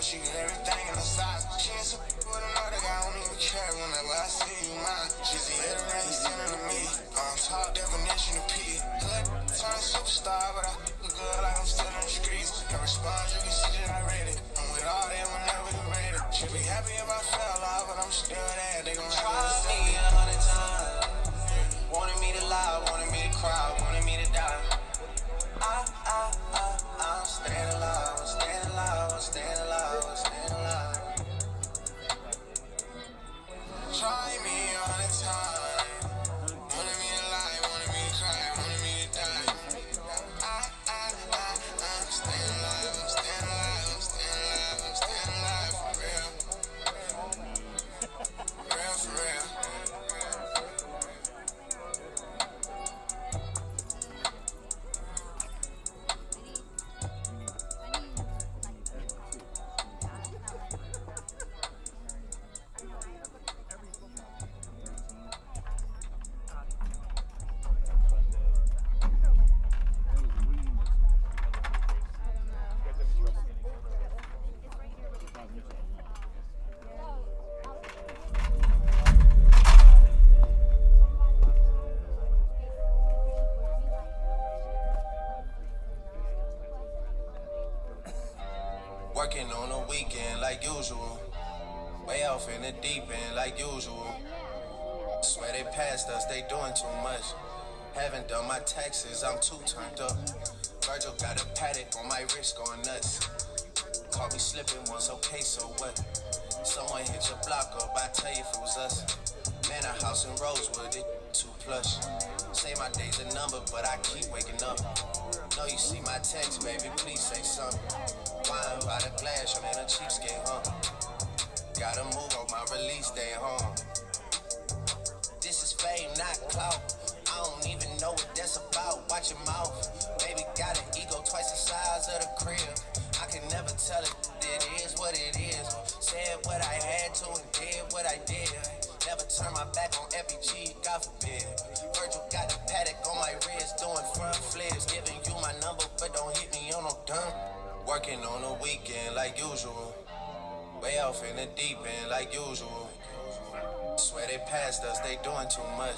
she get everything in the size. She ain't so with another guy, I don't even care whenever I see you mine. She see everything you sending to me. Top definition of P. Good, turn superstar, but I look good like I'm still in the streets. Can't respond, you can see that I read it. I'm with all them whenever you read it. She'll be happy if I fell off, but I'm still there. They gon' try me 100 times. Wanted me to lie, wanted me to cry, wanted me to die. I'm staying alive, I'm staying alive, I'm staying alive, I'm staying alive. Try me 100 times. Wanted me to lie, wanted me to cry, wanted me to die. I'm staying alive, I'm staying alive, I'm staying alive, I'm staying alive, for real. Real, for real. Working on a weekend like usual. Way off in the deep end like usual. Swear they passed us, they doing too much. Haven't done my taxes, I'm too turned up. Virgil got a paddock on my wrist going nuts. Caught me slipping once, okay, so what? Someone hit your block up, I tell you if it was us. Man, a house in Rosewood, it too plush. Say my day's a number, but I keep waking up. Know you see my text, baby, please say something. Wine by the glass, I'm in a cheapskate, huh? Gotta move on my release day, huh? This is fame, not clout. I don't even know what that's about. Watch your mouth. Baby got an ego twice the size of the crib. I can never tell it is what it is. Said what I had to and did what I did. Never turn my back on FBG, God forbid. Virgil got the paddock on my wrist, doing front flips. Giving you my number, but don't hit me on no dumb. Working on a weekend like usual. Way off in the deep end like usual. Swear they passed us, they doing too much.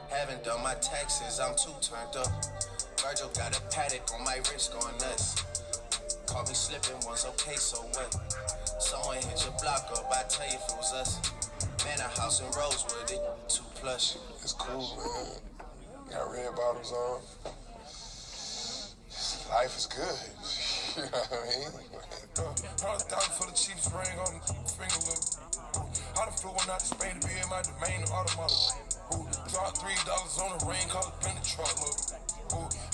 Haven't done my taxes, I'm too turned up. Virgil got a paddock on my wrist going nuts. Caught me slipping once, okay, so what? Someone hit your block up, I tell you if it was us. Man, a house in Rosewood, it too plush. It's cool, man. Got red bottoms on. Life is good. You know what I mean? 100,000 for the cheapest ring on the finger, look. I done flew one out to Spain to be in my domain, the automata. Dropped $3 on the ring, cause it been the truck, look.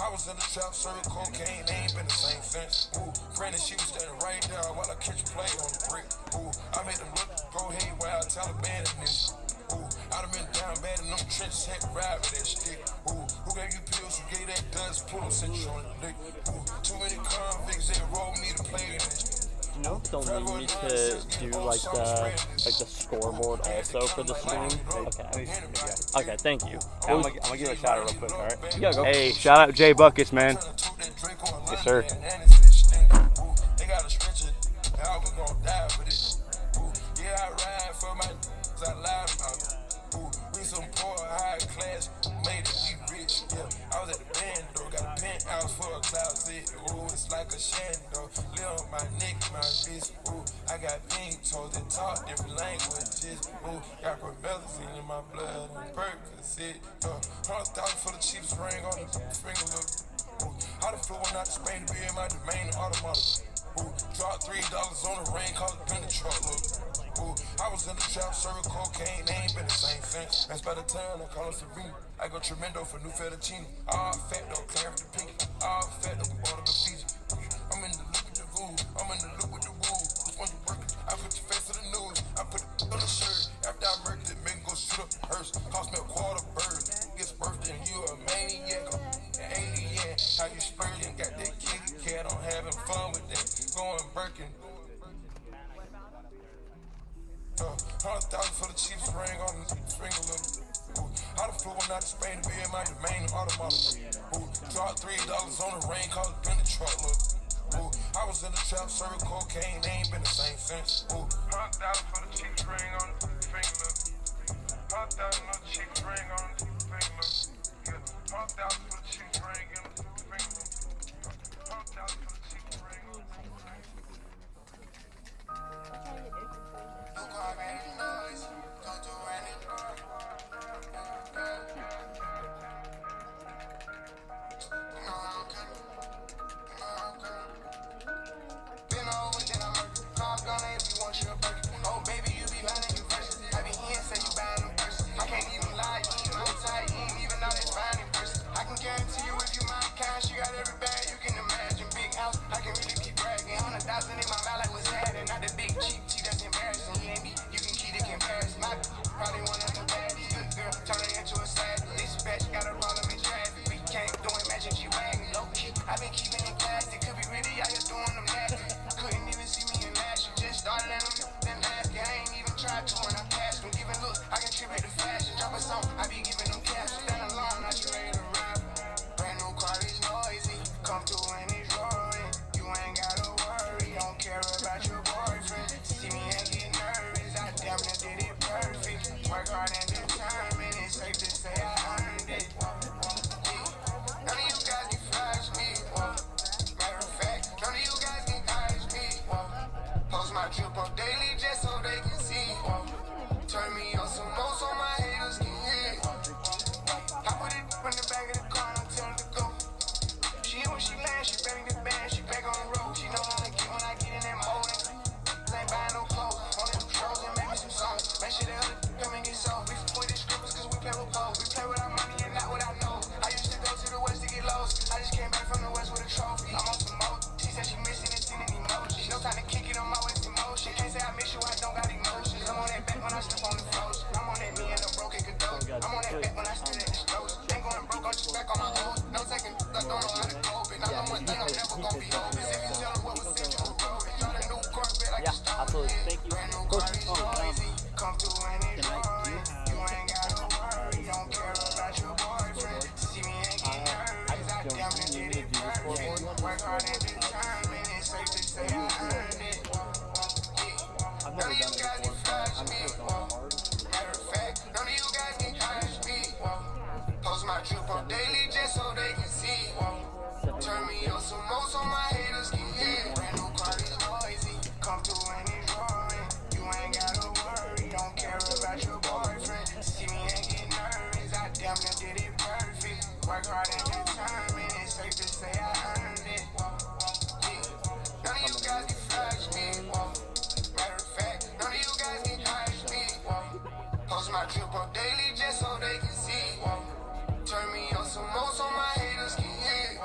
I was in the trap, serving cocaine, they ain't been the same since. Granted, she was standing right there while I catch a play on the brick. I made them look, go ahead while I Taliban in this. I done been down bad in them trenches, had to ride with that stick. Who gave you pills, who gave that dust, pull them, sent you on the dick. Too many convicts, they roll me to play in this. No, don't need me to do like the scoreboard also for the stream. Okay. Okay, thank you. I'm gonna give it a shout out real quick, alright? Yeah, go. Hey, shout out Jay Buckets, man. Yes, sir. They got a stretcher, how we gon' die for this? Yeah, I ride for my I lied about it. We some poor, high class, made it, we rich. Yeah, I was at the band, though, got a penthouse for a closet. It's like a shando, live on my neck, my wrist. I got pink toes that talk different languages. Got promethazine in my blood and Percocet. 100,000 for the cheapest ring on the finger, look. I done flew one out to Spain to be in my domain, the automata. Dropped $3 on the ring, cause it been the truck, look. I was in the trap, serving cocaine, they ain't been the same since. That's by the time I call it Serena. I go tremendo for new fettuccine. All fat though, clarity pink. All fat though, order the Fiji. I'm in the look with the voo, I'm in the look with the woo. Which one you working? I put your face to the news, I put it on the shirt. After I murdered it, make go shoot up the hearse. Cost me a quarter bird. Gets birthday and you a maniac. Alien, how you spurting? Got that kitty cat, I'm having fun with that. Going Birkin. 100,000 for the cheapest ring on the finger, look. I done flew one out to Spain to be in my domain, the automata. Dropped $3 on the ring, cause it been the truck, look. I was in the trap, serving cocaine, they ain't been the same since. Ooh. $100 for the chick ring on the finger. $100 for the chick ring on the finger. Yeah, $100 for the chick ring on the finger. $100 for the chick ring on the finger. You gon' make noise, don't do anything. You know I'm coming. Been over, then I'm murdered. Call gonna if you want your burger. Oh, baby, you be lying in your verses. I be here, say you buying them verses. I can't even lie, you ain't really tight, you ain't even know that's fine in person. I can guarantee you if you my kind, she got every bag you can imagine. Big house, I can really keep bragging. 100,000 in my mouth like what's happening. Not the big cheap tea that's embarrassing. You ain't me, you can keep the comparison. My probably one of the baddest. Good girl, turn her into a sad. This bitch got a problem in traffic. We can't do it, magic, she wagging. Low key, I been keeping it plastic. Could be really out here doing them nasty. Couldn't even see me in last year. Just started in them, then asking. I ain't even tried to when I passed them. Giving looks, I contribute to fashion. Drop a song, I be giving them cash. Stand alone, not you ready to rap. Brand new car is noisy. Come through and it's roaring. You ain't gotta worry, don't care about your boyfriend. See me and get nervous, I damn near did it perfect. Work hard and determined, it's safe to say I earned it. None of you guys can flash me. Matter of fact, none of you guys can hide me. Post my drip up daily just so they can see. Turn me on some more so my haters can hear. I put it in the back of the car and I tell her to go. She hit when she lands, she bang the band, she back on the road. She know how to get when I get in that mode. Ain't buying no clothes, only them shows and maybe some songs. Make sure the other come and get sold. We with the strippers cause we play with poles. We play with our money and not with our nose. I used to go to the west to get lost. I just came back from the west with a trophy. I'm on some more. She said she missing and sending emojis. No time to kick it, I'm always in motion. Can't say I miss you, I don't got emotions. I'm on that back when I slip on the floors. I'm on that me and the broken cadeaux. I'm on that back when I stood at the stores. Ain't going broke, I'm just back on my own. No second, I don't know how to cope. And I know one thing, I'm never gonna be open. If you tell her what was said, you were rolling. Try the new Corvette like you stole. Absolutely. Thank you. Brand new car is noisy. Come through and it's roaring. You ain't gotta worry, don't care about your boyfriend. See me and get nervous, I damn near did it perfect. Work hard and determined, it's safe to say I earned it. None of you guys can flash me. Matter of fact, none of you guys can catch me. Post my drip up daily just so they can see. Turn me on some more so my haters can hear. Brand new car is noisy. Come through and it's roaring. You ain't gotta worry, don't care about your boyfriend. See me and get nervous, I damn near did it perfect. Work hard and determined, it's safe to say I earned it. None of you guys can flash me. Matter of fact, none of you guys can catch me. Post my drip up daily just so they can see. Turn me on some more so my haters can hear.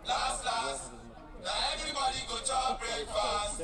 Last. Now everybody go to breakfast.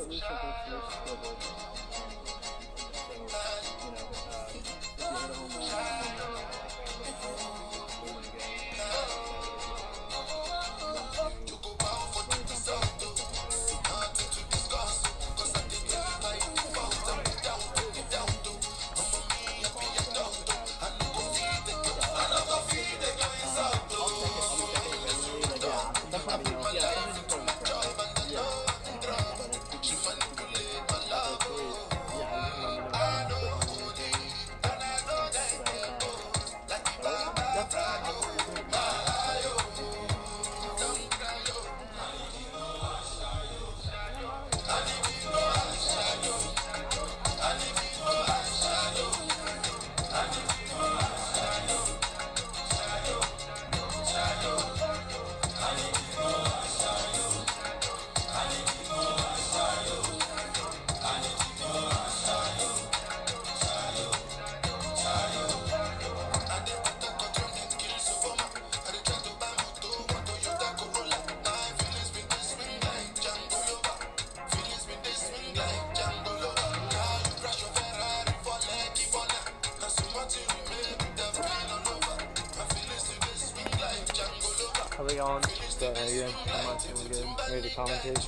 Are we on? So, yeah, I'm on. We're good. Ready to commentate?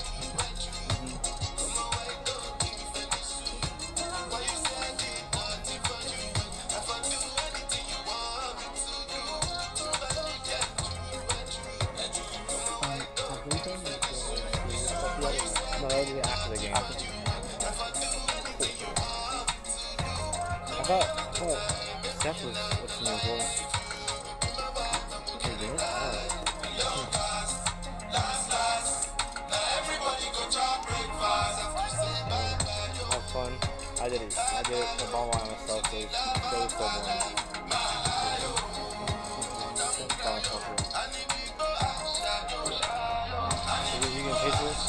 Steph was listening as well. Did it? Have fun. I did it the ball by myself, so it was so boring. You can pay for this?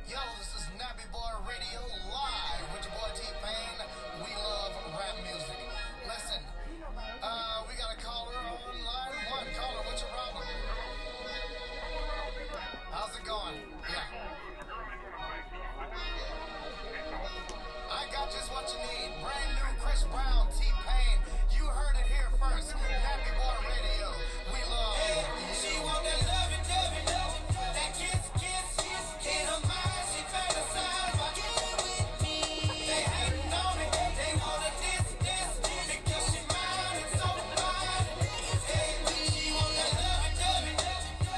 Yo, this is Nappy Boy Radio live with your boy T-Pain. We love rap music. Listen, we got a caller on line one. Caller, what's your problem? How's it going? Yeah. I got just what you need. Brand new Chris Brown, T-Pain. You heard it here first. Nappy Boy Radio. We love She want that loving, loving, loving, that kiss, kiss, kiss, in her mind. She fantasize about getting with me. They hating on it, they wanna diss, because she mine and so fine. She want that loving, loving,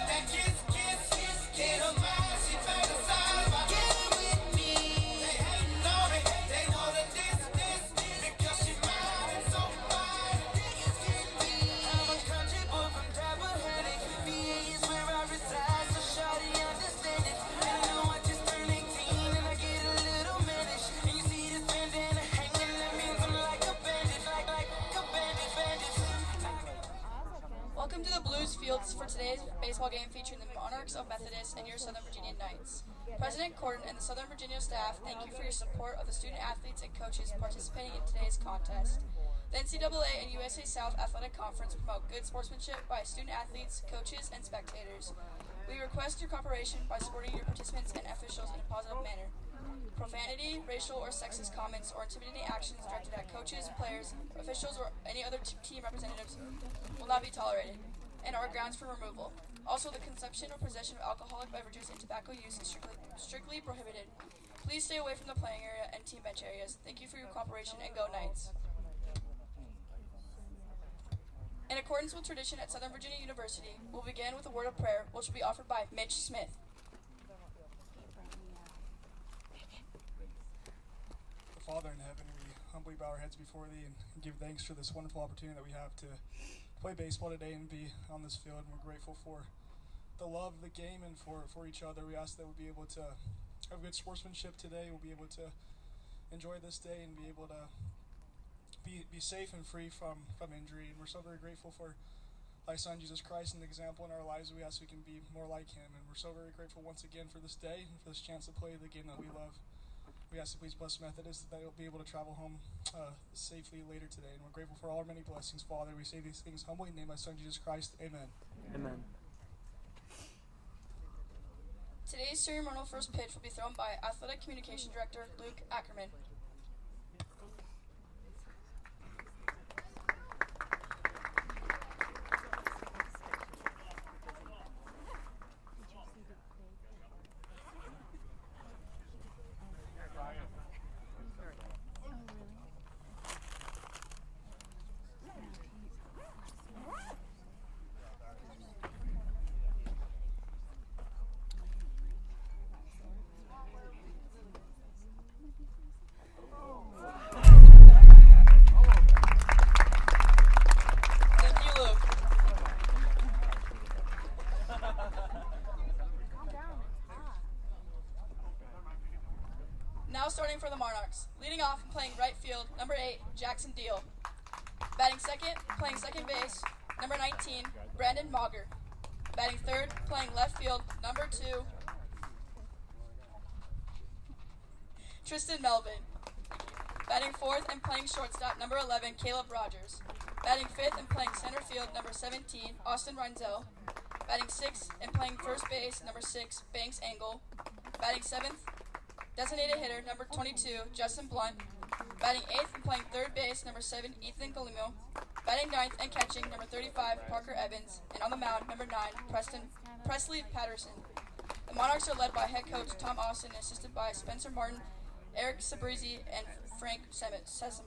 that kiss, kiss, kiss, in her mind. She fantasize about getting with me. They hating on it, they wanna diss, because she mine and so fine. I'm a country boy from Rappahannock. VA is where I reside, so shawty understand it. And I know I just turned 18 and I get a little mannish. And you see this bandana hanging, that means I'm like a bandit, like a bandit. Welcome to the Blues Fields for today's baseball game featuring the Monarchs of Methodist and your Southern Virginia Knights. President Corden and the Southern Virginia staff thank you for your support of the student athletes and coaches participating in today's contest. The NCAA and USA South Athletic Conference promote good sportsmanship by student athletes, coaches, and spectators. We request your cooperation by supporting your participants and officials in a positive manner. Profanity, racial or sexist comments, or intimidating actions directed at coaches, players, officials, or any other team representatives will not be tolerated and are grounds for removal. Also, the consumption or possession of alcoholic beverages and tobacco use is strictly prohibited. Please stay away from the playing area and team bench areas. Thank you for your cooperation and go Knights. In accordance with tradition at Southern Virginia University, we'll begin with a word of prayer, which will be offered by Mitch Smith. Father in heaven, we humbly bow our heads before thee and give thanks for this wonderful opportunity that we have to play baseball today and be on this field. And we're grateful for the love of the game and for each other. We ask that we'll be able to have good sportsmanship today. We'll be able to enjoy this day and be able to be safe and free from injury. And we're so very grateful for thy Son, Jesus Christ, and the example in our lives. We ask we can be more like him. And we're so very grateful once again for this day and for this chance to play the game that we love. We ask you please bless Methodist, that they'll be able to travel home safely later today. And we're grateful for all our many blessings, Father. We say these things humbly in the name of thy Son, Jesus Christ. Amen. Amen. Today's ceremonial first pitch will be thrown by Athletic Communication Director Luke Ackerman. Now starting for the Monarchs. Leading off and playing right field, number 8, Jackson Deal. Batting second, playing second base, number 19, Brandon Mauger. Batting third, playing left field, number 2, Tristan Melvin. Batting fourth and playing shortstop, number 11, Caleb Rogers. Batting fifth and playing center field, number 17, Austin Reinzel. Batting sixth and playing first base, number 6, Banks Angle. Batting seventh designated hitter, number 22, Justin Blunt. Batting 8th and playing third base, number 7, Ethan Galimo. Batting 9th and catching, number 35, Parker Evans. And on the mound, number 9, Presley Patterson. The Monarchs are led by head coach Tom Austin and assisted by Spencer Martin, Eric Sabrizi, and Frank Sessom.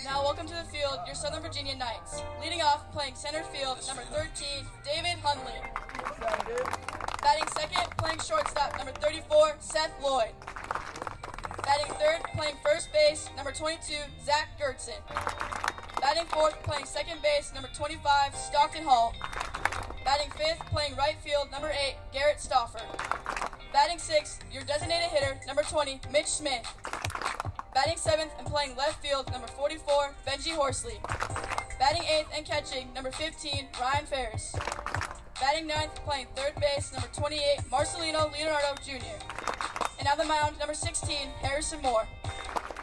Now welcome to the field, your Southern Virginia Knights. Leading off, playing center field, number 13, David Hundley. Batting second, playing shortstop, number 34, Seth Lloyd. Batting third, playing first base, number 22, Zach Gertson. Batting fourth, playing second base, number 25, Stockton Hall. Batting fifth, playing right field, number 8, Garrett Stauffer. Batting sixth, your designated hitter, number 20, Mitch Smith. Batting 7th and playing left field, number 44, Benji Horsley. Batting 8th and catching, number 15, Ryan Ferris. Batting 9th, playing third base, number 28, Marcelino Leonardo Jr. And on the mound, number 16, Harrison Moore.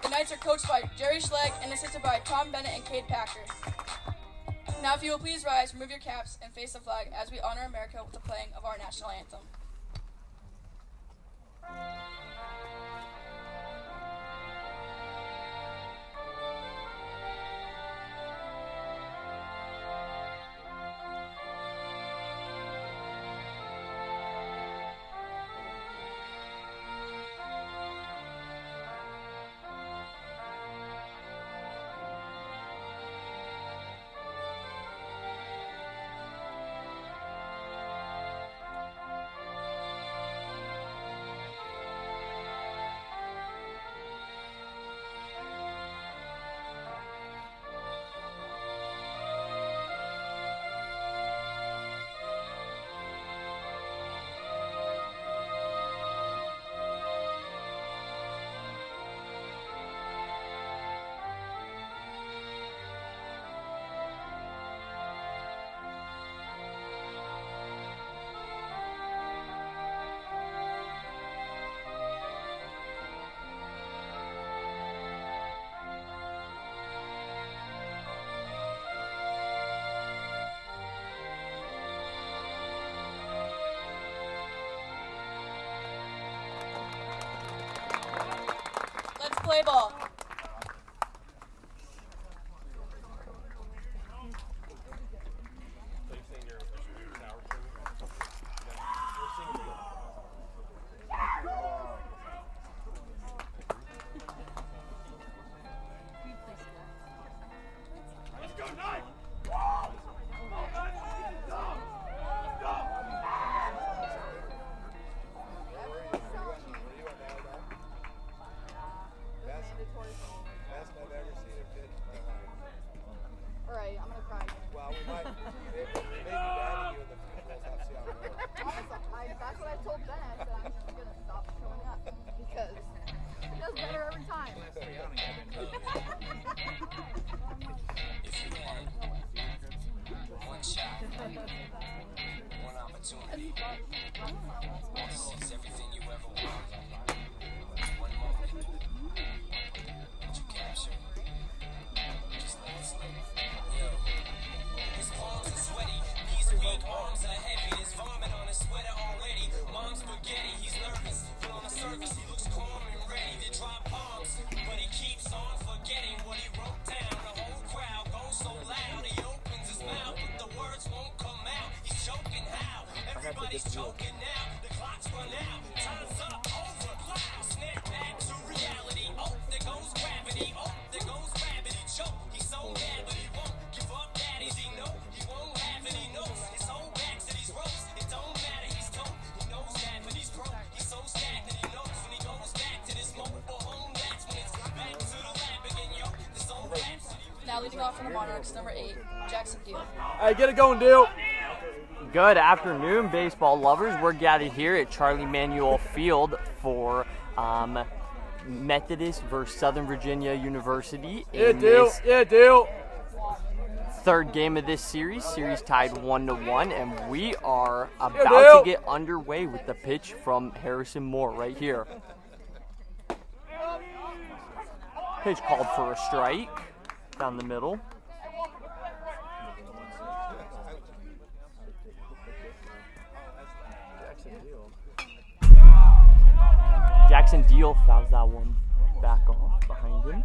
The Knights are coached by Jerry Schlegg and assisted by Tom Bennett and Cade Packer. Now if you will please rise, remove your caps, and face the flag as we honor America with the playing of our national anthem. Let's play ball. Alright, I'm gonna cry again. Well, we might maybe banning you in the future. We'll have to see how it goes. That's what I told Ben. I said I'm just gonna stop showing up because it does better every time. If you want one shot, one opportunity, to seize everything you ever wanted. One moment, that you capture, just let it slip. Yo, his palms are sweaty, these weak arms are heavy. There's vomit on his sweater already. Mom's spaghetti, he's nervous, but on the surface he looks calm and ready to drop bombs. But he keeps on forgetting what he wrote down. The whole crowd goes so loud, he opens his mouth, but the words won't come out. He's choking how? Everybody's choking now. The clock's run out. Time's up. Over. Loud. Snap back to reality. Oh, there goes gravity. Oh, there goes gravity. Choke. He's so mad, but he won't give up. Daddies, he know he won't have it. He knows his whole back to these ropes. It don't matter. He's told. He knows that, but he's broke. He's so stagnant. He knows when he goes back to this mobile home. That's when it's back to the lab again. Yo, this old rhapsody. Now leading off for the Monarchs, number 8, Jackson Deal. Hey, get it going, Deal. Good afternoon, baseball lovers. We're gathered here at Charlie Manuel Field for Methodist versus Southern Virginia University in this third game of this series. Series tied 1-1, and we are about to get underway with the pitch from Harrison Moore right here. Pitch called for a strike down the middle. Jackson Deal fouls that one back off behind him.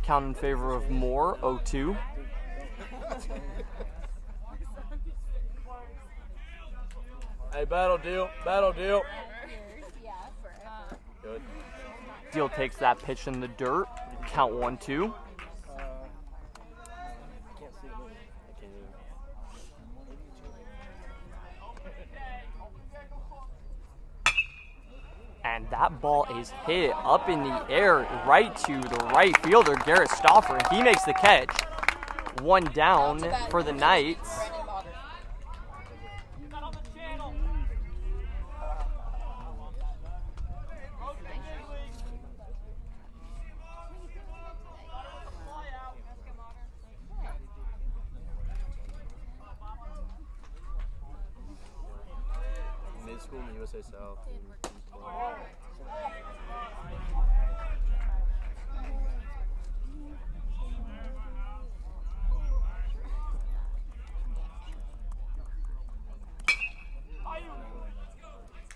Count in favor of Moore, 0-2. Hey, battle deal. Good. Deal takes that pitch in the dirt. Count 1-2. And that ball is hit up in the air right to the right fielder, Garrett Stauffer. He makes the catch. One down for the Knights. Mid-school in the USA South.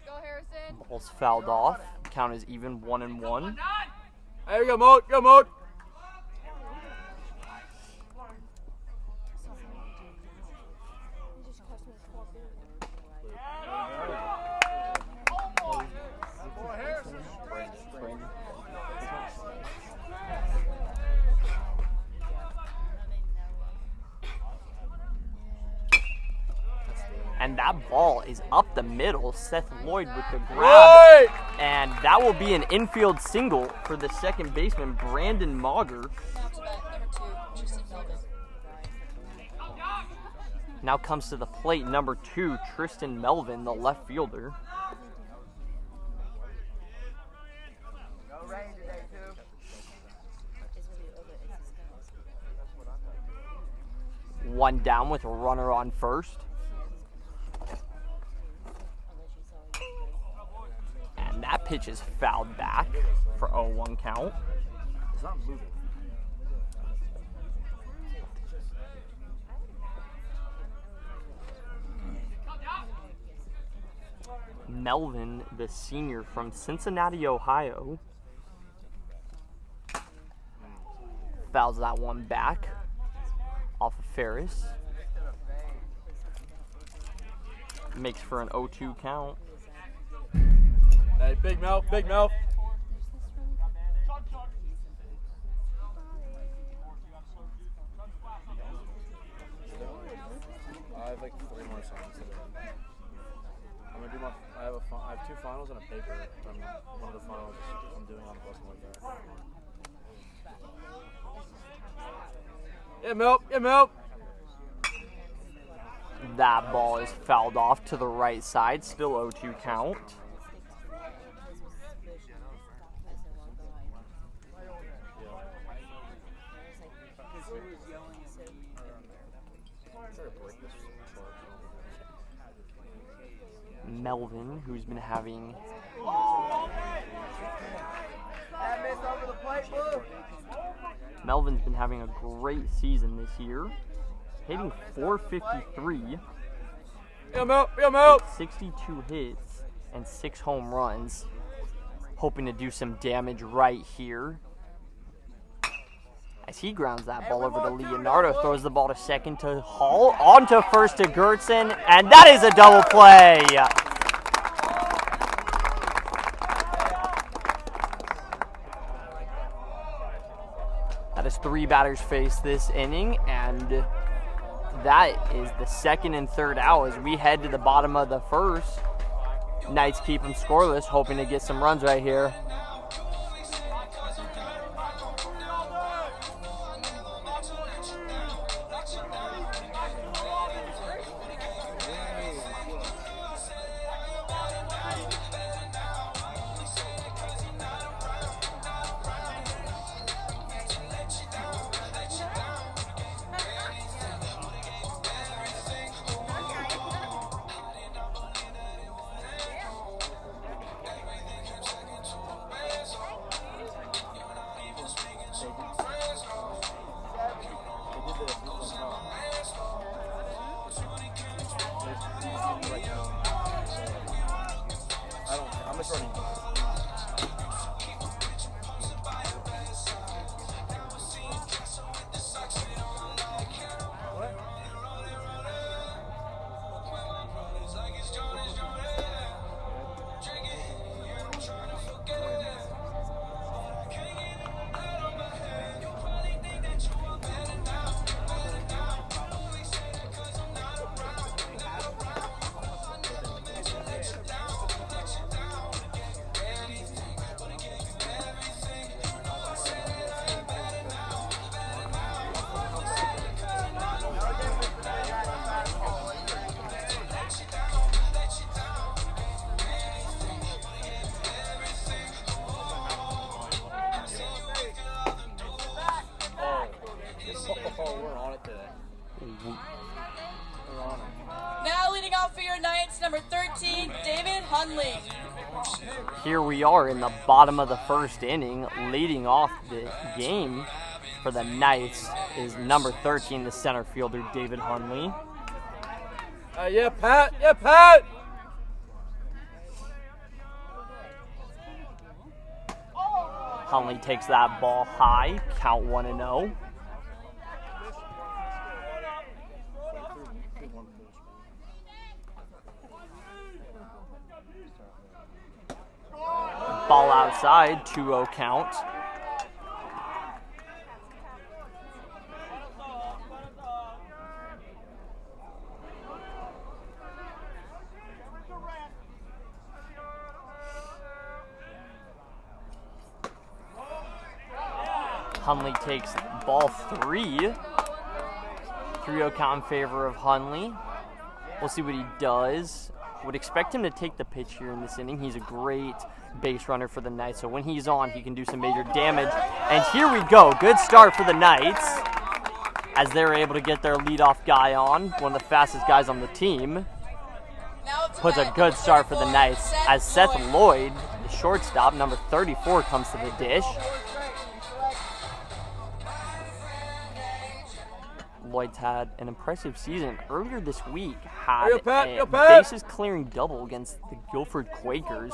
Go, Harrison. Ball's fouled off. Count is even 1-1. There we go, Moat. Go, Moat. And that ball is up the middle. Seth Lloyd with the grab. And that will be an infield single for the second baseman, Brandon Mauger. Now comes to the plate, number 2, Tristan Melvin, the left fielder. One down with a runner on first. And that pitch is fouled back for 0-1 count. It's not moving. Melvin, the senior from Cincinnati, Ohio, fouls that one back off of Ferris. Makes for an 0-2 count. Hey, big mouth, big mouth. I have like 3 more songs. I'm gonna do I have 2 finals and a paper from one of the finals I'm doing on the bus one day. Yeah, Milk, yeah, Milk. That ball is fouled off to the right side, still 0-2 count. Melvin, who's been having Melvin's been having a great season this year, hitting .453, with 62 hits and 6 home runs, hoping to do some damage right here. As he grounds that ball over to Leonardo, throws the ball to second to Hall, on to first to Gertson, and that is a double play. That is 3 batters faced this inning, and that is the second and third out as we head to the bottom of the first. Knights keep them scoreless, hoping to get some runs right here. Oh, we're on it today. We're on it. Now leading off for your Knights, number 13, David Hunley. Here we are in the bottom of the first inning. Leading off the game for the Knights is number 13, the center fielder, David Hunley. Yeah, Pat. Yeah, Pat. Hunley takes that ball high. Count 1-0. Ball outside, 2-0 count. Hunley takes ball 3. 3-0 count in favor of Hunley. We'll see what he does. Would expect him to take the pitch here in this inning. He's a great base runner for the Knights, so when he's on, he can do some major damage. And here we go. Good start for the Knights as they're able to get their leadoff guy on, one of the fastest guys on the team. Puts a good start for the Knights as Seth Lloyd, the shortstop, number 34, comes to the dish. Lloyd's had an impressive season. Earlier this week, had a bases clearing double against the Guilford Quakers.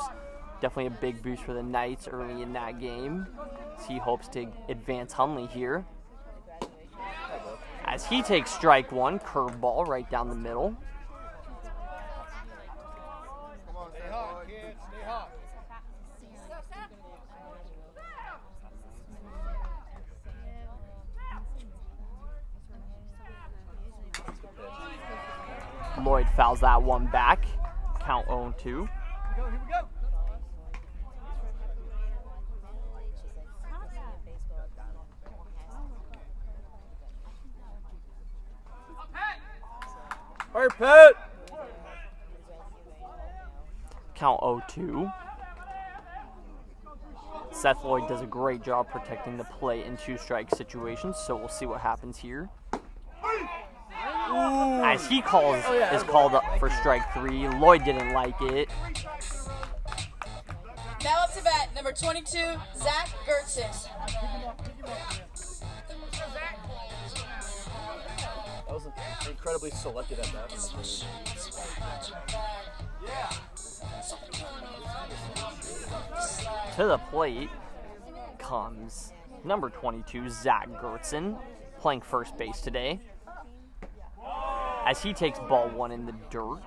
Definitely a big boost for the Knights early in that game. So he hopes to advance Hunley here. As he takes strike 1, curveball right down the middle. Stay hot, kids. Stay hot. Lloyd fouls that one back. Count 0-2. Here we go. All right, Pat. Count 0-2. Seth Lloyd does a great job protecting the plate in 2-strike situations, so we'll see what happens here. As he is called up for strike 3. Lloyd didn't like it. Now up to bat, number 22, Zach Gertzen. That was incredibly selected at that. To the plate comes number 22, Zach Gertzen, playing first base today. As he takes ball 1 in the dirt,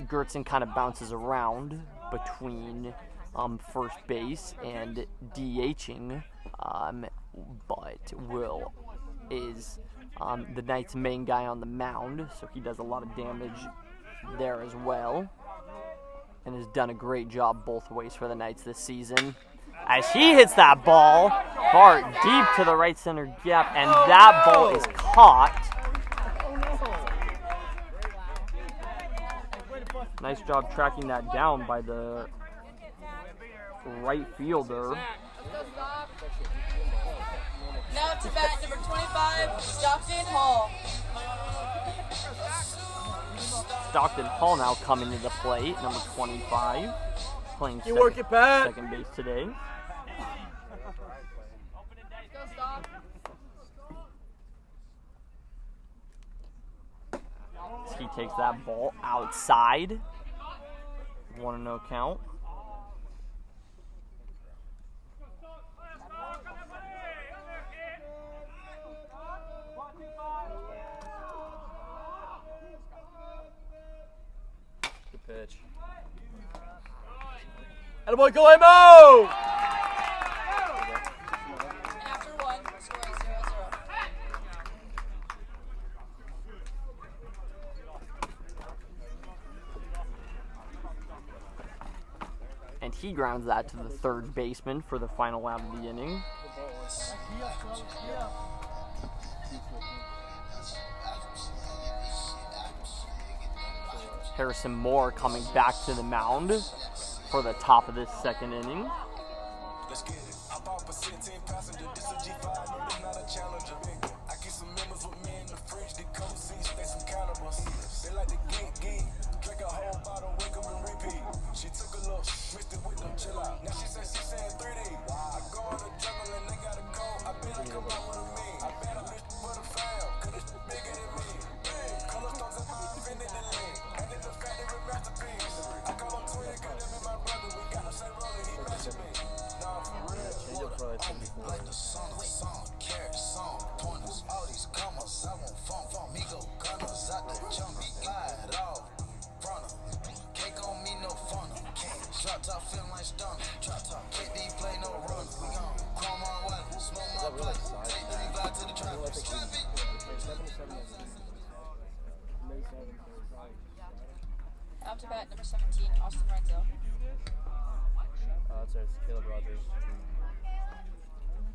Gertzen kind of bounces around between first base and DHing, but Will is the Knights' main guy on the mound, so he does a lot of damage there as well, and has done a great job both ways for the Knights this season. As he hits that ball far deep to the right center gap, and that ball is caught. Nice job tracking that down by the right fielder. Now to bat, number 25, Stockton Hall. Stockton Hall now coming to the plate, number 25, playing second base today. He takes that ball outside. 1-0 count. Good pitch. Attaboy, Galemo! And after 1, score is 0-0. And he grounds that to the third baseman for the final out of the inning. Harrison Moore coming back to the mound for the top of this second inning. Let's get it. Hop off a 16 passenger. This is G5. It's not a challenger. Drop top feeling like stone. Drop top, kick these play no run. We gon' chrome on one, smoke my blood. Take 35 to the trap. Strap it. Up to bat, number 17, Austin Renzel. That's right, it's Caleb Rogers.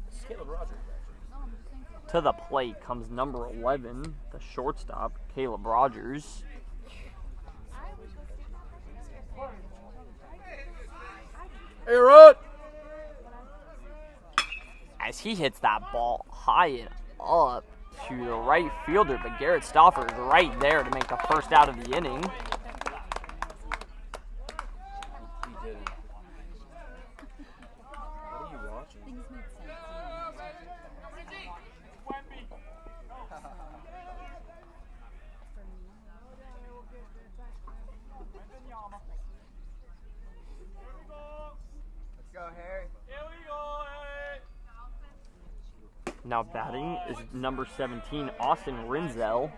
It's Caleb Rogers, actually. To the plate comes number 11, the shortstop, Caleb Rogers. Hey, Rod! As he hits that ball high and up to the right fielder, but Garrett Stauffer is right there to make the first out of the inning. He did it. What are you watching? Let's go, Harry. Now batting is number 17, Austin Renzel,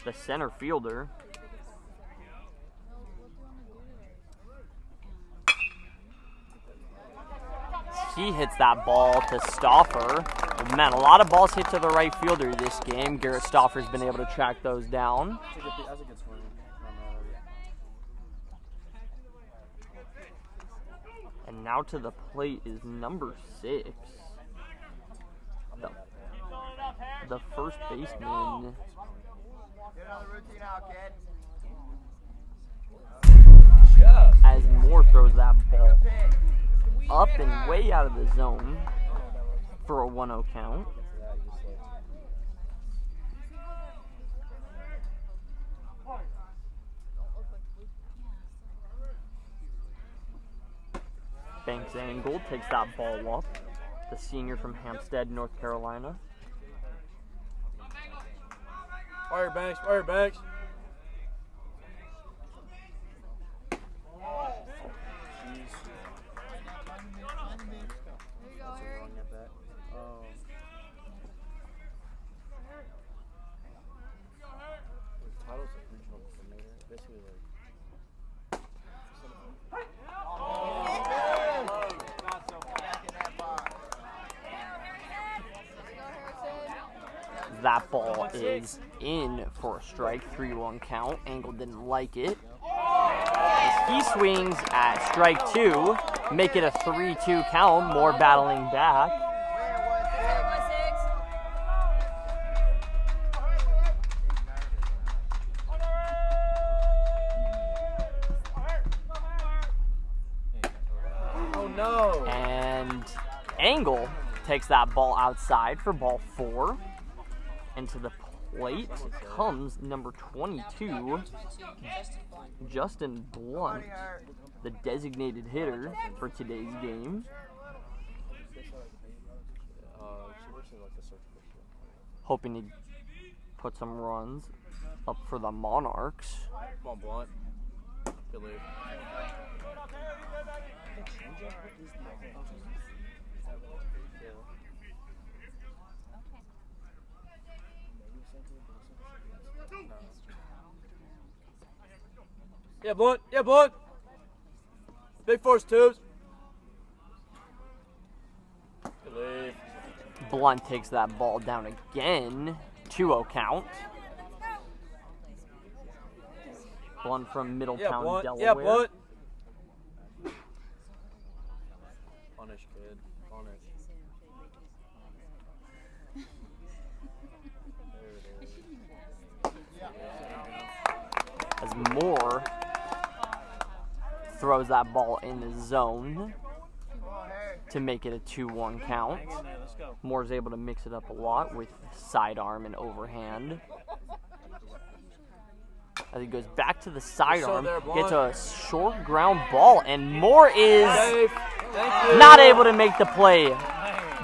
the center fielder. He hits that ball to Stauffer. Man, a lot of balls hit to the right fielder this game. Garrett Stauffer's been able to track those down. That's a good swing. And now to the plate is number 6. The first baseman. Get on the routine out, kid. As Moore throws that ball up and way out of the zone for a 1-0 count. Banks Angle takes that ball up. The senior from Hampstead, North Carolina. Fire Banks, fire Banks. That ball is in for a strike, 3-1 count. Angle didn't like it. As he swings at strike 2, make it a 3-2 count. Moore battling back. Oh no! And Angle takes that ball outside for ball 4. And to the plate comes number 22, Justin Blunt, the designated hitter for today's game. Hoping to put some runs up for the Monarchs. Come on, Blunt. Good lead. Yeah, Blunt. Yeah, Blunt. Big force tubes. Good lead. Blunt takes that ball down again. 2-0 count. Blunt from Middletown, Blunt. Delaware. Yeah, Blunt. Punish, kid. Punish. As Moore throws that ball in the zone to make it a 2-1 count. Moore's able to mix it up a lot with sidearm and overhand. As he goes back to the sidearm, gets a short ground ball, and Moore is not able to make the play.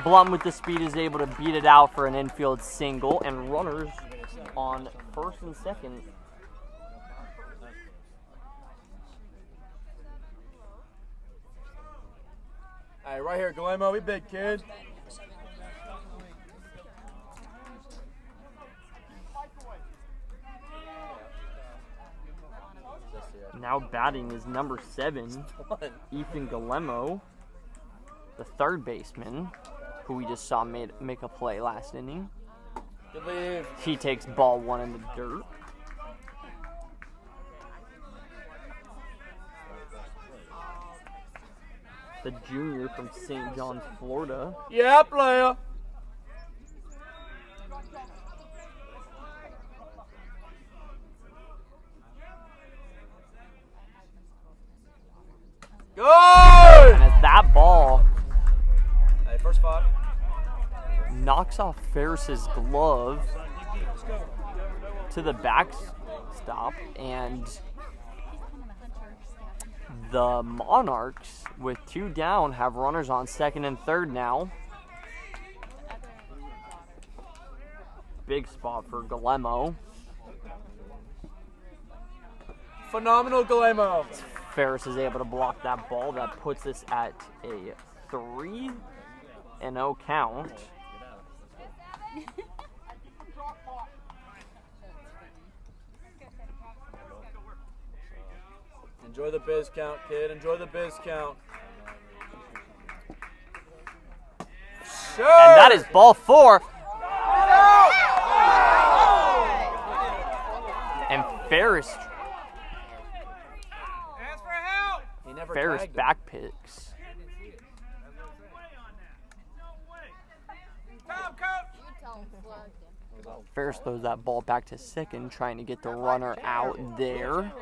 Blunt with the speed is able to beat it out for an infield single, and runners on first and second. All right, right here, Guillermo. We big, kid. Now batting is number 7, Ethan Galemo, the third baseman, who we just saw make a play last inning. Good leave. He takes ball 1 in the dirt. The junior from St. John's, Florida. Yeah, player. Good! And as that ball Hey, first 5. knocks off Ferris's glove to the backstop, and the Monarchs, with 2 down, have runners on second and third now. Big spot for Galemo. Phenomenal Galemo. Ferris is able to block that ball. That puts us at a 3-0 count. Enjoy the biz count, kid. Enjoy the biz count. Sure. And that is ball 4. And Ferris He never Ferris tagged him. back picks. Ferris throws that ball back to second, trying to get the runner out there.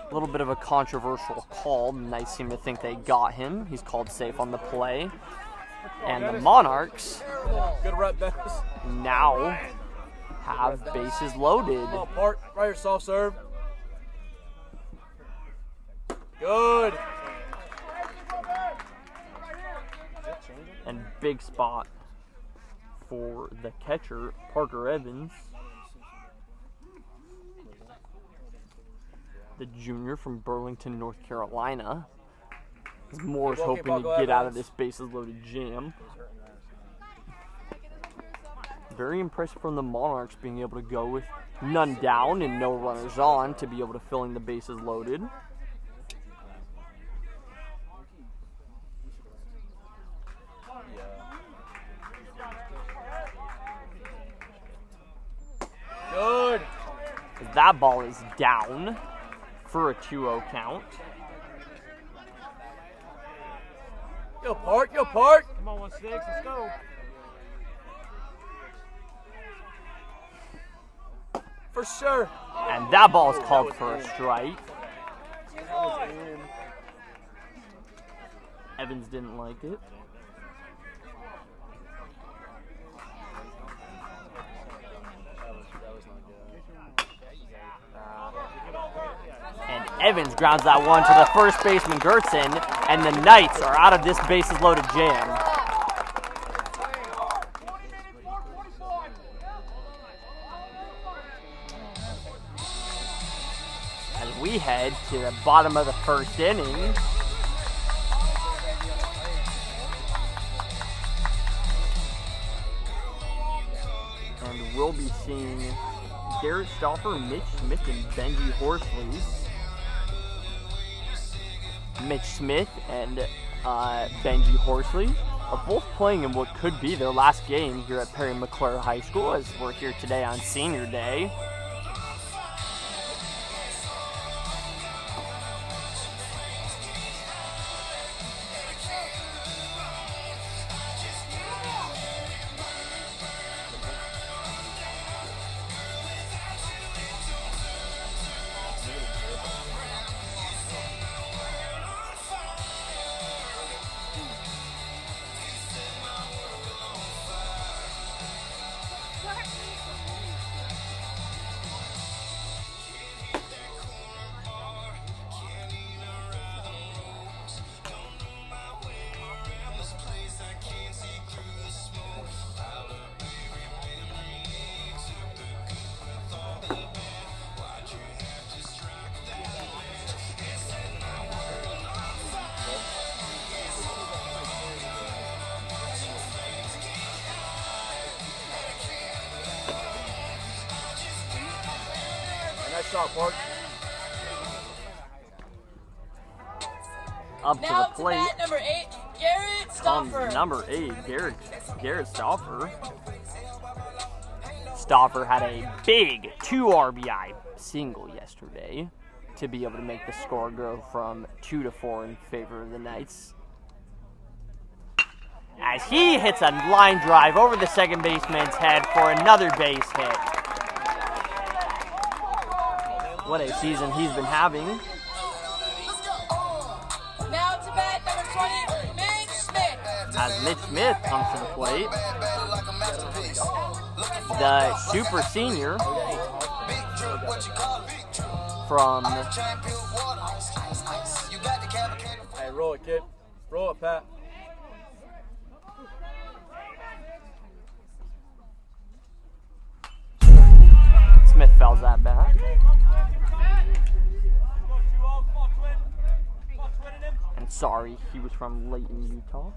A little bit of a controversial call. Knights seem to think they got him. He's called safe on the play. And the Monarchs Good rep, Benz. now have bases loaded. Come on, Park. Right here, soft serve. Good. And big spot for the catcher, Parker Evans, the junior from Burlington, North Carolina. Moore's hoping to get out of this bases loaded jam. Very impressed from the Monarchs being able to go with none down and no runners on to be able to fill in the bases loaded. Good. That ball is down for a 2-0 count. Yo, Park. Yo, Park. Come on, 1-6, let's go. For sure. And that ball is called for a strike. Evans didn't like it. And Evans grounds that one to the first baseman, Gertson, and the Knights are out of this bases loaded jam. As we head to the bottom of the first inning. And we'll be seeing Garrett Stauffer, Mitch Smith, and Benji Horsley. Mitch Smith and Benji Horsley are both playing in what could be their last game here at Perry McClure High School, as we're here today on Senior Day. shot, Park. Up to Now the plate. to bat number 8, Garrett Stauffer. Number 8, Garrett Stauffer. Stauffer had a big 2 RBI single yesterday to be able to make the score go from 2 to 4 in favor of the Knights. As he hits a line drive over the second baseman's head for another base hit. What a season he's been having. Now to bat number 20, Mitch Smith. As Mitch Smith comes to the plate. The super senior from... Hey, roll it, kid. Roll it, Pat. Smith fouls that back. And sorry, he was from Layton, Utah.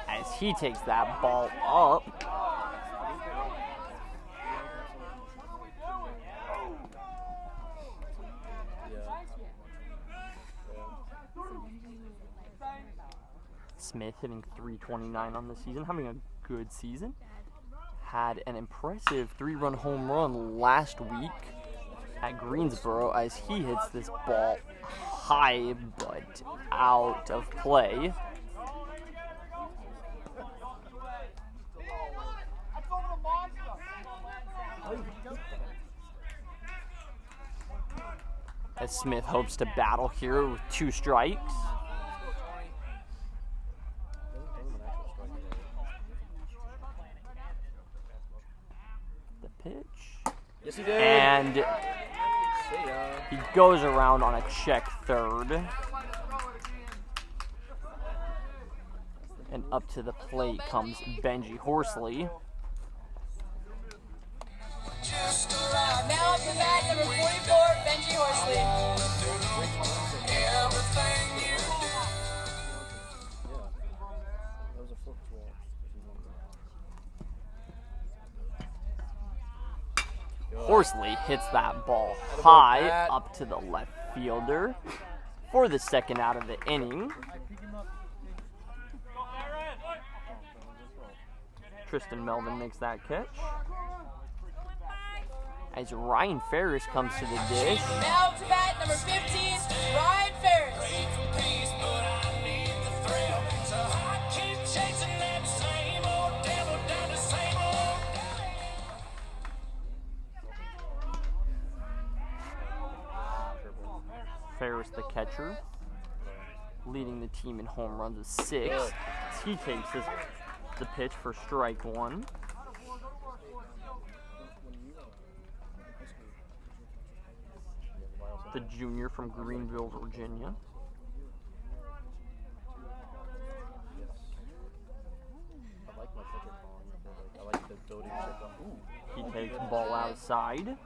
As he takes that ball up. Smith hitting .329 on the season, having a good season. Had an impressive 3-run home run last week at Greensboro as he hits this ball high but out of play. As Smith hopes to battle here with 2 strikes. The pitch. Yes, he did. And he goes around on a check third. And up to the plate comes Benji Horsley. Now to bat number 44, Benji Horsley. Horsley hits that ball high up to the left fielder for the second out of the inning. Tristan Melvin makes that catch. As Ryan Ferris comes to the dish. Now to bat number 15, Ryan Ferris. Ferris, the catcher, leading the team in home runs with 6. He takes the pitch for strike 1. The junior from Greenville, Virginia. He takes the ball outside.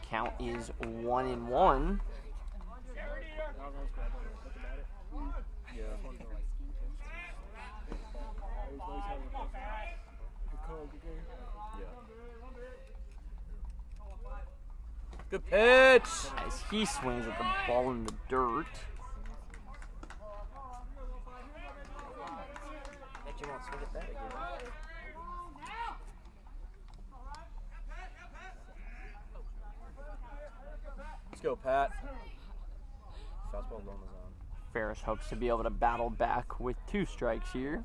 Count is 1-1. Good pitch. As he swings at the ball in the dirt. Let's go, Pat. Fastball low on the zone. Ferris hopes to be able to battle back with 2 strikes here.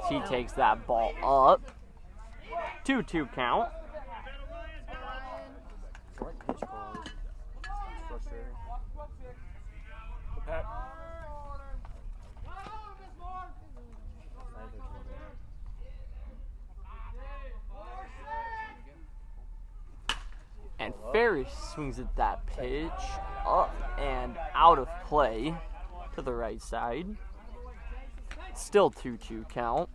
He takes that ball up. 2-2 count. And Ferris swings at that pitch up and out of play to the right side. Still 2-2 count.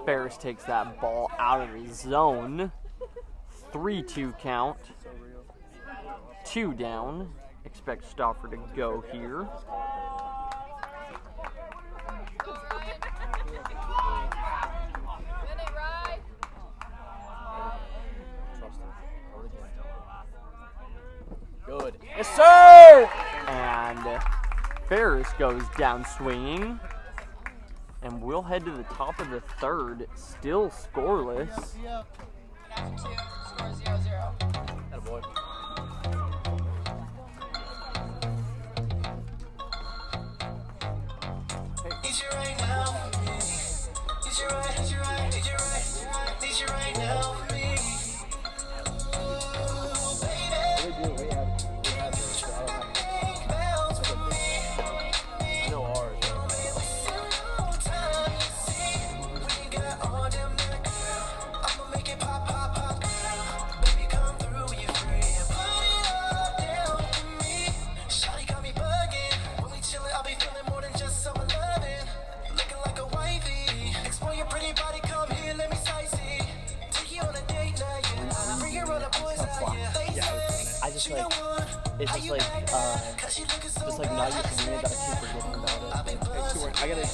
Ferris takes that ball out of his zone. 3-2 count. 2 down. Expect Stauffer to go here. Good. Yes, sir! And Ferris goes down swinging. And we'll head to the top of the third, still scoreless. After 2, score 0-0. Attaboy. Need you right now. Need you right, need you right, need you right, need you right now for me. Ooh, baby. Bounce for me. I know ours. Time to see. We got all them night, girl. I'ma make it pop, pop, pop, girl. Baby, come through when you're free and put it all down for me. Shawty got me bugging. When we chillin', I'll be feeling more than just summer loving. Looking like a wifey. Explore your pretty body, come here, let me sightsee. Take you on a date night, yeah. Bring your other boys out, yeah. I just like, it's just like not used to doing it, but I keep forgetting about it. I gotta go.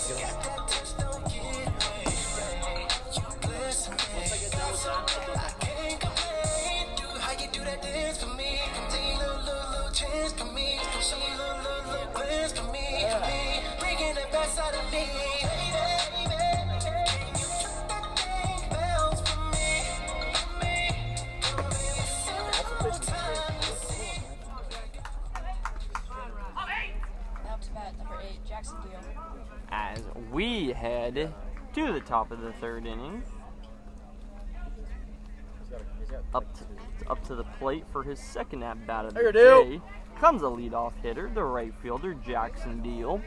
Now to bat number 8, Jackson Deal. As we head to the top of the third inning. Up to the plate for his second at-bat of the day comes a leadoff hitter, the right fielder, Jackson Deal.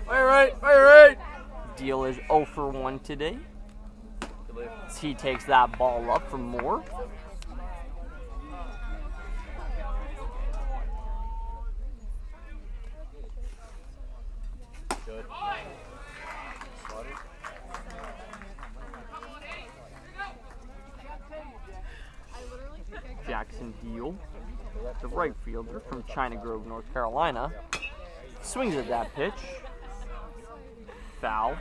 Fire right. Deal is 0 for 1 today. As he takes that ball up for more. Good. Jackson Deal, the right fielder from China Grove, North Carolina, swings at that pitch. Foul.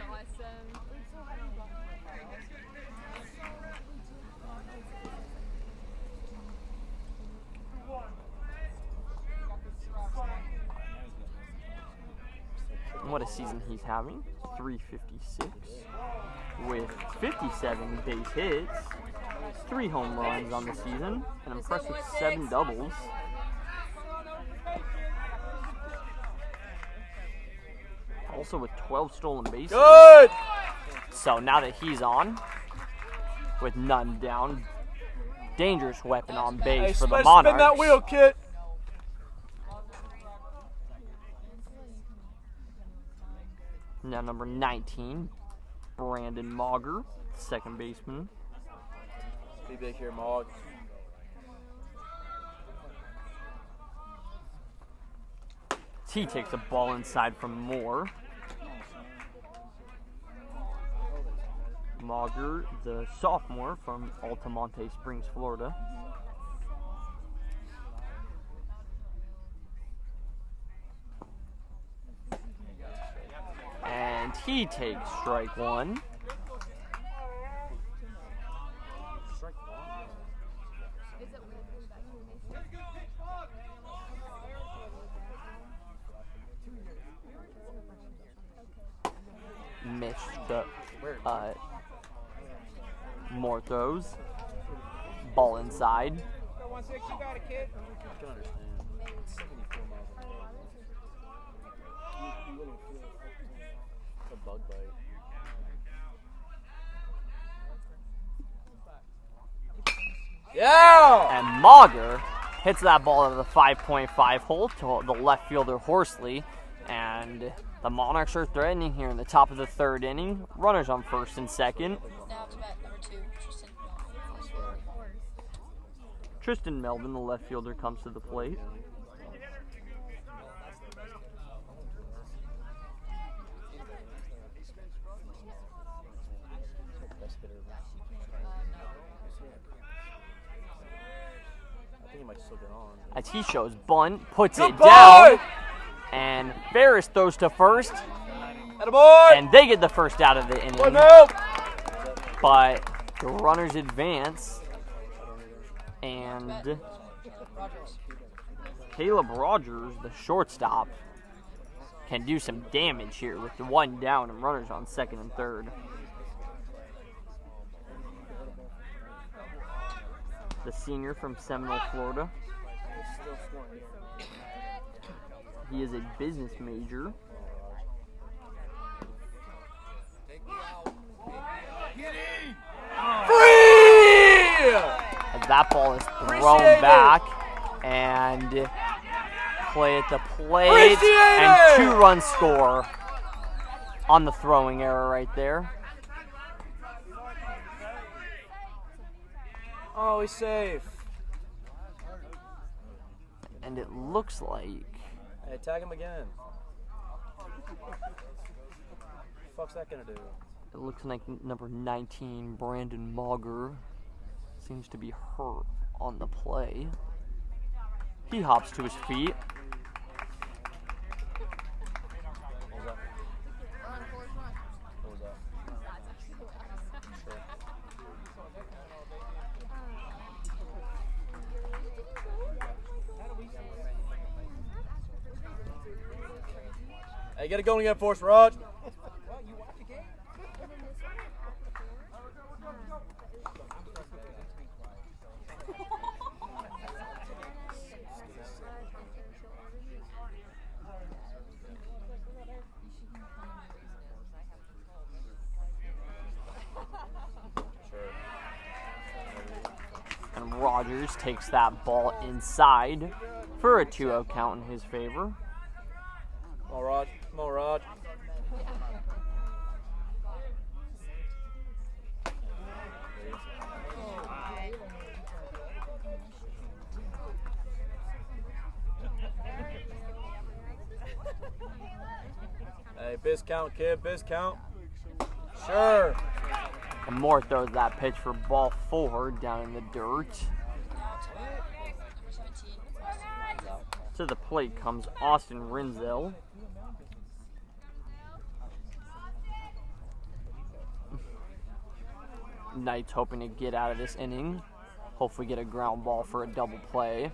What a season he's having. 356 with 57 base hits, 3 home runs on the season, an impressive 7 doubles. Also with 12 stolen bases. Good! So now that he's on, with none down, dangerous weapon on base for the Monarchs. Spin that wheel, kid! Now number 19, Brandon Mauger, second baseman. Be big here, Mog. He takes a ball inside from Moore. Mauger, the sophomore from Altamonte Springs, Florida. And he takes strike 1. Missed the more throws. Ball inside. Go 160, you got it, kid. I can understand. 74 miles an hour. You wouldn't feel it's a bug bite. Yeah! And Mauger hits that ball out of the 5.5 hole to the left fielder Horsley, and The Monarchs are threatening here in the top of the third inning. Runners on first and second. Now to bat number 2, Tristan. Tristan Melvin, the left fielder, comes to the plate. As he shows bunt, puts it down, and Ferris throws to first, and they get the first out of the inning. But the runners advance, and Caleb Rogers, the shortstop, can do some damage here with the one down and runners on second and third. The senior from Seminole, Florida. He is a business major. As that ball is thrown back and play at the plate and 2-run score on the throwing error right there. Oh, he's safe. And it looks like... Hey, tag him again. What the fuck's that gonna do? It looks like number 19, Brandon Mauger, seems to be hurt on the play. He hops to his feet. What was that? Hey, get it going again for us, Raj. And Rogers takes that ball inside for a 2-0 count in his favor. Come on, Raj. Come on, Raj. Hey, biz count, kid. Biz count. Sure. And Moore throws that pitch for ball 4 down in the dirt. To the plate comes Austin Renzel. Knights hoping to get out of this inning. Hopefully get a ground ball for a double play.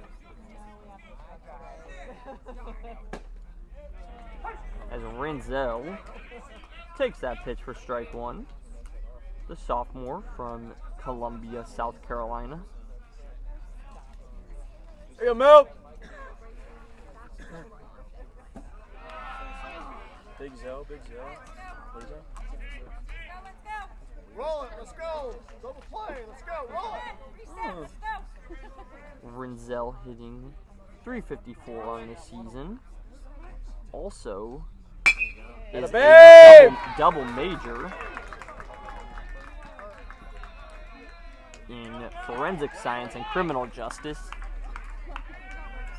As Renzel takes that pitch for strike 1. The sophomore from Columbia, South Carolina. Here you go, Milk. Big Zell, Big Zell. Roll it, let's go. Double play, let's go, roll it. Renzel hitting .354 on the season. Also is a double major in forensic science and criminal justice.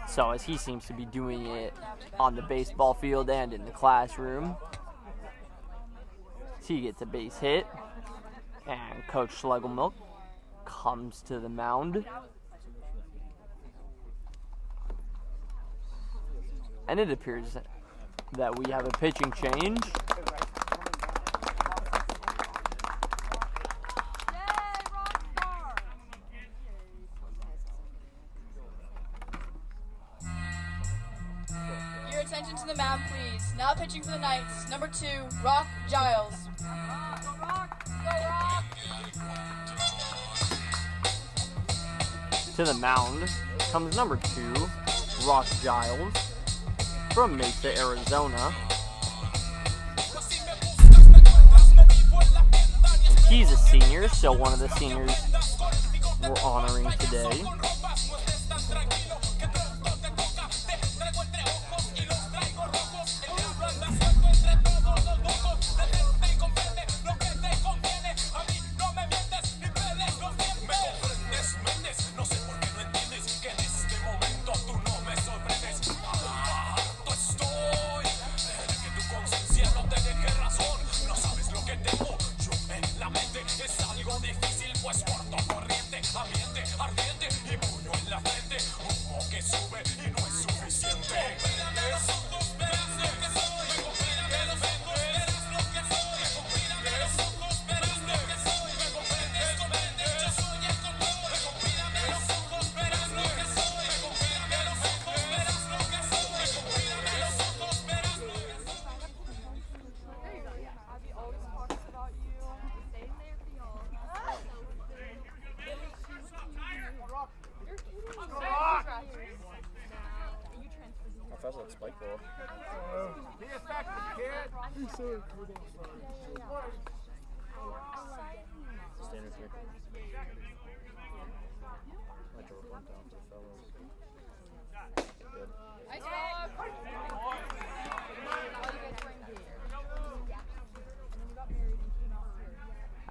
So as he seems to be doing it on the baseball field and in the classroom. He gets a base hit. And Coach Schlegelmilk comes to the mound. And it appears that we have a pitching change. Your attention to the mound, please. Now pitching for the Knights, number 2, Rock Giles. To the mound comes number 2, Rock Giles, from Mesa, Arizona. And he's a senior, so one of the seniors we're honoring today.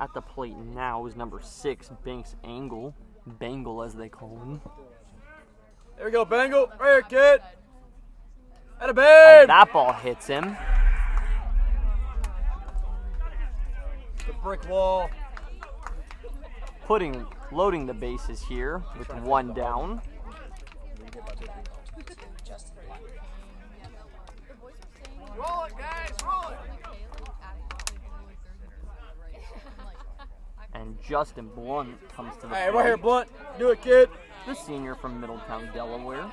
At the plate now is number 6, Banks Angle. Bangle, as they call him. There we go, Bengal. Right here, kid. Atta babe. And that ball hits him. The brick wall. Loading the bases here with 1 down. Roll it, guys, roll it. And Justin Blunt comes to the Hey, plate. right here, Blunt. Do it, kid. The senior from Middletown, Delaware.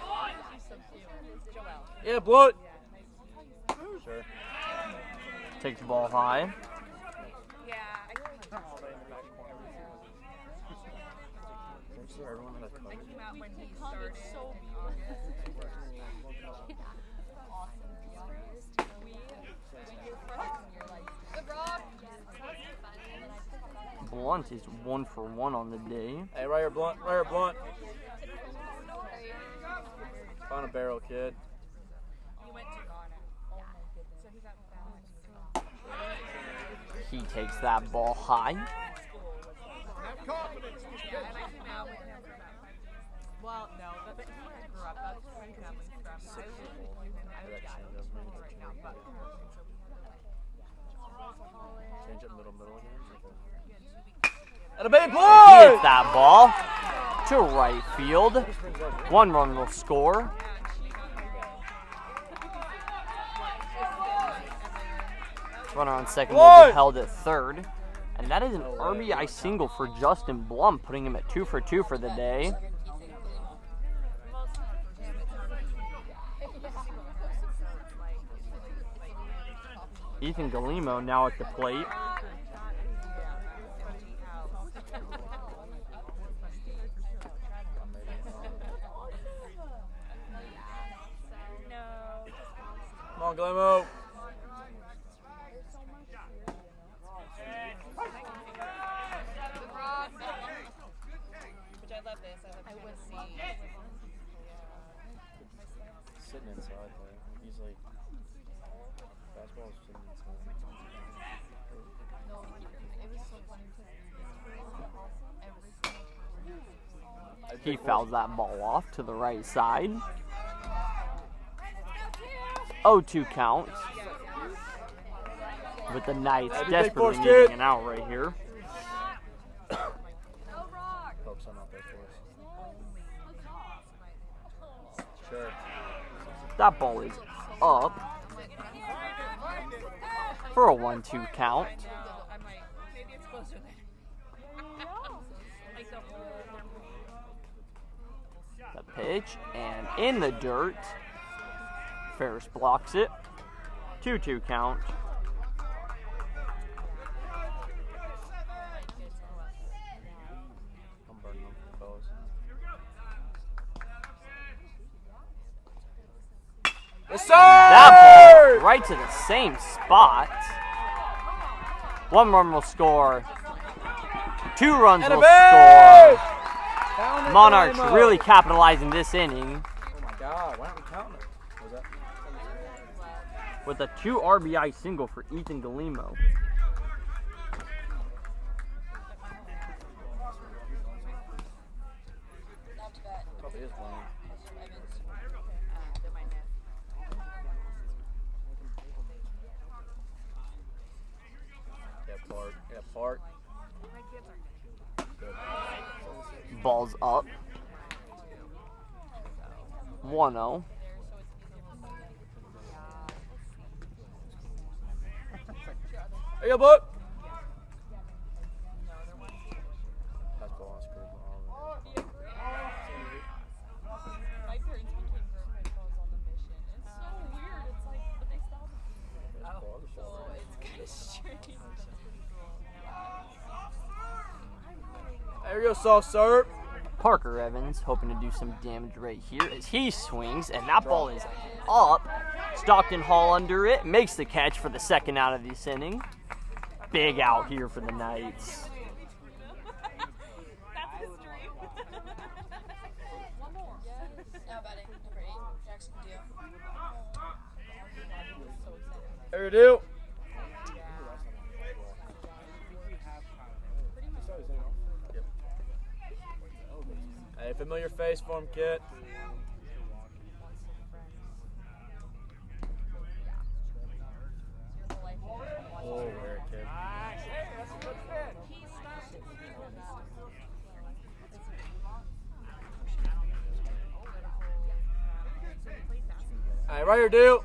Yeah, Blunt. Sure. Takes the ball high. Blunt is 1 for 1 on the day. Hey, right here, Blunt. Right here, Blunt. Find a barrel, kid. He takes that ball high. Have confidence. Well, no, but he grew up. That's where my family's from. I was right now, but Change it middle again. And he hits that ball to right field. 1 run will score. Runner on second will be held at third. And that is an RBI single for Justin Blum, putting him at 2 for 2 for the day. Ethan Galimo now at the plate. Come on, Galimo. which I love this. I would see. Sitting inside there. He's like, basketball's sitting inside. No, it was so funny because He fouls that ball off to the right side. 0-2 count. With the Knights desperately needing an out right here. Hope some out there for us. Sure. That ball is up for a 1-2 count. I'm like, maybe it's closer than. Like the whole. The pitch and in the dirt. Ferris blocks it. 2-2 count. I'm burning them, fellas. Yes, sir! That ball right to the same spot. 1 run will score. 2 runs will score. Monarchs really capitalizing this inning. Oh my God, why aren't we counting it? Was that? With a 2 RBI single for Ethan Galimo. Probably is playing. Yeah, Park. Ball's up. 1-0. There you go, bud. That's ball on screen. My parents became girlfriend calls on the mission. It's so weird. It's like, but they still have so it's kind of strange. There you go, soft serve. Parker Evans hoping to do some damage right here as he swings, and that ball is up. Stockton Hall under it, makes the catch for the second out of this inning. Big out here for the Knights. That's his dream. One more. Now batting, number 8, Jackson Dio. There you do. Hey, familiar face for him, kid. Oh, weird kid. All right, right here, dude.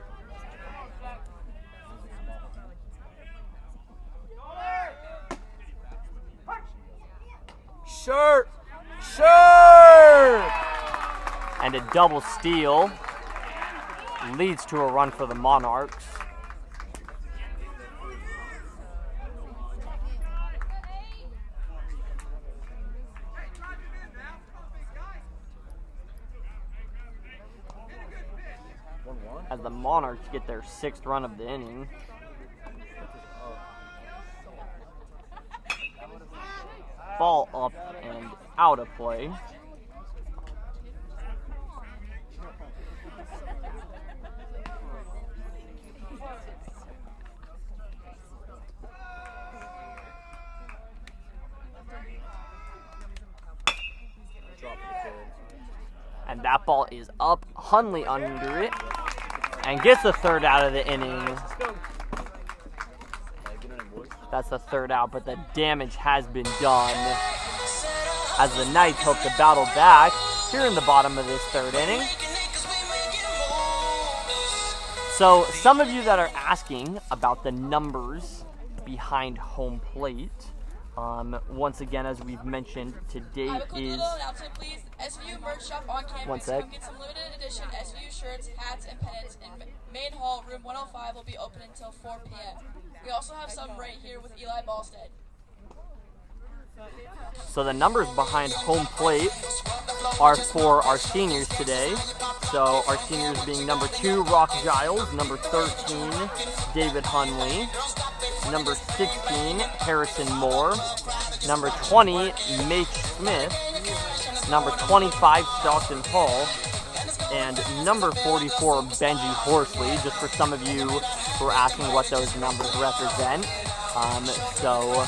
Shirt! Shirt! And a double steal leads to a run for the Monarchs. As the Monarchs get their 6th run of the inning. Ball up and out of play. And that ball is up. Hundley under it. And gets the 3rd out of the inning. That's the 3rd out, but the damage has been done. As the Knights hope to battle back here in the bottom of this 3rd inning. So some of you that are asking about the numbers behind home plate, once again, as we've mentioned, today is... SVU merch shop on campus. One sec. Come get some limited edition SVU shirts, hats, and pennants in main hall. Room 105 will be open until 4 p.m. We also have some right here with Eli Ballstead. So the numbers behind home plate are for our seniors today. So our seniors being number 2, Rock Giles, number 13, David Hunley, number 16, Harrison Moore, number 20, Make Smith, number 25, Stockton Hall, and number 44, Benji Horsley, just for some of you who are asking what those numbers represent. So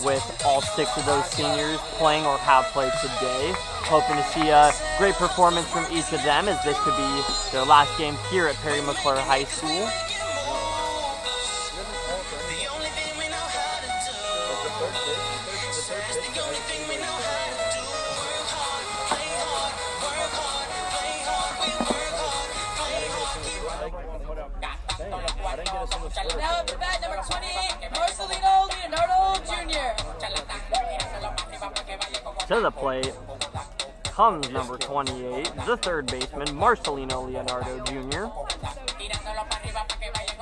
with all 6 of those seniors playing or have played today, hoping to see a great performance from each of them, as this could be their last game here at Perry McClure High School. Now up to bat number 28, Marcelino Leonardo Jr. To the plate comes number 28, the 3rd baseman, Marcelino Leonardo Jr.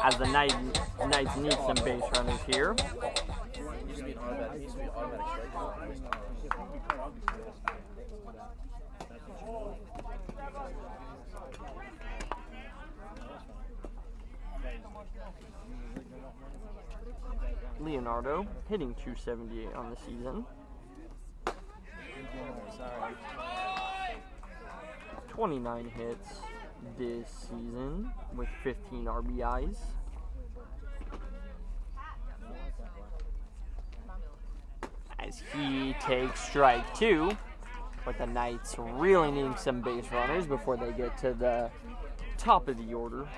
As the Knights need some base runners here. Leonardo hitting .278 on the season. 29 hits this season with 15 RBIs. As he takes strike 2, but the Knights really needing some base runners before they get to the top of the order.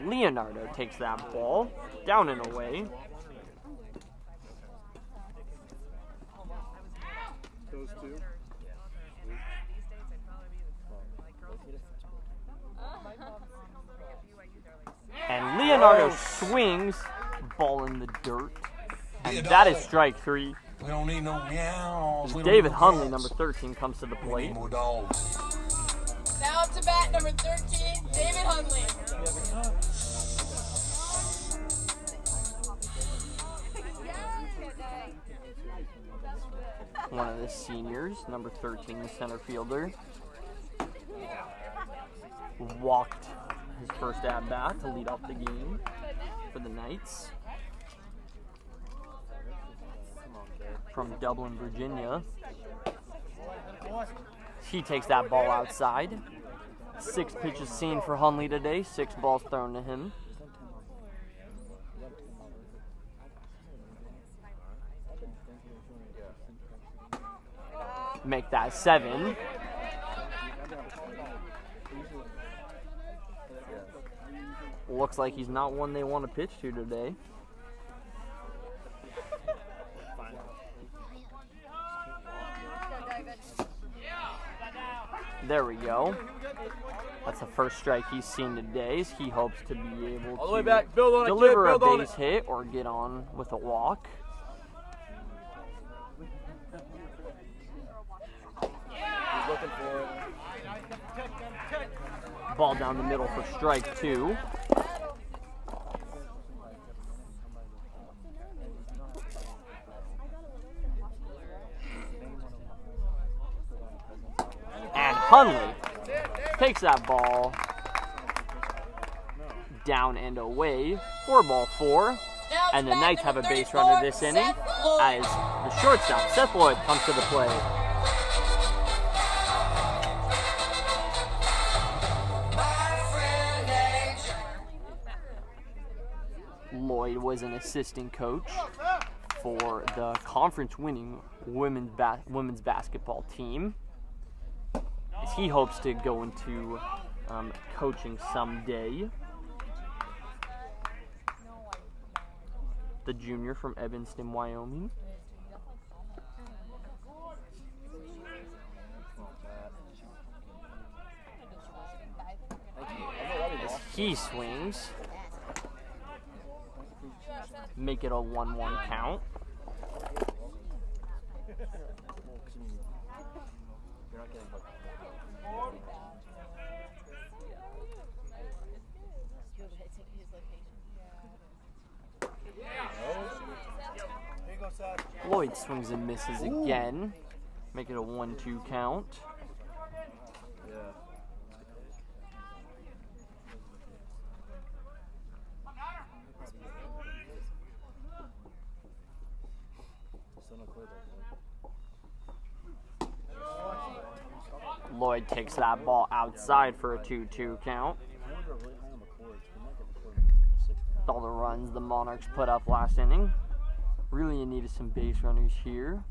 Leonardo takes that ball down and away. And Leonardo swings, ball in the dirt. And that is strike 3. We don't need no meows. David Hunley, number 13, comes to the plate. More dogs. Now up to bat number 13, David Hunley. One of the seniors, number 13, the center fielder, walked his first at-bat to lead off the game for the Knights. From Dublin, Virginia. He takes that ball outside. 6 pitches seen for Hunley today, 6 balls thrown to him. make that 7. Looks like he's not one they want to pitch to today. There we go. That's the first strike he's seen today. He hopes to be able All the way to back. Build on it, deliver kid. a Build on base it. hit or get on with a walk. He's looking for it. Ball down the middle for strike 2. And Hunley takes that ball down and away. 4-4. And the Knights have a base runner this inning as the shortstop, Seth Lloyd, comes to the plate. Lloyd was an assistant coach for the conference-winning women's basketball team, as he hopes to go into coaching someday. The junior from Evanston, Wyoming. As he swings, make it a 1-1 count. Lloyd swings and misses again. Make it a 1-2 count. Yeah. Lloyd takes that ball outside for a 2-2 count. With all the runs the Monarchs put up last inning. Really in need of some base runners here.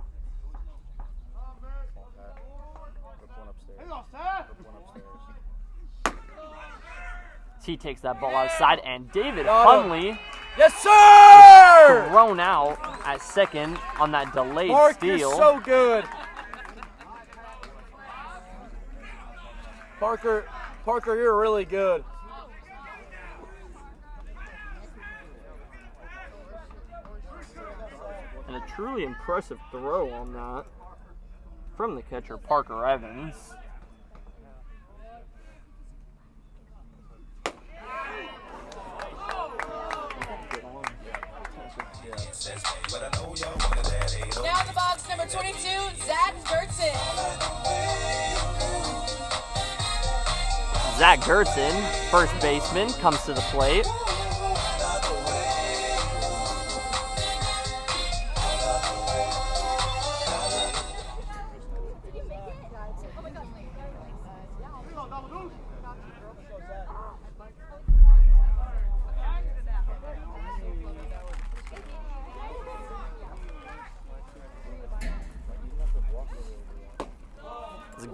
He takes that ball outside, and David Hunley, yes, sir! Thrown out at second on that delayed Mark, steal. You're so good. Parker, you're really good. And a truly impressive throw on that from the catcher, Parker Evans. Now in the box, number 22, Zach Gertzen. Zach Gertzen, first baseman, comes to the plate.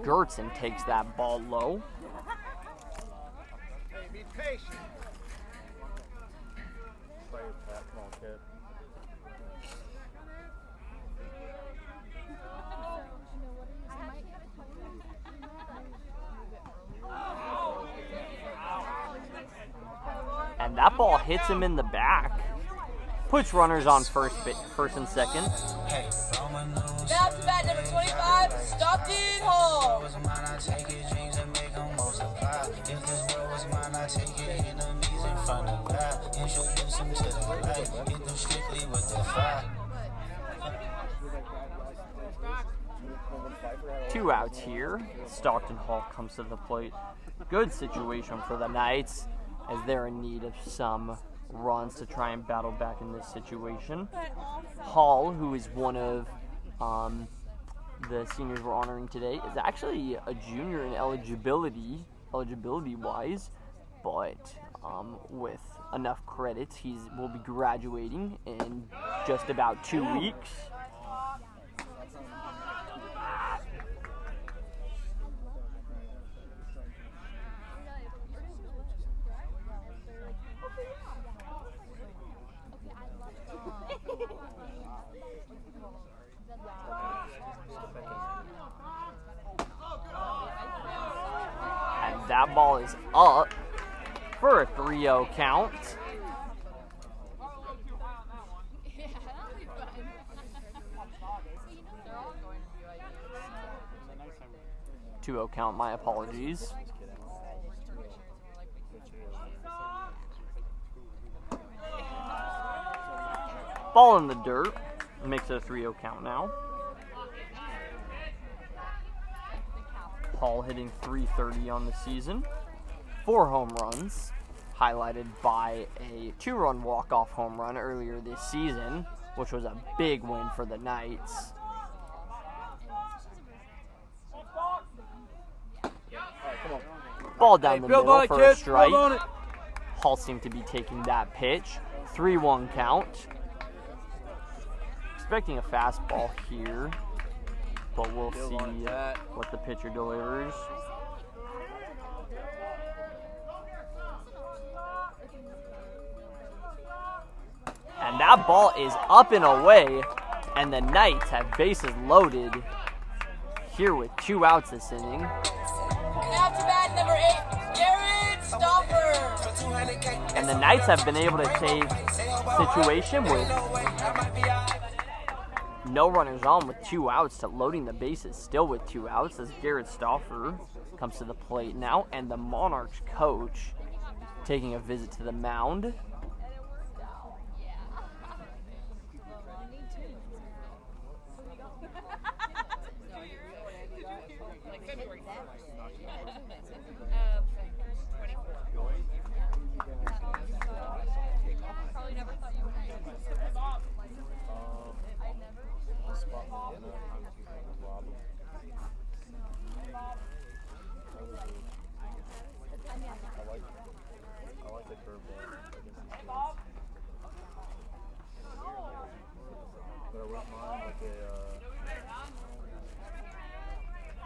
Gertzen takes that ball low. Hey, be patient. And that ball hits him in the back. Puts runners on first and second. Now to bat number 25, Stockton Hall. Two outs here. Stockton Hall comes to the plate. Good situation for the Knights, as they're in need of some runs to try and battle back in this situation. Hall, who is one of the seniors we're honoring today, is actually a junior in eligibility-wise, but with enough credits, he will be graduating in just about 2 weeks. ball is up for a 3-0 count. Yeah, that'll be fun. 2-0 count, my apologies. Ball in the dirt. Makes it a 3-0 count now. Paul hitting .330 on the season. 4 home runs, highlighted by a 2-run walk-off home run earlier this season, which was a big win for the Knights. Ball down the middle for a strike. Hall seemed to be taking that pitch. 3-1 count. Expecting a fastball here, but we'll see what the pitcher delivers. And that ball is up and away, and the Knights have bases loaded here with 2 outs this inning. Now to bat number 8, Garrett Stoffer. And the Knights have been able to take situation with no runners on with 2 outs to loading the bases still with 2 outs as Garrett Stoffer comes to the plate now, and the Monarchs coach taking a visit to the mound.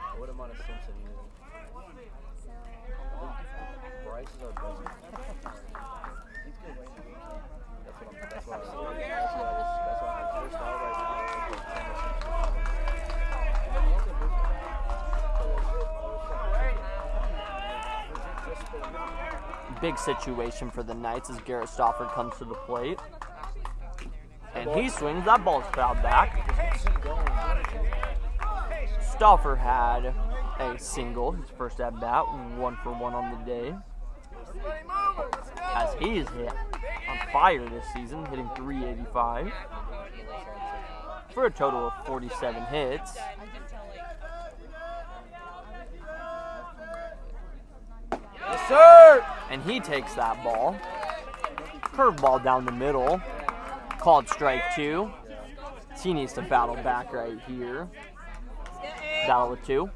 I wouldn't mind a Simpson either. Bryce is our best. That's what I Big situation for the Knights as Garrett Stoffer comes to the plate. And he swings, that ball's fouled back. Stoffer had a single, his first at bat, 1 for 1 on the day. As he's hit on fire this season, hitting .385 for a total of 47 hits. Yes, sir! And he takes that ball. Curveball down the middle. Called strike 2. He needs to battle back right here. Battle with 2.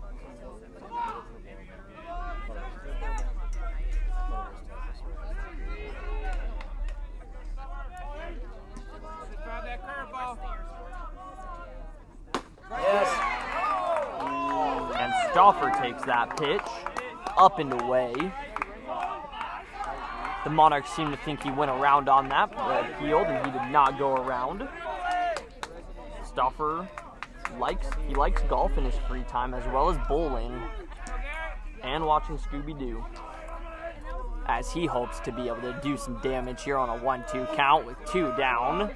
Yes. And Stoffer takes that pitch up and away. The Monarchs seem to think he went around on that, but appealed, and he did not go around. Stoffer likes golf in his free time as well as bowling and watching Scooby-Doo, as he hopes to be able to do some damage here on a 1-2 count with 2 down.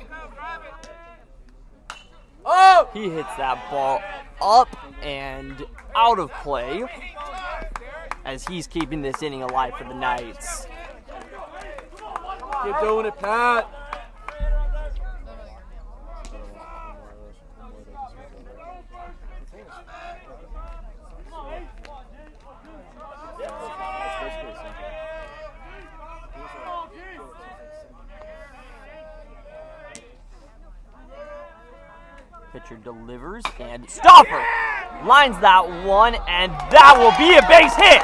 Oh! He hits that ball up and out of play as he's keeping this inning alive for the Knights. Keep doing it, Pat. Pitcher delivers, and Stoffer lines that one, and that will be a base hit.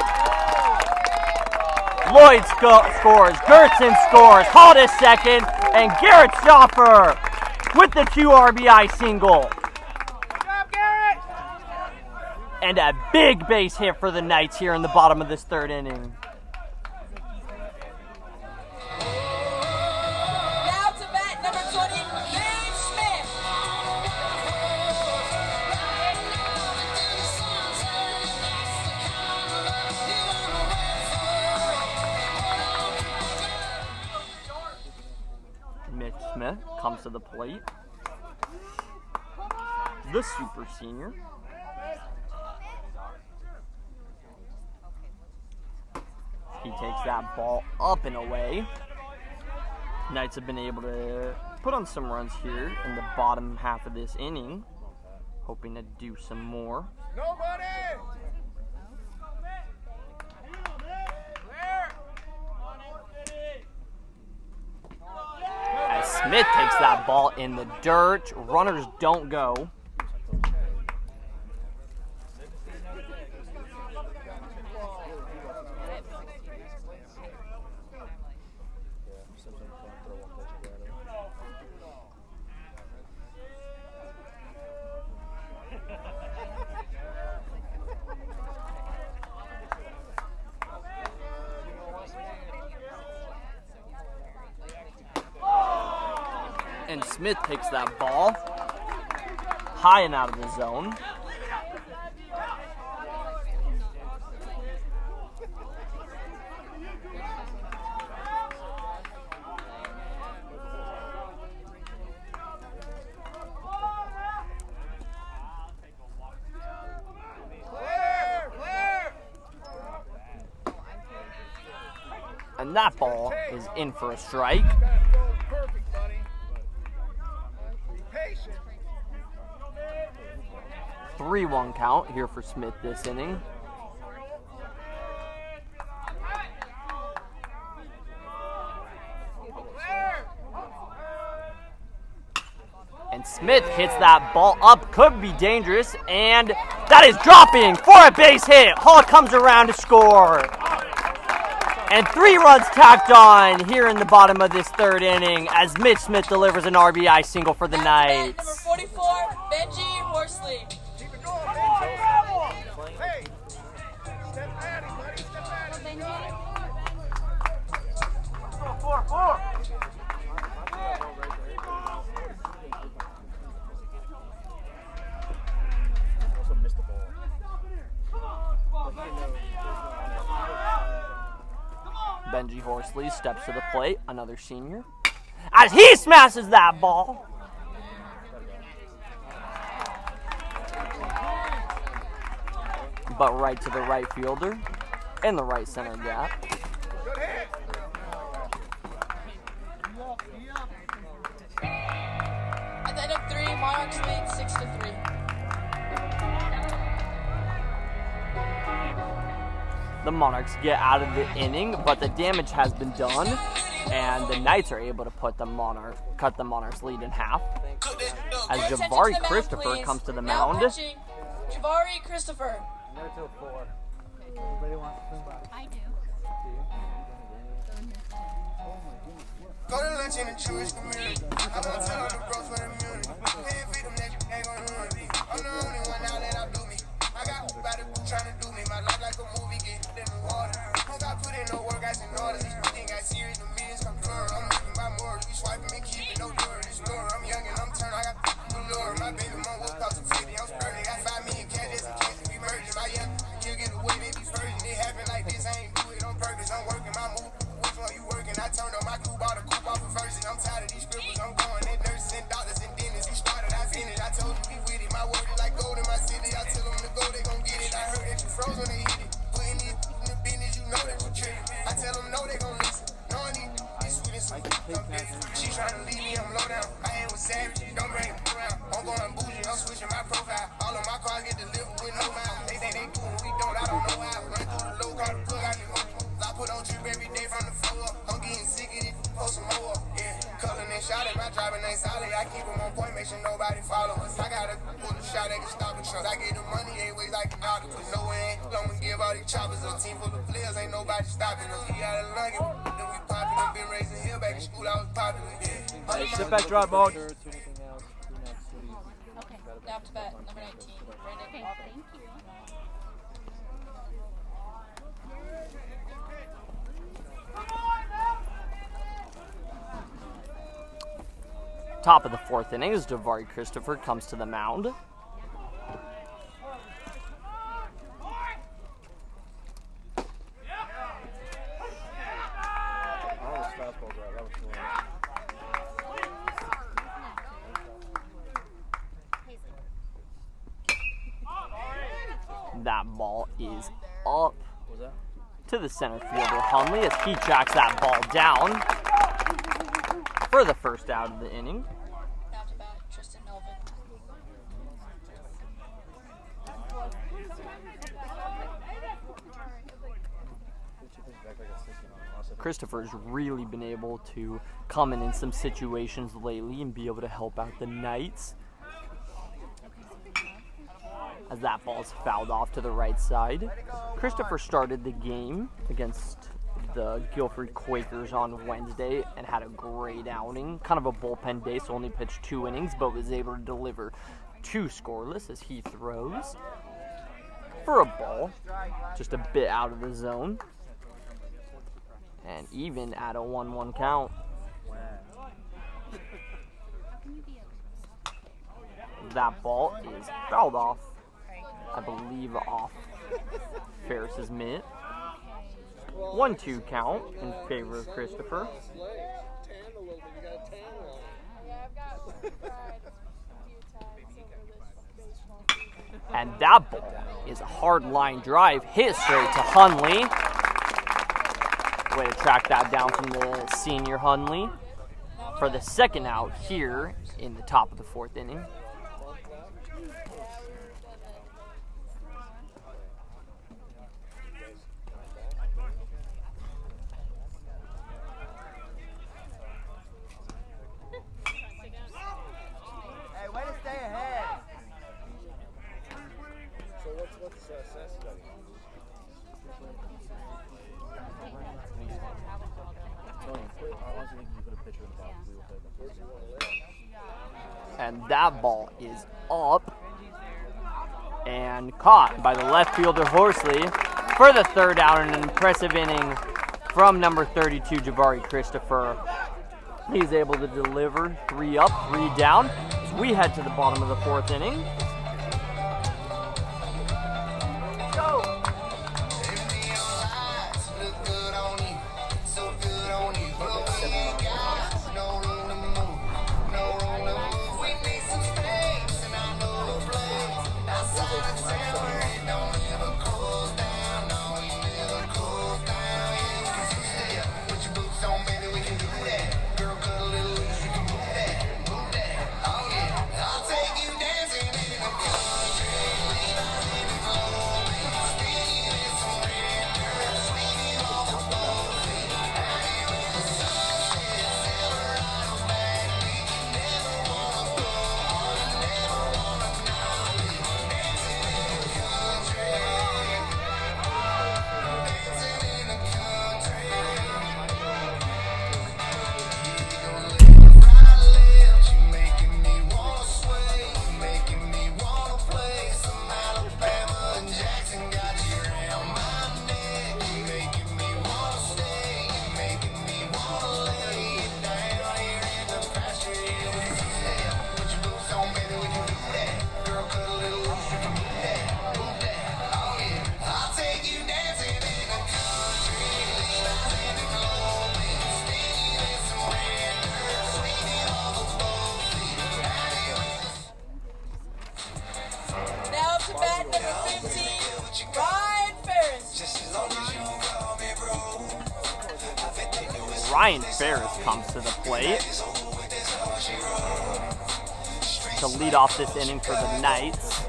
Lloyd scores, Gertson scores, Hall to second, and Garrett Stoffer with the 2 RBI single. And a big base hit for the Knights here in the bottom of this 3rd inning. Now to bat number 20, James Smith. Smith comes to the plate. The super senior. He takes that ball up and away. Knights have been able to put on some runs here in the bottom half of this inning, hoping to do some more. Nobody! As Smith takes that ball in the dirt, runners don't go. And Smith takes that ball high and out of the zone. And that ball is in for a strike. 3-1 count here for Smith this inning. And Smith hits that ball up, could be dangerous, and that is dropping for a base hit. Hall comes around to score. And 3 runs tacked on here in the bottom of this third inning as Mitch Smith delivers an RBI single for the Knights. Number 44, Benji Horsley. Benji Horsley steps to the plate, another senior, as he smashes that ball. But right to the right fielder in the right center gap. At the end of 3, Monarchs lead 6-3. The Monarchs get out of the inning, but the damage has been done, and the Knights are able to cut the Monarchs' lead in half. As Javari Christopher comes to the mound. Javari Christopher. No till 4. Everybody wants to swing by. I do. Go to lunch in the Jewish community. I want to tell all the bros for the immunity. Can't feed them that you ain't gonna ruin me. I'm the only one now that outdo me. I got who by the boot trying to do me. My life like a movie, get in the water. Don't got put in no work, I in order. These things got serious, the millions come plural. I'm looking my morals. We swiping and keeping no door. This door, I'm young and I'm turned. I got the lure. My baby mom was cost 50. I'm spurting. Got 5 million cash, that's a chance to be merged. My young kid get away, they be virgin. It happen like this, I ain't do it on purpose. I'm working my move. Which one you working? I turned on my coupe, bought a coupe off of verses. I'm tired of these scribbles. I'm going at nurses and doctors and dentists. You started, I finished. I told you be with it. My word is like gold in my city. I tell them to go, they gon' get it. I heard that you froze when they hit it. Putting it in the business, you know that you trick. I tell them no, they gon' listen. No, I need this sweet and sweet. She tryna leave me, I'm low down. I ain't with savage, don't bring it around. I'm going bougie, I'm switching my profile. All of my cars get delivered with no mile. They think they do it, we don't. I don't know how. Run through the low car, the plug out the home. I put on drip every day from the floor up. I'm getting sick of it, post some more up. Yeah, culling and shot my driving ain't solid. I keep them on point, make sure nobody follow us. I gotta pull the shot, they can stop the truck. I get the money, ain't ways like an auto. Put no way in, long and give all these choppers. A team full of players, ain't nobody stopping us. He got a lunging, then we popping. I've been raising hell back in school, I was popular. Yeah. Hey, sit back, drop ball. Okay. Now to bat, number 19, Brandon. Okay, thank you. Top of the fourth inning as Javari Christopher comes to the mound. is up What was that? to the center fielder Hunley as he tracks that ball down for the first out of the inning. Now to bat, Tristan Melvin. Christopher's really been able to come in some situations lately and be able to help out the Knights. As that ball's fouled off to the right side. Christopher started the game against the Guilford Quakers on Wednesday and had a great outing. Kind of a bullpen day, so only pitched 2 innings, but was able to deliver 2 scoreless as he throws for a ball, just a bit out of the zone. And even at a 1-1 count. That ball is fouled off, I believe, off Ferris's mitt. 1-2 count in favor of Christopher. And that ball is a hard line drive, hit straight to Hunley. Way to track that down from the senior Hunley for the second out here in the top of the 4th inning. Hey, way to stay ahead. So what's Sassy? And that ball is up and caught by the left fielder Horsley for the 3rd out in an impressive inning from number 32 Jabari Christopher. He's able to deliver 3 up, 3 down as we head to the bottom of the 4th inning. Ryan Ferris comes to the plate to lead off this inning for the Knights.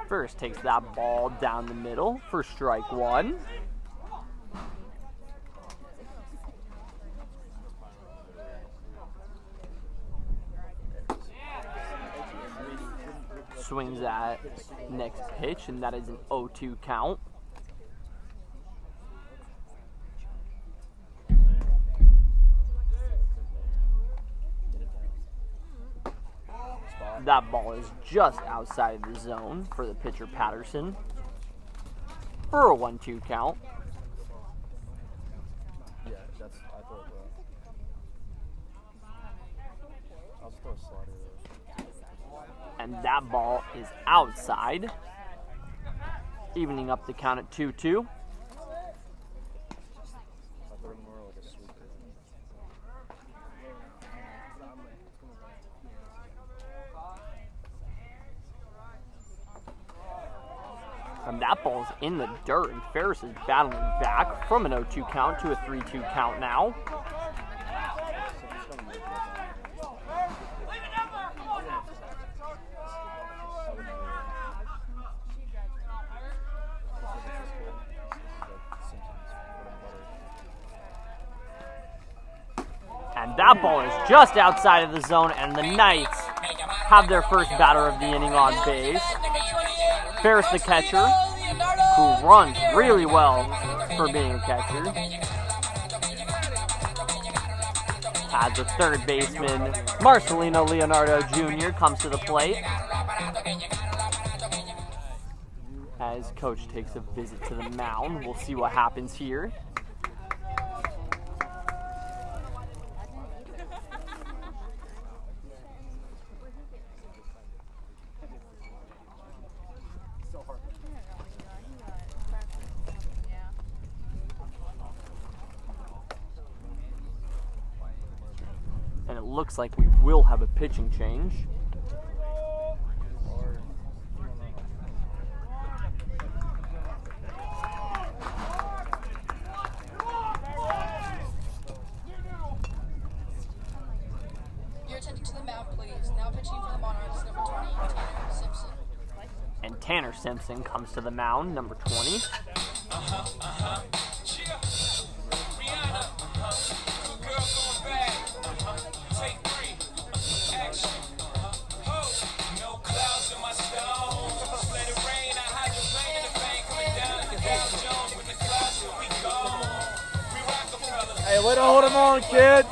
Ferris takes that ball down the middle for strike 1. Swings at next pitch, and that is an 0-2 count. That ball is just outside of the zone for the pitcher Patterson for a 1-2 count. Yeah, that's, I thought I'll just throw a slider there. And that ball is outside evening up the count at 2-2. And that ball's in the dirt, and Ferris is battling back from an 0-2 count to a 3-2 count now. And that ball is just outside of the zone, and the Knights have their first batter of the inning on base. Ferris, the catcher, who runs really well for being a catcher. As the third baseman, Marcelino Leonardo Jr. comes to the plate. As coach takes a visit to the mound, we'll see what happens here. And it looks like we will have a pitching change. Your attention to the mound, please. Now pitching for the Monarchs, number 20, Tanner Simpson. And Tanner Simpson comes to the mound, number 20. Hey, way to hold him on, kid.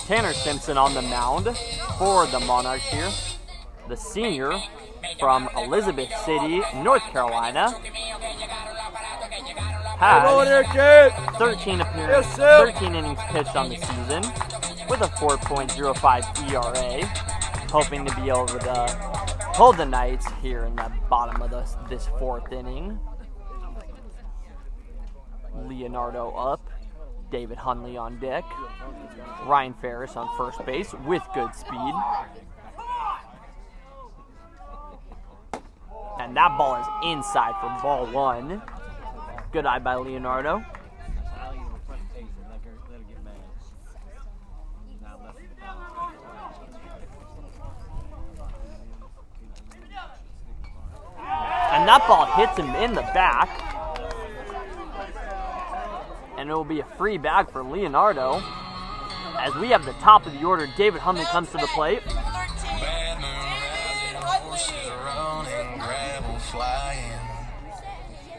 Tanner Simpson on the mound for the Monarchs here. The senior from Elizabeth City, North Carolina, has 13 appearances, 13 innings pitched on the season with a 4.05 ERA, hoping to be able to hold the Knights here in the bottom of this fourth inning. Leonardo up. David Hunley on deck. Ryan Ferris on first base with good speed. And that ball is inside for ball one. Good eye by Leonardo. And that ball hits him in the back. And it will be a free bag for Leonardo. As we have the top of the order, David Hunley comes to the plate.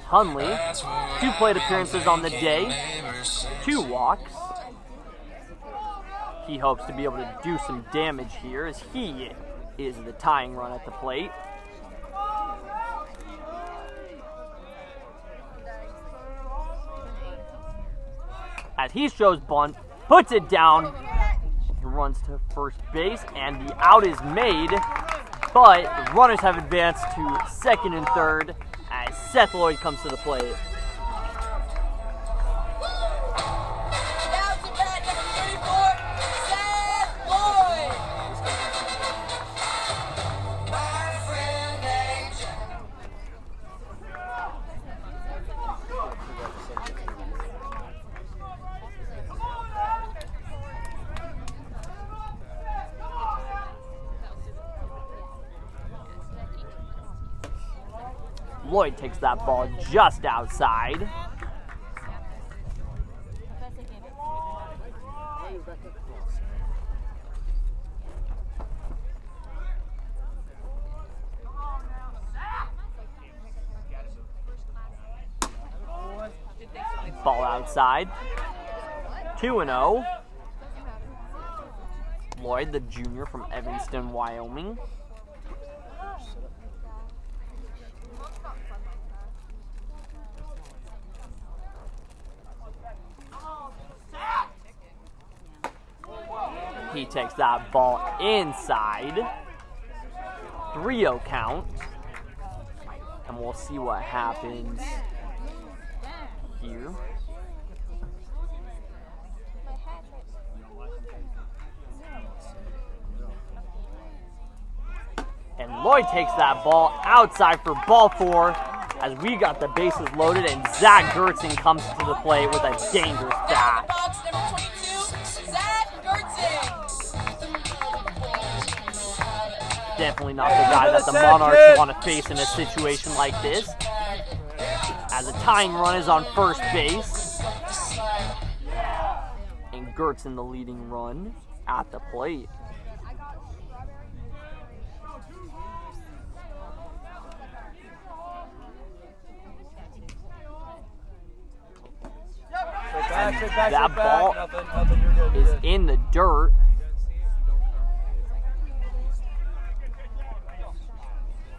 Hunley, 2 plate appearances on the day, 2 walks. He hopes to be able to do some damage here as he is the tying run at the plate. As he shows bunt, puts it down, he runs to first base, and the out is made, but runners have advanced to second and third as Seth Lloyd comes to the plate. Now to bat number 34, Seth Lloyd. My friend Angel. Lloyd takes that ball just outside. Ball outside. 2-0. Lloyd, the junior from Evanston, Wyoming. He takes that ball inside. 3-0 count. And we'll see what happens here. And Lloyd takes that ball outside for ball 4 as we got the bases loaded and Zach Gertzen comes to the plate with a dangerous bat. Box number 22, Zach Gertzen. Definitely not the guy that the Monarchs want to face in a situation like this. As a tying run is on first base. And Gertzen the leading run at the plate. And that ball is in the dirt.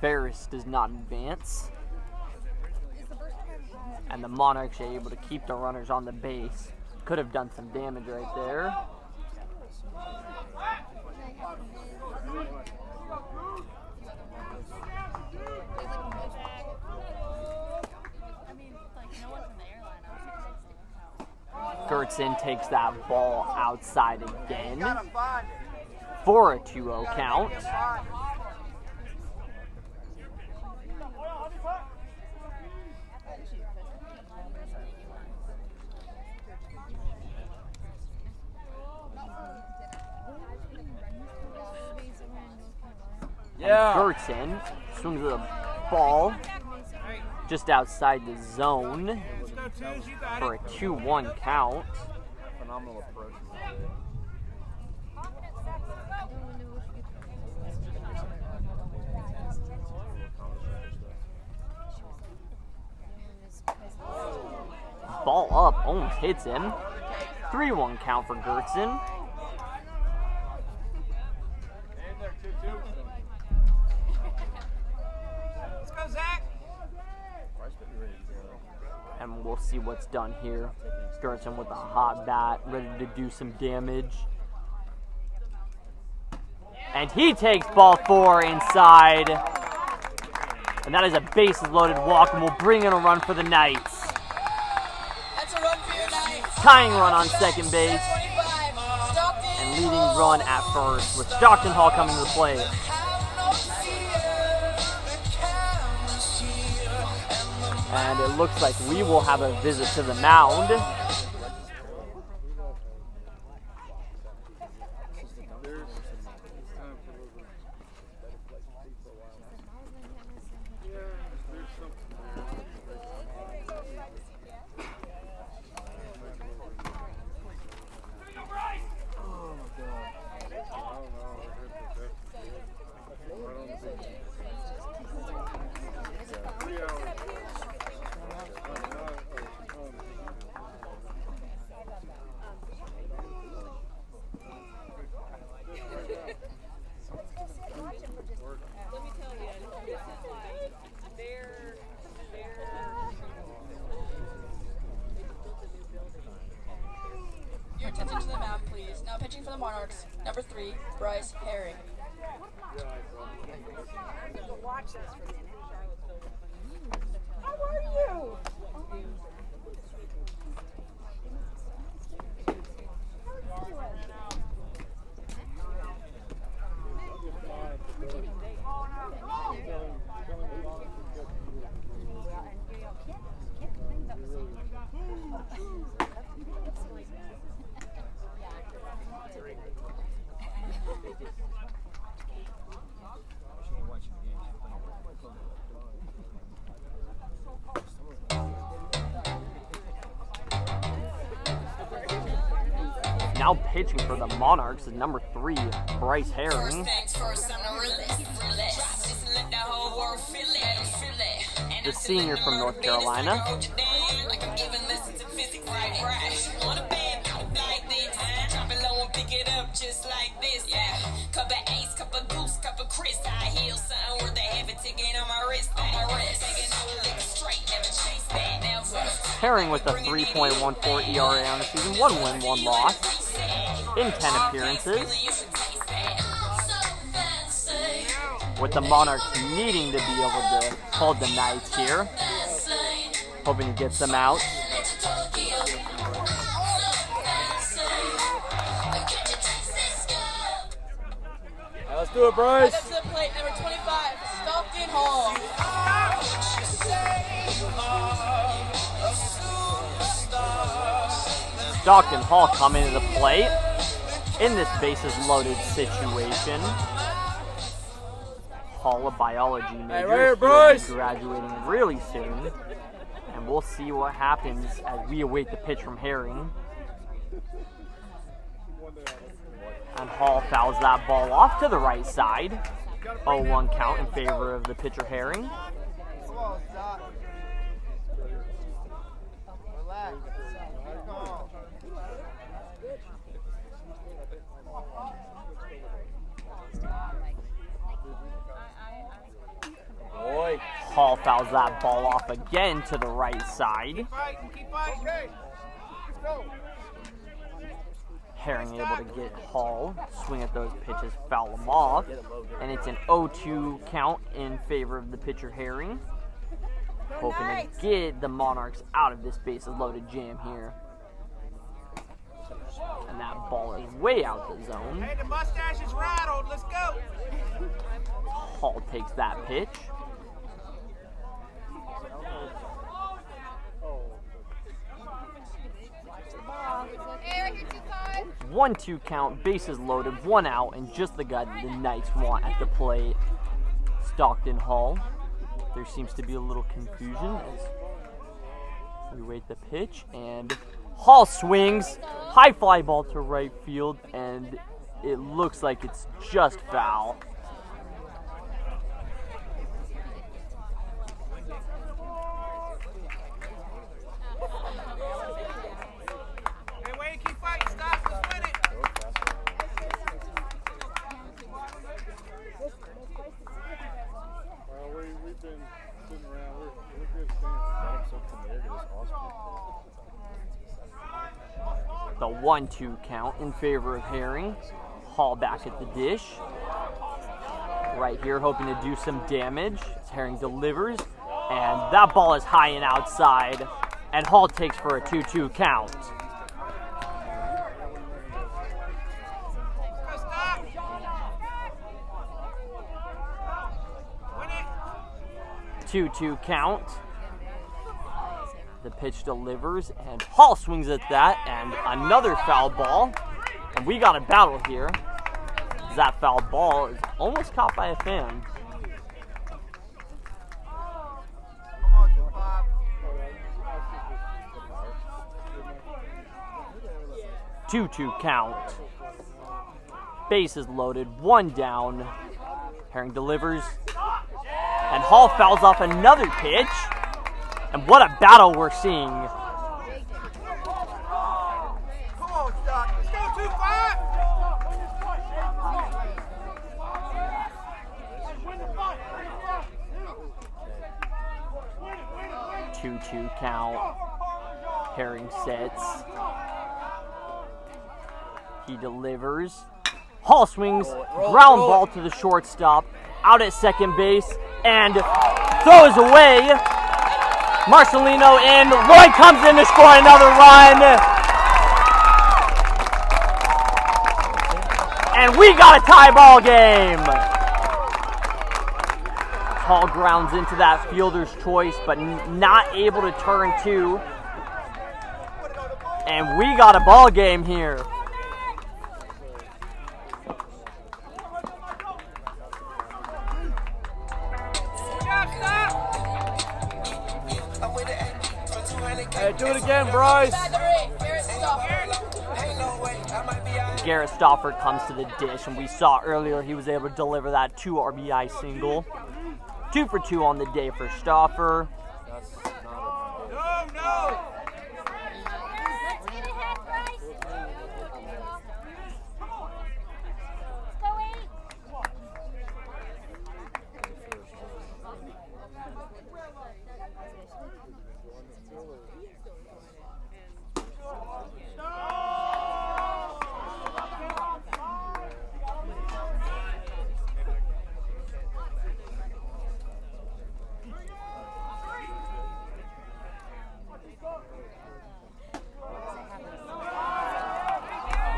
Ferris does not advance. And the Monarchs are able to keep the runners on the base. Could have done some damage right there. Gertzen takes that ball outside again for a 2-0 count. Yeah. Gertzen swings the ball just outside the zone for a 2-1 count. Phenomenal approach. Ball up, almost hits him. 3-1 count for Gertzen. Let's go, Zach. And we'll see what's done here. Gertzen with a hot bat, ready to do some damage. And he takes ball 4 inside. And that is a bases loaded walk, and will bring in a run for the Knights. That's a run for your Knights. Tying run on second base. And leading run at first, with Stockton Hall coming to the plate. And it looks like we will have a visit to the mound. Your attention to the mound, please. Now pitching for the Monarchs, number 3, Bryce Herring. Watch this for a minute. Now pitching for the Monarchs is number 3, Bryce Herring. The senior from North Carolina. Herring with a 3.14 ERA on the season, 1 win, 1 loss in 10 appearances. With the Monarchs needing to be able to hold the Knights here, hoping to get some out. Let's do it, Bryce. Up to the plate, number 25, Stockton Hall. Stockton Hall coming to the plate in this bases loaded situation. Hall, a biology major, right here, he'll be graduating really soon, and we'll see what happens as we await the pitch from Herring. And Hall fouls that ball off to the right side. 0-1 count in favor of the pitcher Herring. Hall fouls that ball off again to the right side. Herring able to get Hall, swing at those pitches, foul them off, and it's an 0-2 count in favor of the pitcher Herring. Hoping to get the Monarchs out of this bases loaded jam here. And that ball is way out the zone. Hey, the mustache is rattled. Let's go. Hall takes that pitch. 1-2 count, bases loaded, 1 out, and just the guy that the Knights want at the plate, Stockton Hall. There seems to be a little confusion as we wait the pitch, and Hall swings, high fly ball to right field, and it looks like it's just foul. The 1-2 count in favor of Herring. Hall back at the dish. Right here, hoping to do some damage as Herring delivers. And that ball is high and outside. And Hall takes for a 2-2 count. Two count. The pitch delivers, and Hall swings at that, and another foul ball. And we got a battle here. That foul ball is almost caught by a fan. Two count. Bases loaded, 1 down. Herring delivers. And Hall fouls off another pitch. And what a battle we're seeing. Come on, Stock. Let's go 2-5. 2-2 count. Herring sets. He delivers. Hall swings. Ground ball to the shortstop. Out at second base. And throws away. Marcelino in. Roy comes in to score another run. And we got a tie ball game. Hall grounds into that fielder's choice, but not able to turn 2. And we got a ball game here. Garrett Stofford comes to the dish, and we saw earlier he was able to deliver that 2 RBI single. 2 for 2 on the day for Stofford. That's not No! Let's get ahead, Bryce. Come on. Let's go 8.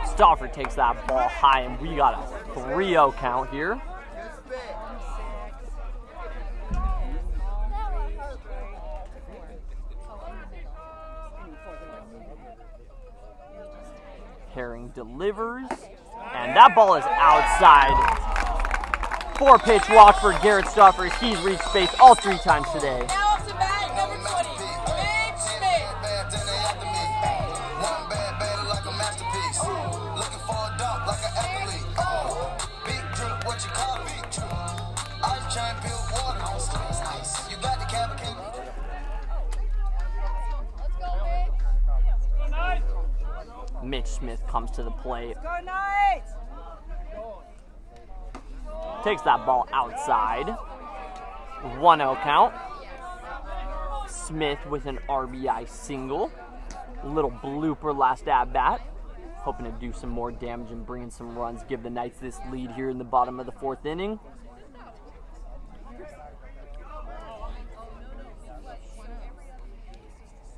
Stofford takes that ball high, and we got a 3-0 count here. Herring delivers, and that ball is outside. 4-pitch walk for Garrett Stofford. He's reached base all 3 times today. Now up to bat, number 20, Big Smith. One bad batter like a masterpiece. Looking for a dog like an athlete. Big drip, what you call it? Ice chain, pure water. You got the cavalcade. Let's go, Mitch. Mitch Smith comes to the plate. Go Knights! Takes that ball outside. 1-0 count. Smith with an RBI single. Little blooper last at bat. Hoping to do some more damage and bring in some runs. Give the Knights this lead here in the bottom of the 4th inning.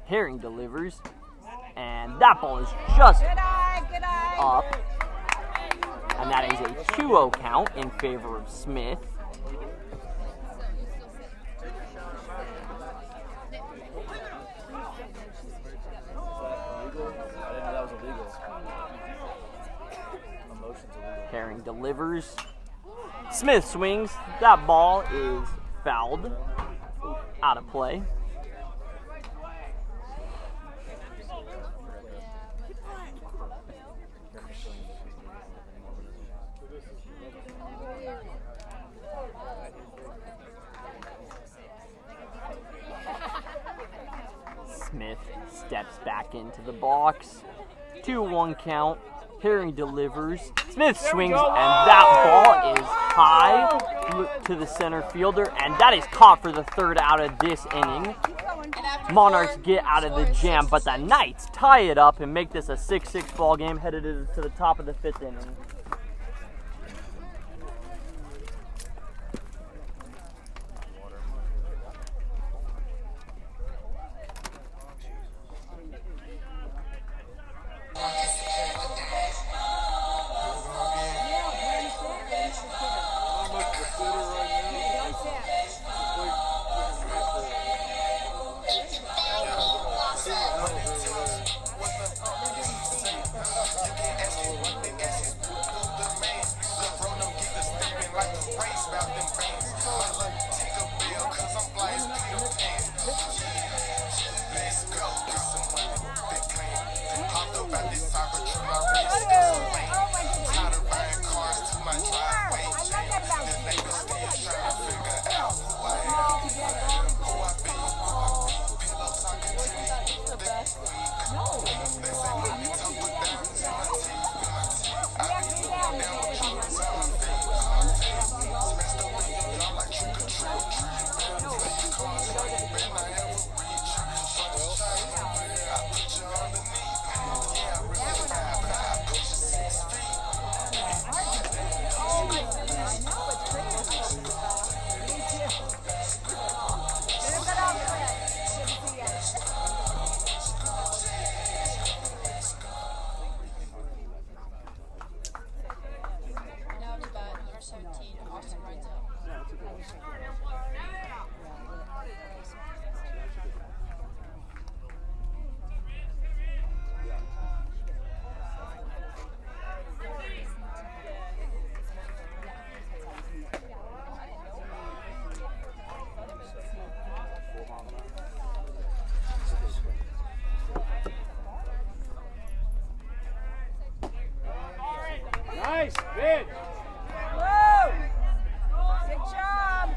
Herring delivers. And that ball is just up. And that is a 2-0 count in favor of Smith. Herring delivers. Smith swings. That ball is fouled. Out of play. Smith steps back into the box. 2-1 count. Herring delivers. Smith swings, and that ball is high to the center fielder, and that is caught for the 3rd out of this inning. Monarchs get out of the jam, but the Knights tie it up and make this a 6-6 ball game headed to the top of the 5th inning. Nice, good. Woo! Good job.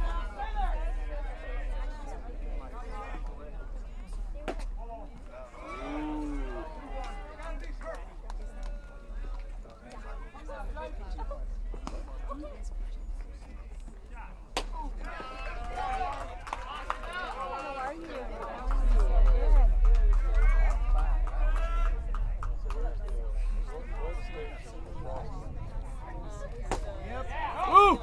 Woo!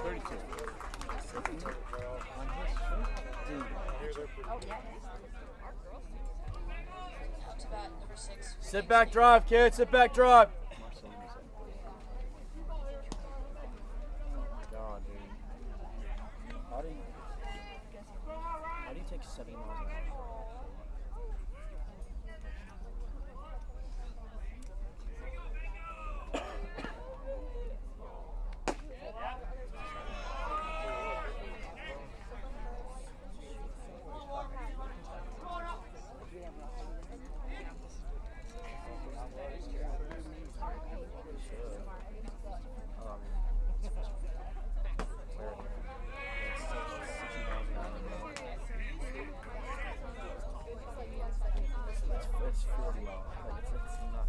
32. Out to bat, number 6. Sit back drive, kid. Sit back drive. God, dude. How do you take 70 miles an hour? It's 40 miles. Like, it's not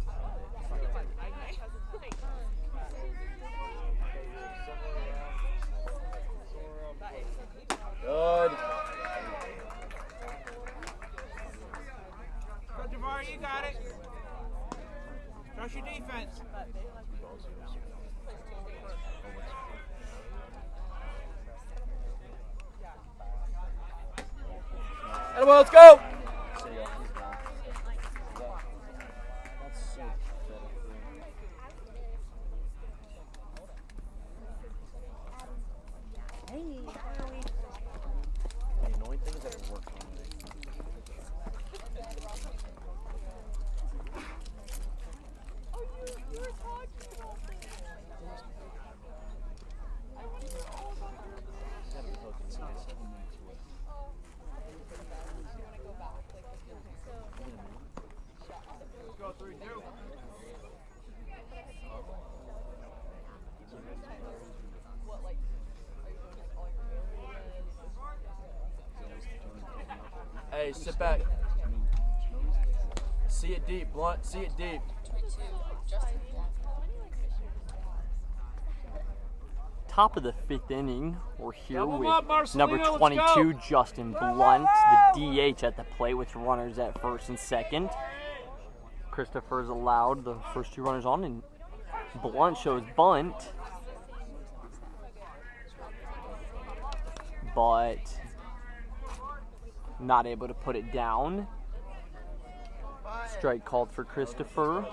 good. Coach Javar, you got it. Trust your defense. Well, let's go. The annoying thing is that it works on me. Let's go 3-2. Hey, sit back. See it deep, Blunt. See it deep. 22, Justin Blunt. Top of the 5th inning, we're here Double with up, Marcelino, number let's 22, go. Justin Blunt, the DH at the plate with runners at first and second. Christopher's allowed the first 2 runners on, and Blunt shows bunt, but not able to put it down. Strike called for Christopher.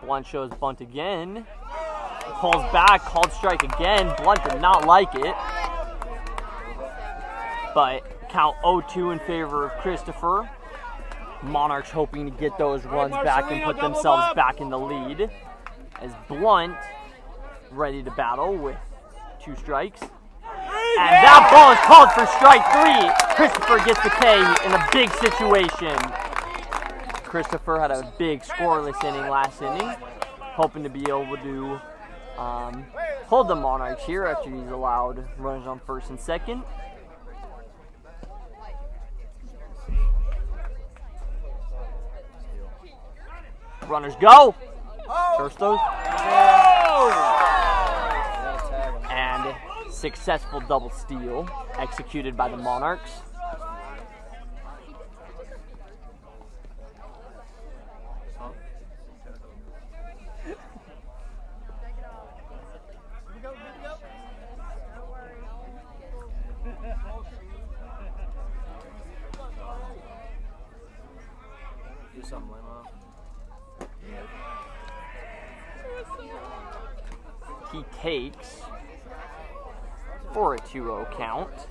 Blunt shows bunt again. Pulls back, called strike again. Blunt did not like it. But count 0-2 in favor of Christopher. Monarchs hoping to get those runs back and put themselves back in the lead. As Blunt ready to battle with 2 strikes. And that ball is called for strike 3. Christopher gets the K in a big situation. Christopher had a big scoreless inning last inning, hoping to be able to hold the Monarchs here after he's allowed runners on first and second. Runners go. First those. And successful double steal executed by the Monarchs. Do something, Lima. He takes for a 2-0 count.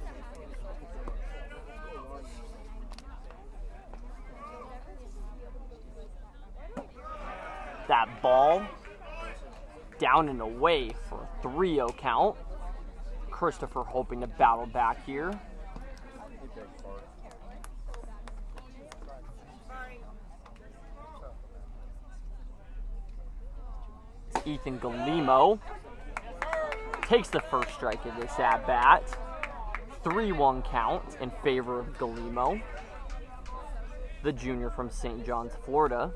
That ball down and away for a 3-0 count. Christopher hoping to battle back here. Ethan Galimo takes the first strike of this at-bat. 3-1 count in favor of Galimo, the junior from St. John's, Florida.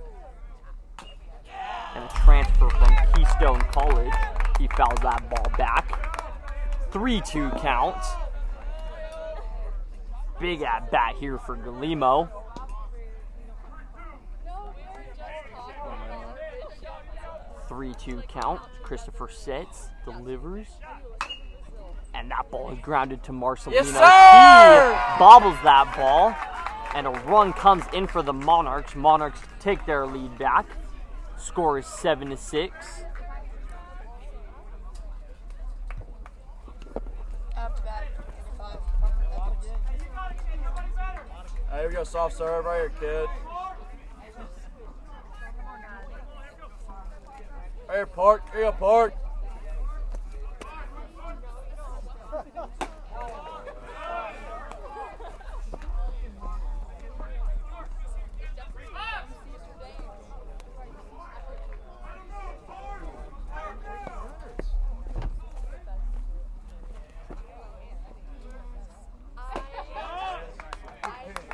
And a transfer from Keystone College. He fouls that ball back. 3-2 count. Big at-bat here for Galimo. Three-two count. Christopher sets, delivers, and that ball is grounded to Marcelino. Yes, sir! He bobbles that ball, and a run comes in for the Monarchs. Monarchs take their lead back. Score is 7-6. Here we go, soft serve right here, kid. Right here, Park. Here you go, Park.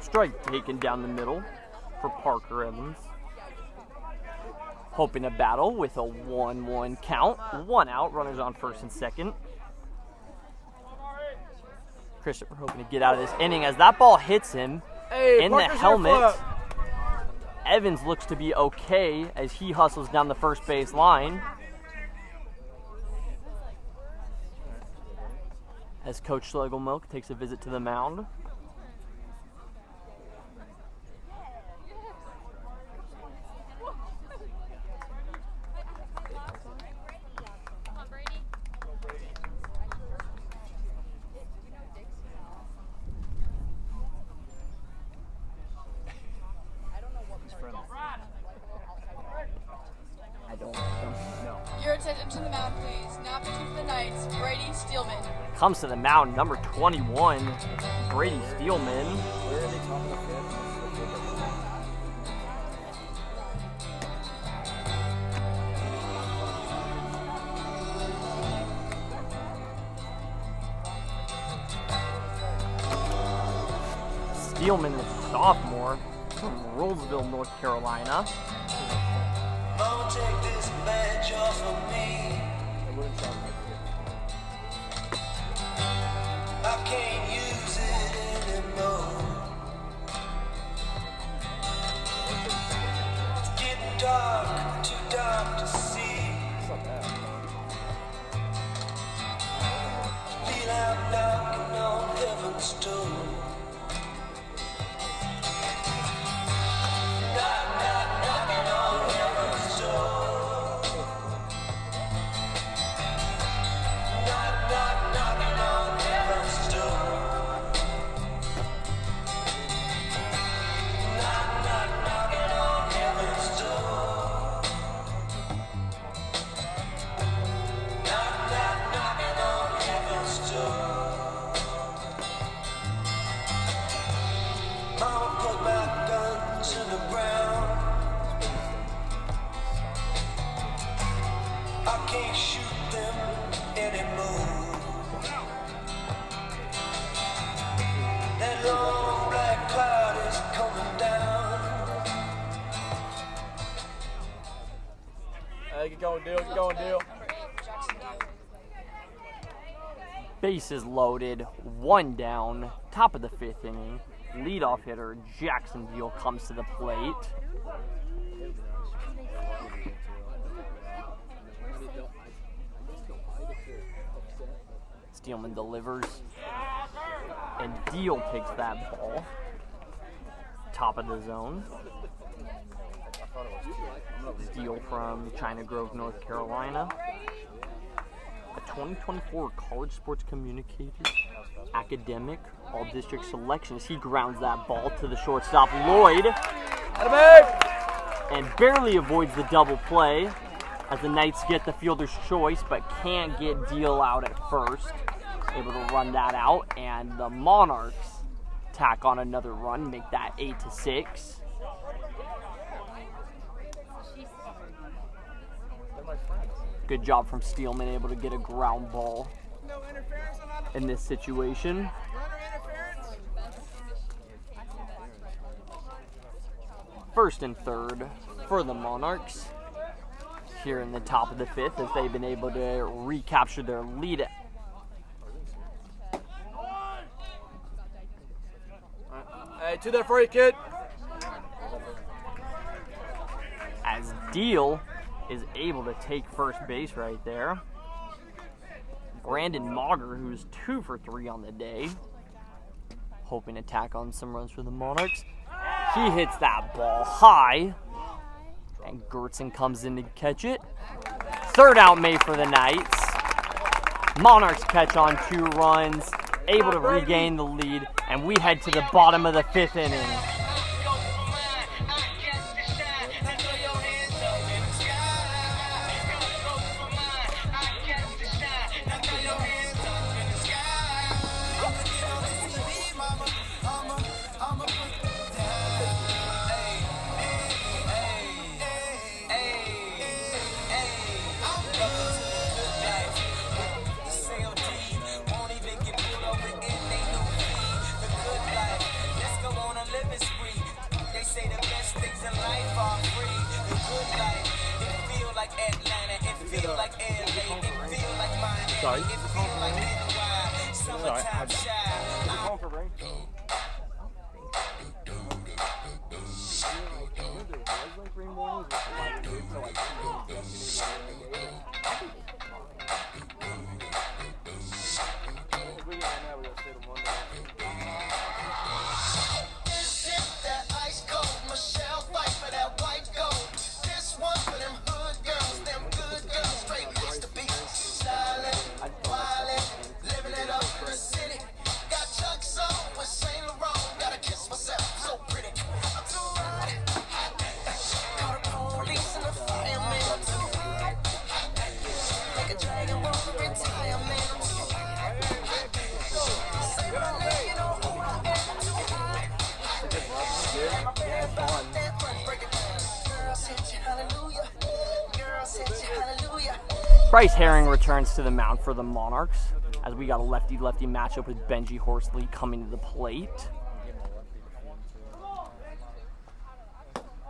Strike taken down the middle for Parker Evans. Hoping to battle with a 1-1 count. 1 out, runners on first and second. Christopher hoping to get out of this inning as that ball hits him in the helmet. Evans looks to be okay as he hustles down the first base line. As Coach Schlegelmilk takes a visit to the mound. Your attention to the mound, please. Now pitching for the Knights, Brady Steelman. Comes to the mound, number 21, Brady Steelman. Where are they talking about? Steelman, the sophomore from Rollsville, North Carolina. Mama, take this badge off of me. I can't use it anymore. It's getting dark, too dark to see. Feel I'm knocking on heaven's door. Get going, Deal. Bases loaded, 1 down, top of the 5th inning. Leadoff hitter Jackson Deal comes to the plate. Steelman delivers, and Deal takes that ball. Top of the zone. Deal from China Grove, North Carolina. A 2024 College Sports Communicator Academic All-District Selections. He grounds that ball to the shortstop, Lloyd. And barely avoids the double play as the Knights get the fielder's choice, but can't get Deal out at first. Able to run that out, and the Monarchs tack on another run, make that 8-6. Good job from Steelman, able to get a ground ball in this situation. First and third for the Monarchs here in the top of the fifth, as they've been able to recapture their lead. Hey, two there for you, kid. As Deal is able to take first base right there. Brandon Mauger, who's 2 for 3 on the day, hoping to tack on some runs for the Monarchs. He hits that ball high, and Gertzen comes in to catch it. Third out made for the Knights. Monarchs catch on 2 runs, able to regain the lead, and we head to the bottom of the 5th inning. Sorry. Bryce Herring returns to the mound for the Monarchs, as we got a lefty-lefty matchup with Benji Horsley coming to the plate.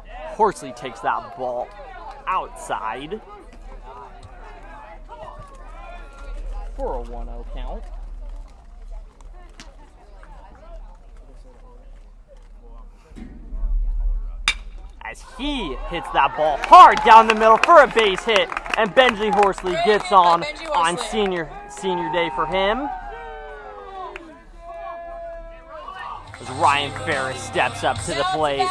Horsley takes that ball outside for a 1-0 count. As he hits that ball hard down the middle for a base hit, and Benji Horsley gets on senior day for him. As Ryan Ferris steps up to the plate.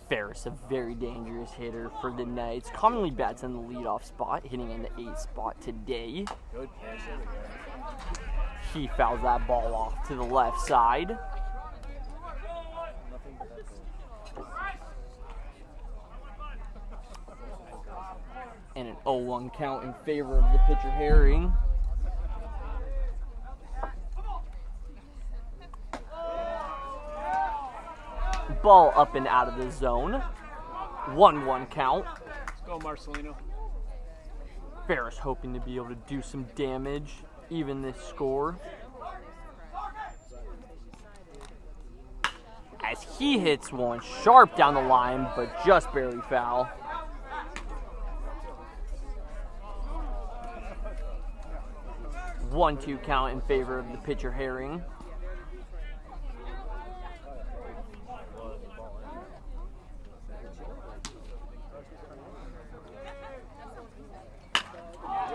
Ferris, a very dangerous hitter for the Knights. Commonly bats in the leadoff spot, hitting in the 8th spot today. Good pitch. He fouls that ball off to the left side. And an 0-1 count in favor of the pitcher Herring. Ball up and out of the zone. 1-1 count. Let's go, Marcelino. Ferris hoping to be able to do some damage, even this score. As he hits one sharp down the line, but just barely foul. One-two count in favor of the pitcher Herring.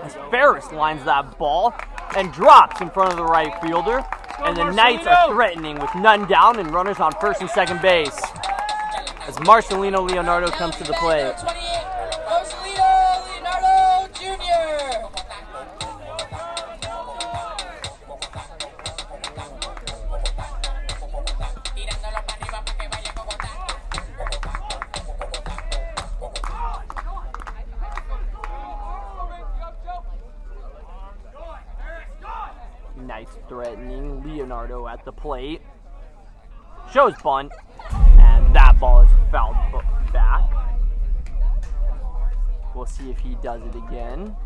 As Ferris lines that ball and drops in front of the right fielder, and the Knights are threatening with none down and runners on first and second base. As Marcelino Leonardo comes to the plate. Marcelino Leonardo Jr. Knights threatening. Leonardo at the plate. Shows bunt. And that ball is fouled back. We'll see if he does it again.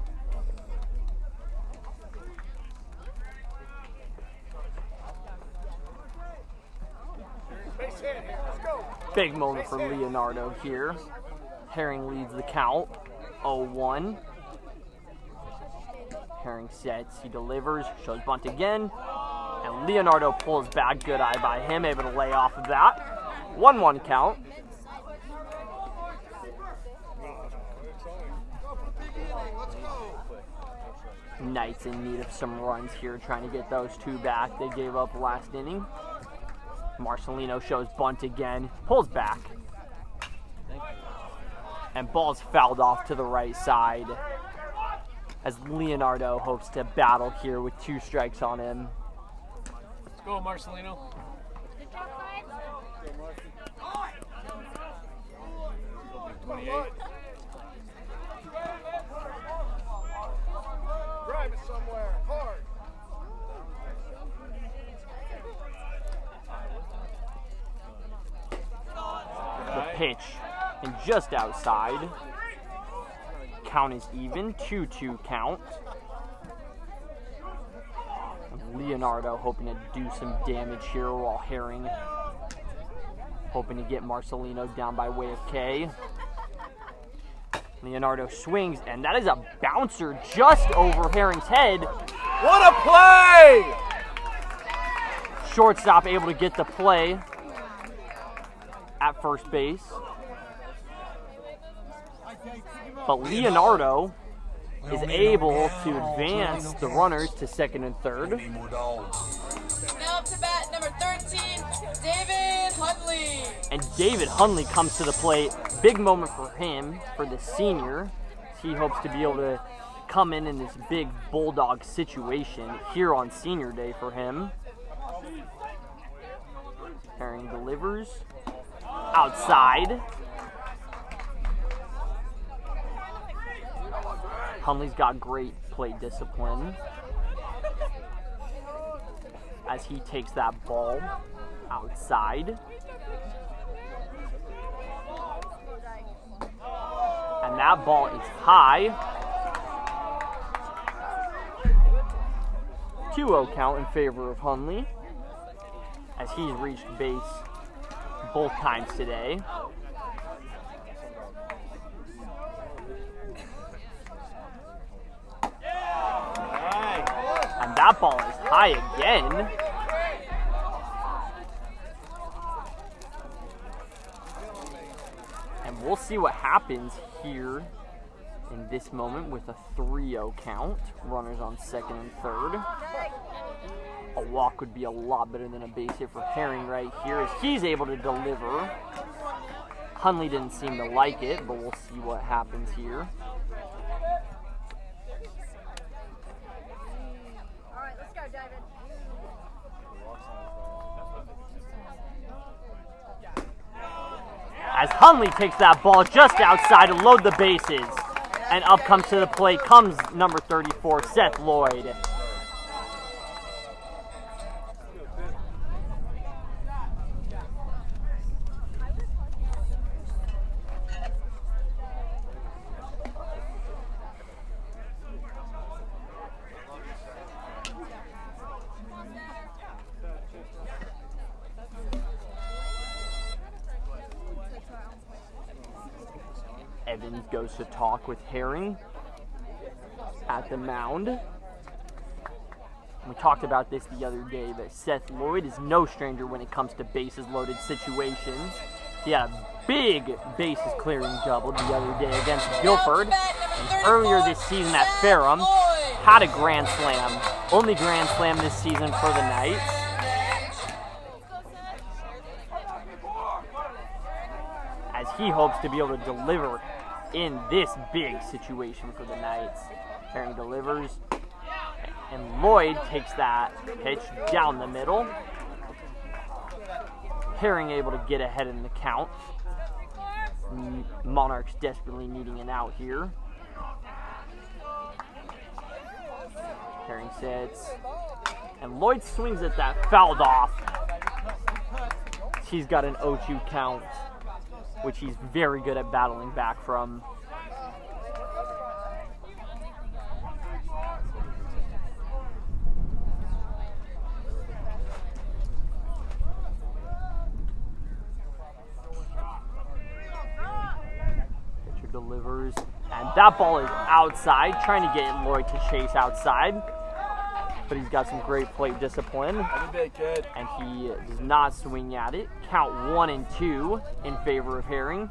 Big moment for Leonardo here. Herring leads the count, 0-1. Herring sets, he delivers, shows bunt again. And Leonardo pulls back, good eye by him, able to lay off of that. 1-1 count. Knights in need of some runs here, trying to get those two back. They gave up last inning. Marcelino shows bunt again, pulls back. And ball's fouled off to the right side as Leonardo hopes to battle here with 2 strikes on him. Let's go, Marcelino. Drive it somewhere, hard. The pitch and just outside. Count is even, 2-2 count. Leonardo hoping to do some damage here while Herring hoping to get Marcelino down by way of K. Leonardo swings, and that is a bouncer just over Herring's head. What a play! Shortstop able to get the play at first base. But Leonardo is able to advance the runners to second and third. Now up to bat, number 13, David Hunley. And David Hunley comes to the plate. Big moment for him, for the senior. He hopes to be able to come in this big bulldog situation here on senior day for him. Herring delivers. Outside. Hunley's got great plate discipline as he takes that ball outside. And that ball is high. 2-0 count in favor of Hunley as he's reached base both times today. And that ball is high again. And we'll see what happens here in this moment with a 3-0 count. Runners on second and third. A walk would be a lot better than a base hit for Herring right here as he's able to deliver. Hunley didn't seem to like it, but we'll see what happens here. All right, let's go, David. As Hunley takes that ball just outside to load the bases. And up comes to the plate comes number 34, Seth Lloyd. Evans goes to talk with Herring at the mound. We talked about this the other day, but Seth Lloyd is no stranger when it comes to bases loaded situations. He had a big bases clearing double the other day against Guilford. And earlier this season at Ferrum, had a grand slam. Only grand slam this season for the Knights. As he hopes to be able to deliver in this big situation for the Knights. Herring delivers, and Lloyd takes that pitch down the middle. Herring able to get ahead in the count. Monarchs desperately needing an out here. Herring sets, And Lloyd swings at that, fouled off. He's got an 0-2 count, which he's very good at battling back from. Pitcher delivers, and that ball is outside, trying to get Lloyd to chase outside. But he's got some great plate discipline, and he does not swing at it. Count 1-2 in favor of Herring.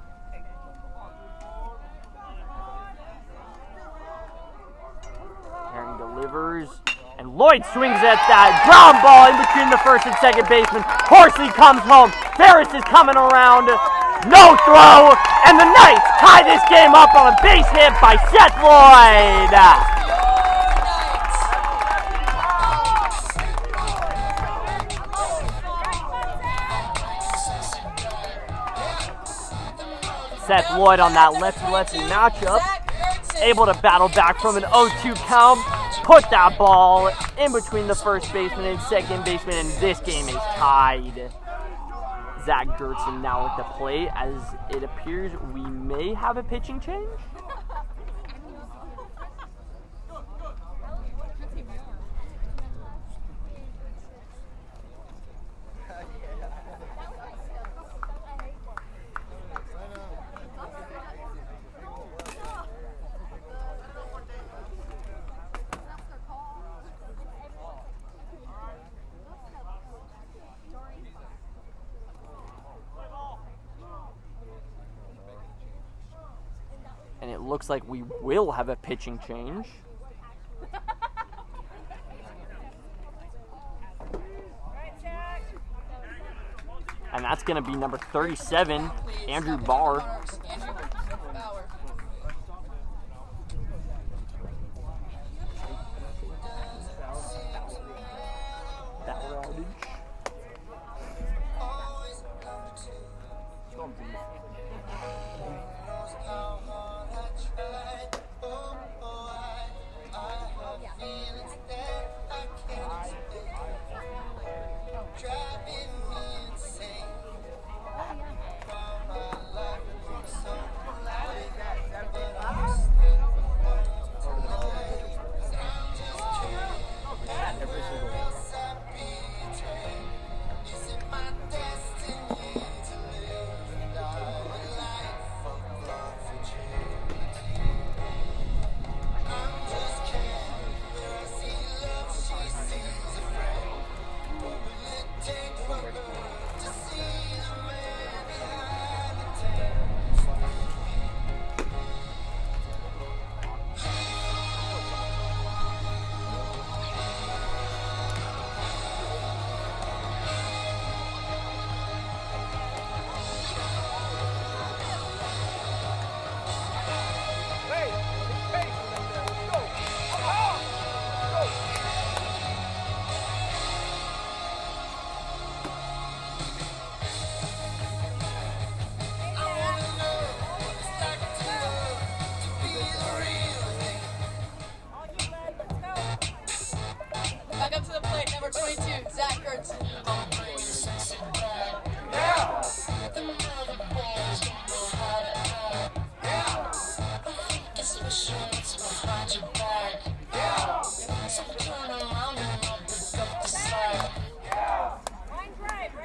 Herring delivers, and Lloyd swings at that ground ball in between the first and second baseman. Horsley comes home. Ferris is coming around. No throw, and the Knights tie this game up on a base hit by Seth Lloyd. Seth Lloyd on that lefty-lefty matchup, able to battle back from an 0-2 count, put that ball in between the first baseman and second baseman, and this game is tied. Zach Gertson now at the plate, as it appears we may have a pitching change. And it looks like we will have a pitching change. And that's going to be number 37, Andrew Barr.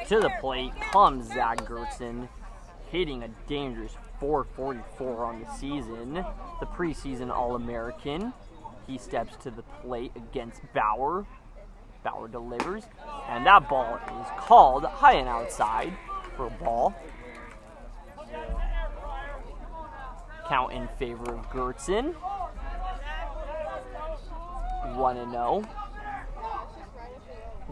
To the plate comes Zach Gertson, hitting a dangerous .444 on the season, the preseason All-American. He steps to the plate against Bauer. Bauer delivers, and that ball is called high and outside for a ball. Count in favor of Gertson. 1-0.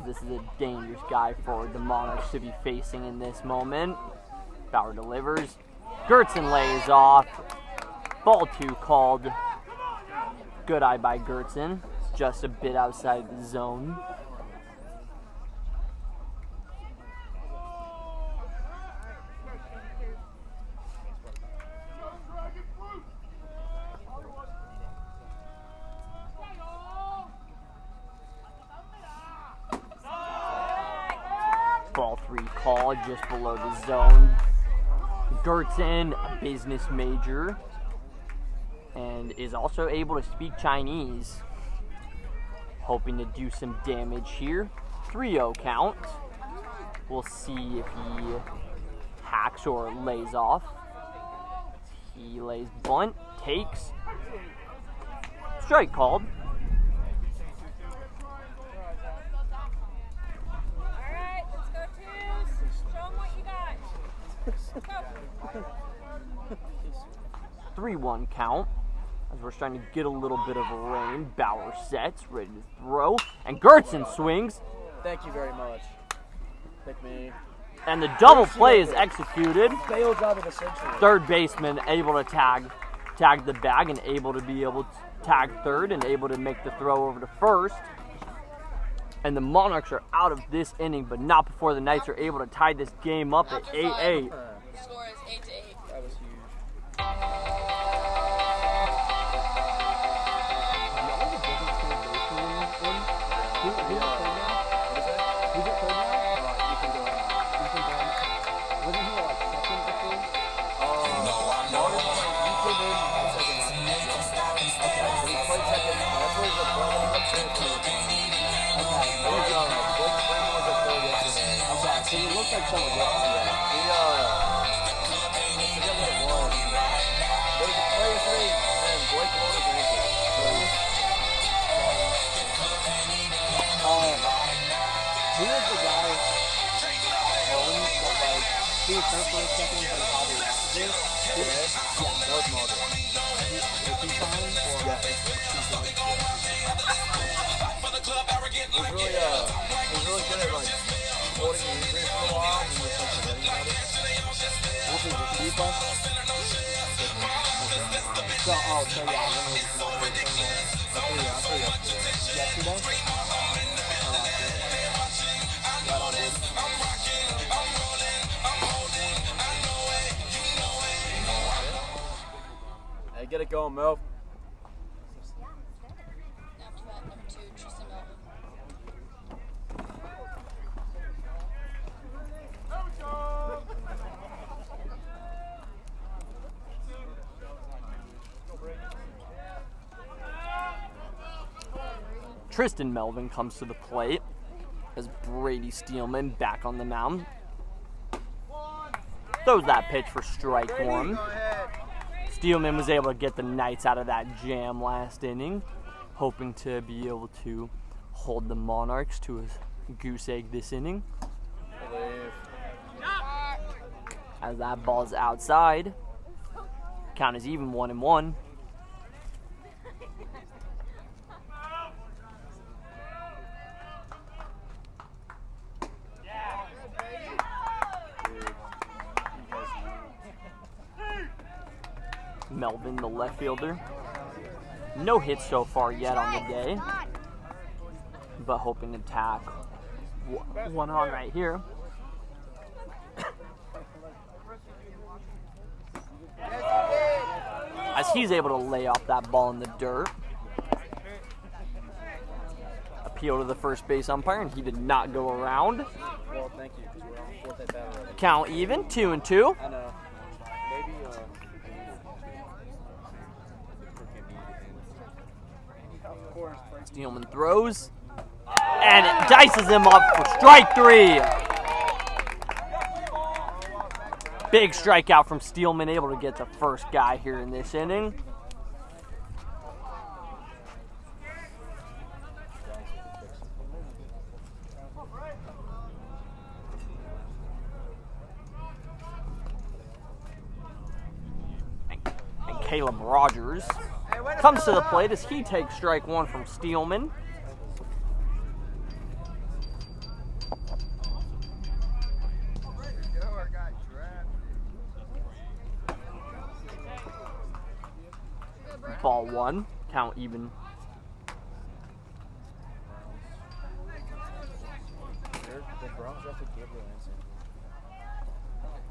This is a dangerous guy for the Monarchs to be facing in this moment. Bauer delivers. Gertson lays off. Ball 2 called. Good eye by Gertson. Just a bit outside the zone. Ball 3 call just below the zone. Gertzen, a business major, and is also able to speak Chinese. Hoping to do some damage here. 3-0 count. We'll see if he hacks or lays off. He lays bunt, takes. Strike called. Alright, let's go twos. Show them what you got. Go. 3-1 count. As we're starting to get a little bit of rain. Bauer sets, ready to throw. And Gertzen swings. Thank you very much. Pick me. And the double play is executed. Fail job of the century. Third baseman able to tag the bag and able to tag third and able to make the throw over to first. And the Monarchs are out of this inning, but not before the Knights are able to tie this game up at 8-8. The score is 8-8. That was huge. Hey, get it going, Mel. After that, number 2, Tristan Melvin. Tristan Melvin comes to the plate as Brady Steelman back on the mound. Throws that pitch for strike one. Steelman was able to get the Knights out of that jam last inning, hoping to be able to hold the Monarchs to a goose egg this inning. As that ball's outside, count is even 1-1. Melvin, the left fielder. No hits so far yet on the day, but hoping to tack one on right here. As he's able to lay off that ball in the dirt. Appeal to the first base umpire, and he did not go around. Well, thank you, because we're on fourth at bat already. Count even, 2-2. I know. Maybe, Steelman throws, and it dices him up for strike 3. Big strikeout from Steelman, able to get the first guy here in this inning. And Caleb Rogers comes to the plate as he takes strike one from Steelman. Ball one, count even.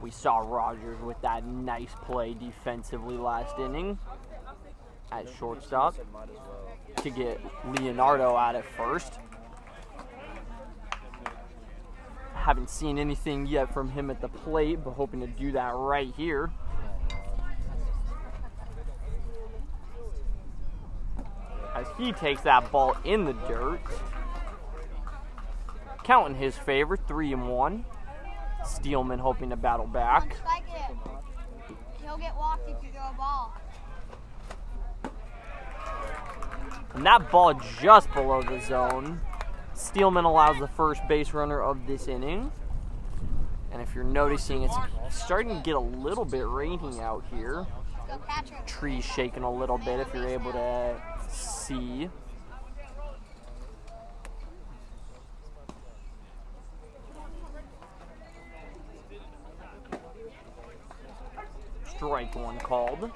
We saw Rogers with that nice play defensively last inning at shortstop to get Leonardo out at first. Haven't seen anything yet from him at the plate, but hoping to do that right here. As he takes that ball in the dirt. Count in his favor, 3-1. Steelman hoping to battle back. He'll get walked if you throw a ball. And that ball just below the zone. Steelman allows the first base runner of this inning. And if you're noticing, it's starting to get a little bit raining out here. Trees shaking a little bit if you're able to see. Strike one called.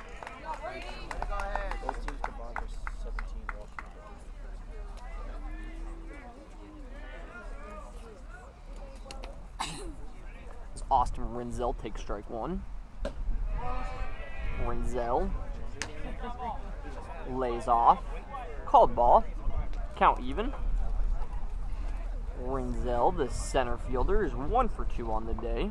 Austin Renzel takes strike one. Renzel lays off. Called ball. Count even. Renzel, the center fielder, is 1 for 2 on the day.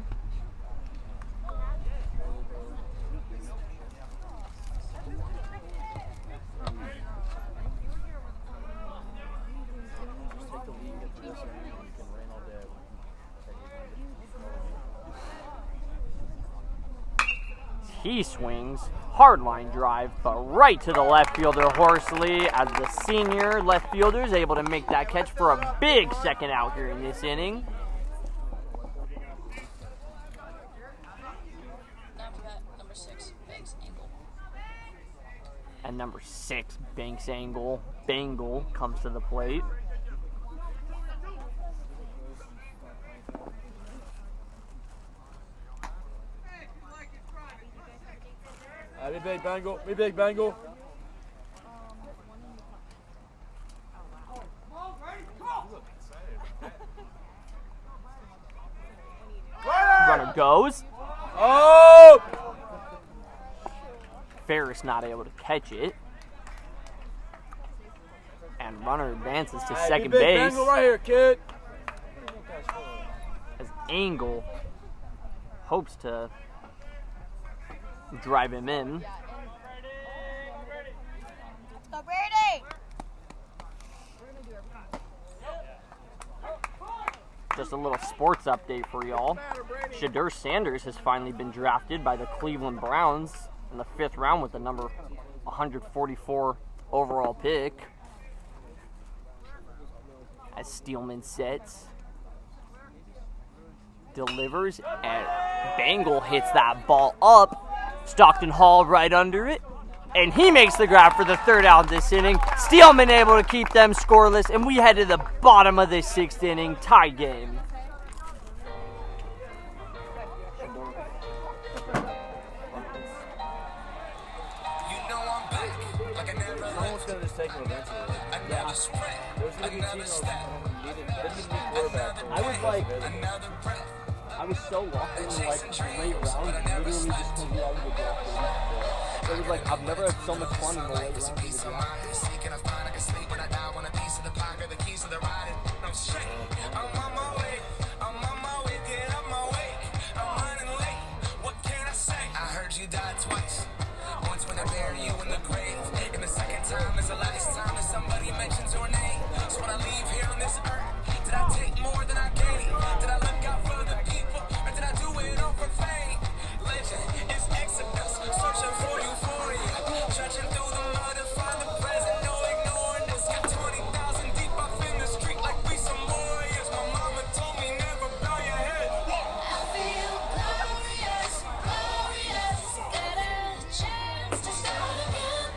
He swings, hard line drive, but right to the left fielder Horsley, as the senior left fielder is able to make that catch for a big second out here in this inning. Number 6, Banks Angle. And number 6, Banks Bangle comes to the plate. Me big Bangle, me big Bangle. Runner goes. Oh! Ferris not able to catch it. And runner advances to second big base. Bangle right here, kid. As Angle hopes to drive him in. Let's go, Brady! Just a little sports update for y'all. Shadur Sanders has finally been drafted by the Cleveland Browns in the 5th round with the number 144 overall pick. As Steelman sets, delivers, and Bangle hits that ball up. Stockton Hall right under it, and he makes the grab for the 3rd out of this inning. Steelman able to keep them scoreless, and we head to the bottom of the 6th inning, tie game. Someone's gonna just take him eventually. Yeah. There's gonna be teams that need quarterback. I was so locked in like late rounds, literally just to be out of the draft. It was like I've never had so much fun in the late rounds of the I heard you died twice. Once when I bury you in the grave, and the second time is the last time that somebody mentions your name. So when I leave here on this earth, did I take more than I gave? Did I look out for the people, or did I do it all for fame? Legend is Exodus, searching for euphoria, trudging through the mud to find the present, no ignoring this. Got 20,000 deep up in the street like we some warriors. My mama told me never bow your head. I feel glorious, glorious, that I had a chance to start again.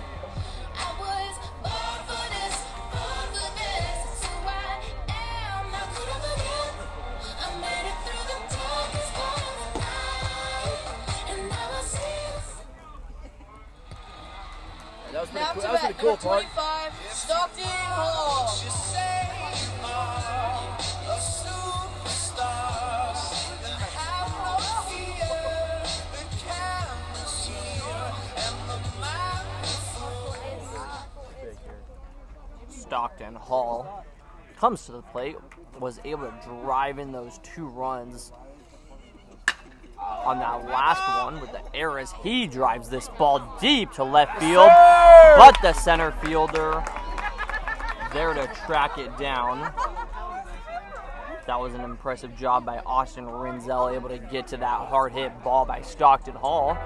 I was born for this, so I am not good again. I made it through the darkest part of the night, and now I see. That was pretty Now cool. to That was bat, pretty cool, number Park. 25, Stockton Hall. Stockton Hall comes to the plate, was able to drive in those 2 runs on that last one with the error as he drives this ball deep to left field, but the center fielder there to track it down. That was an impressive job by Austin Renzel, able to get to that hard hit ball by Stockton Hall.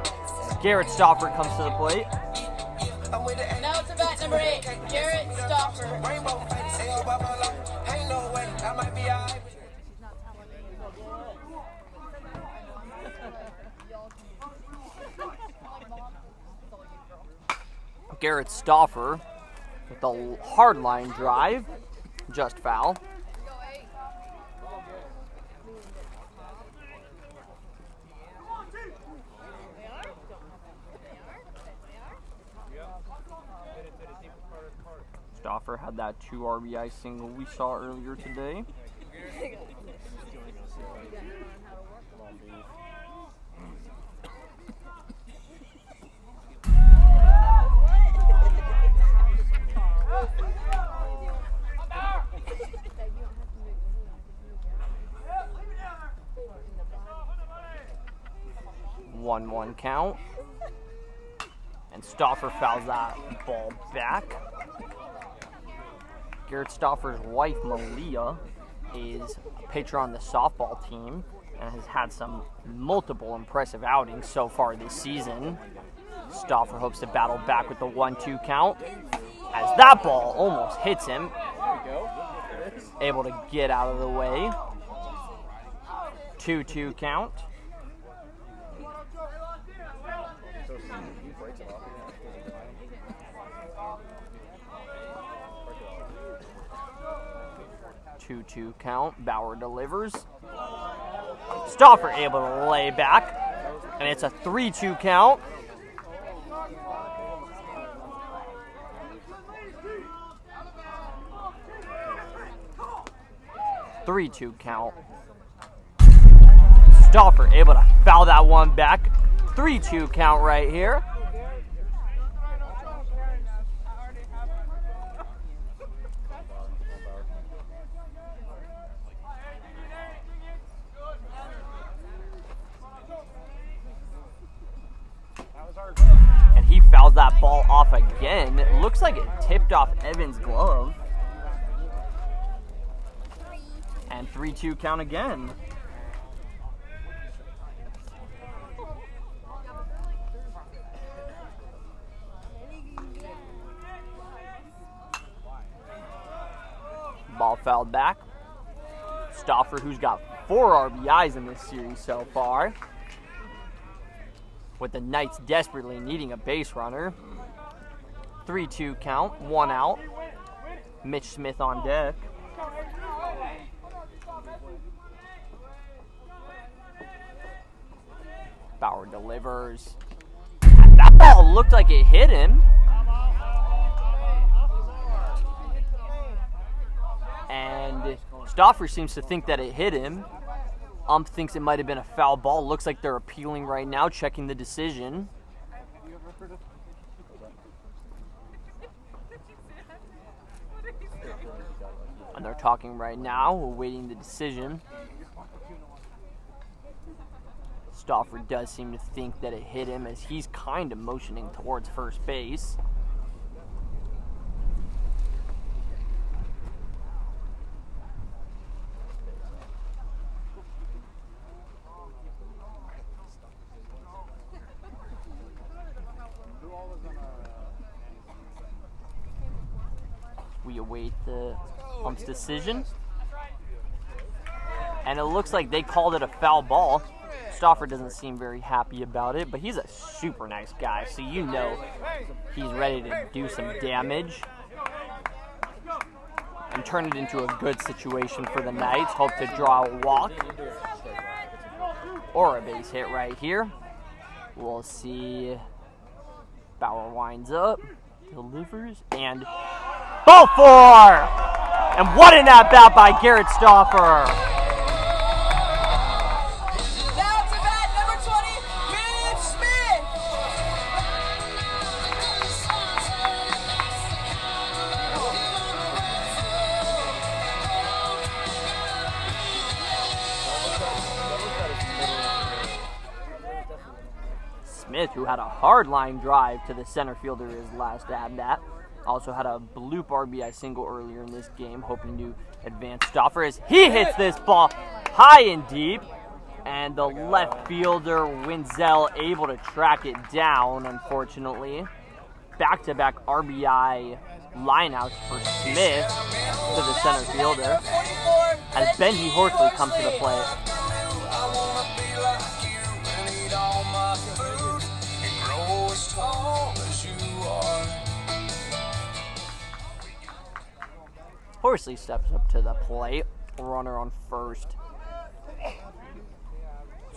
Garrett Stauffer comes to the plate. Now it's about number 8, Garrett Stauffer. Garrett Stauffer with a hard line drive, just foul. Stauffer had that 2 RBI single we saw earlier today. One count, and Stauffer fouls that ball back. Garrett Stauffer's wife, Malia, is a pitcher on the softball team and has had some multiple impressive outings so far this season. Stauffer hopes to battle back with the 1-2 count as that ball almost hits him. Able to get out of the way. 2-2 count. Two count. Bauer delivers. Stauffer able to lay back, and it's a 3-2 count. Stauffer able to foul that one back. 3-2 count right here. And he fouls that ball off again. It looks like it tipped off Evans' glove. And 3-2 count again. Ball fouled back. Stauffer, who's got 4 RBIs in this series so far, with the Knights desperately needing a base runner. 3-2 count, 1 out. Mitch Smith on deck. Bauer delivers. That ball looked like it hit him. And Stauffer seems to think that it hit him. Ump thinks it might have been a foul ball. Looks like they're appealing right now, checking the decision. And they're talking right now, awaiting the decision. Stauffer does seem to think that it hit him as he's kind of motioning towards first base. We await the ump's decision. And it looks like they called it a foul ball. Stauffer doesn't seem very happy about it, but he's a super nice guy, so you know he's ready to do some damage and turn it into a good situation for the Knights. Hope to draw a walk or a base hit right here. We'll see. Bauer winds up, delivers, and ball 4! And what an at-bat by Garrett Stauffer! Smith, who had a hard line drive to the center fielder his last at-bat. Also had a bloop RBI single earlier in this game, hoping to advance Stauffer as he hits this ball high and deep. And the left fielder, Wenzel, able to track it down, unfortunately. Back-to-back RBI lineouts for Smith to the center fielder as Benji Horsley comes to the plate. Horsley steps up to the plate, runner on first.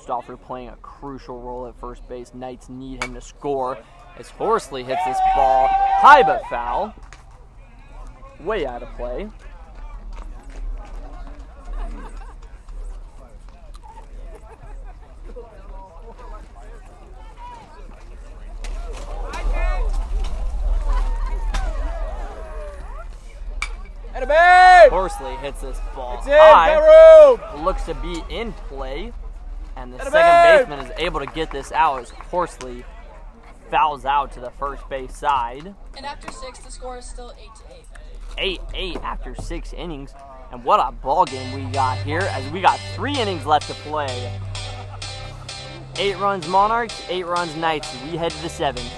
Stauffer playing a crucial role at first base. Knights need him to score as Horsley hits this ball high but foul. Way out of play. Horsley hits this ball high. Looks to be in play. And the second baseman is able to get this out as Horsley fouls out to the first base side. And after 6, the score is still 8-8. 8-8 after 6 innings. And what a ball game we got here as we got 3 innings left to play. 8 runs Monarchs, 8 runs Knights. We head to the 7th.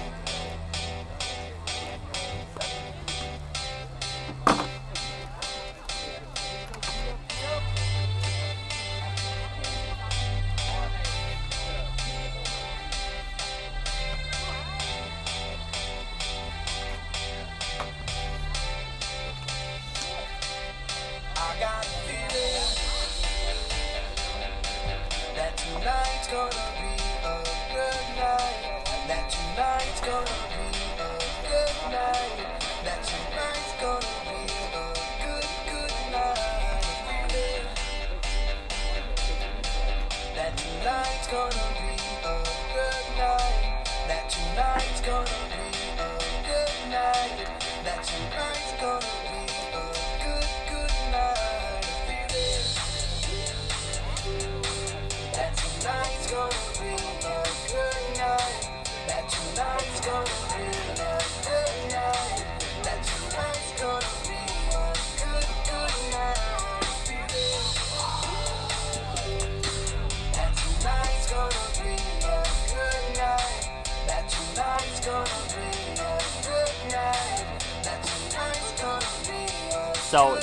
So,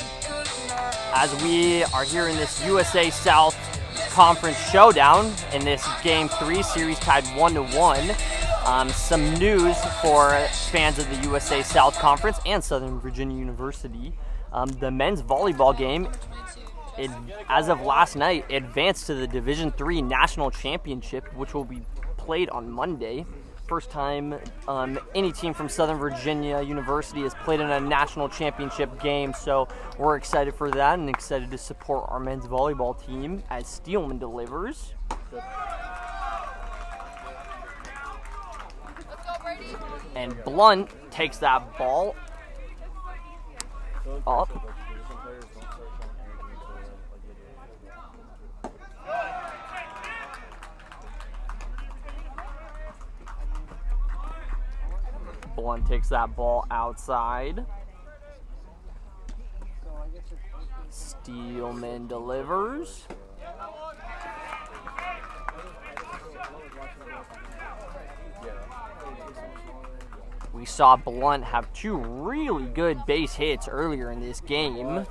as we are here in this USA South Conference showdown in this Game 3 series tied 1-1, some news for fans of the USA South Conference and Southern Virginia University. The men's volleyball game, as of last night, advanced to the Division III National Championship, which will be played on Monday. First time any team from Southern Virginia University has played in a national championship game, so we're excited for that and excited to support our men's volleyball team as Steelman delivers. And Blunt takes that ball up. Blunt takes that ball outside. Steelman delivers. We saw Blunt have 2 really good base hits earlier in this game,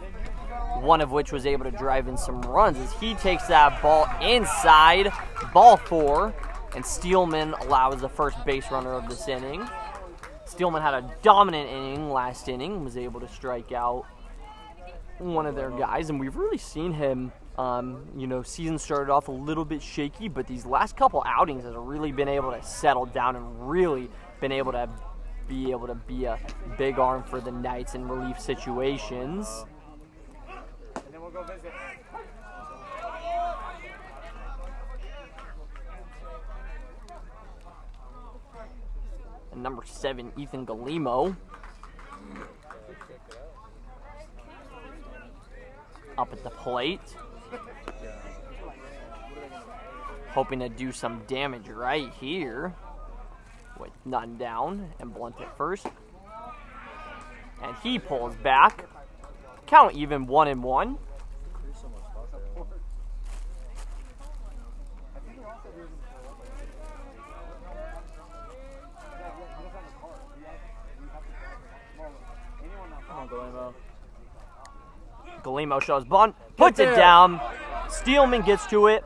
one of which was able to drive in some runs as he takes that ball inside, ball 4, and Steelman allows the first base runner of this inning. Steelman had a dominant inning last inning, was able to strike out one of their guys, and we've really seen him, season started off a little bit shaky, but these last couple outings has really been able to settle down and really been able to be a big arm for the Knights in relief situations. And then we'll go visit. And number 7, Ethan Galimo. Up at the plate. Hoping to do some damage right here. None down, and Blunt at first. And he pulls back. Count even 1-1. Galimo shows bunt, puts it down. Steelman gets to it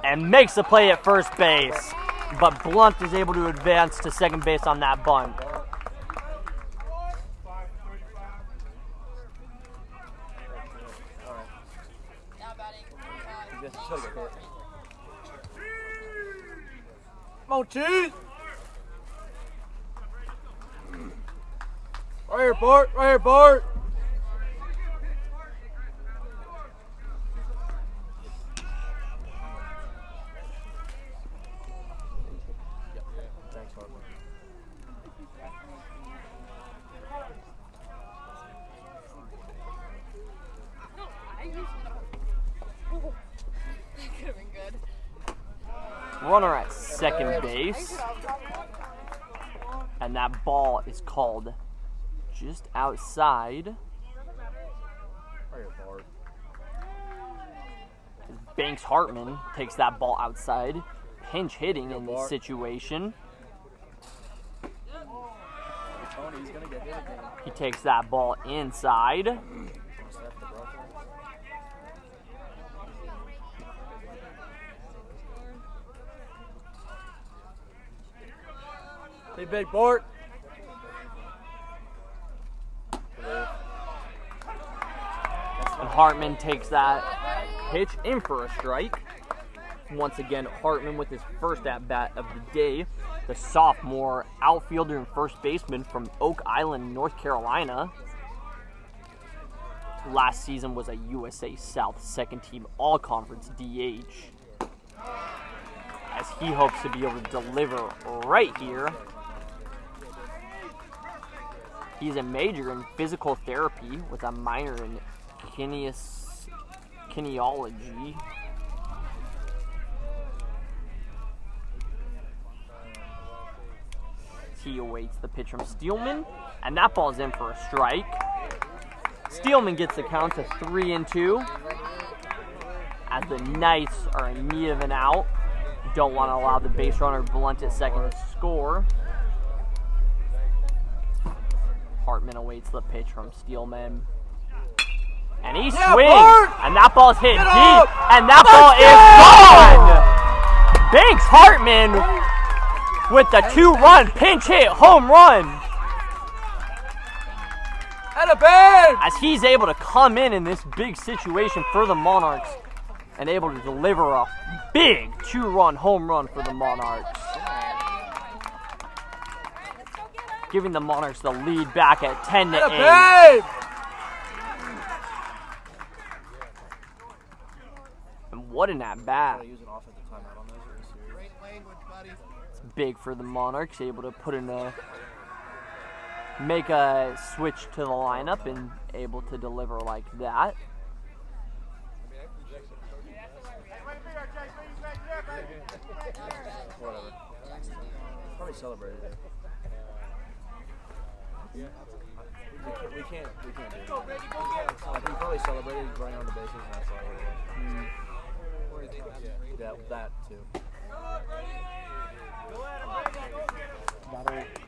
and makes the play at first base. But Blunt is able to advance to second base on that bunt. Now batting. Come on, cheese! Right here, Bart! Right here, Bart! Runner at second base. And that ball is called just outside. Banks Hartman takes that ball outside. Pinch hitting in this situation. He takes that ball inside. Hey, big Bart. And Hartman takes that pitch in for a strike. Once again, Hartman with his first at-bat of the day. The sophomore outfielder and first baseman from Oak Island, North Carolina. Last season was a USA South second-team all-conference DH. As he hopes to be able to deliver right here. He's a major in physical therapy with a minor in kinesiology. He awaits the pitch from Steelman, and that ball's in for a strike. Steelman gets the count to 3-2. As the Knights are in need of an out. Don't want to allow the base runner Blunt at second to score. Hartman awaits the pitch from Steelman. And he swings, and that ball's hit deep, and that ball is gone! Banks Hartman with the 2-run pinch hit home run. As he's able to come in this big situation for the Monarchs and able to deliver a big 2-run home run for the Monarchs. Giving the Monarchs the lead back at 10-8. And what an at-bat. It's big for the Monarchs, able to put in make a switch to the lineup and able to deliver like that. Whatever. Probably celebrated it. We can't do it. I think probably celebrated running on the bases, and that's all it was. Yeah, that too.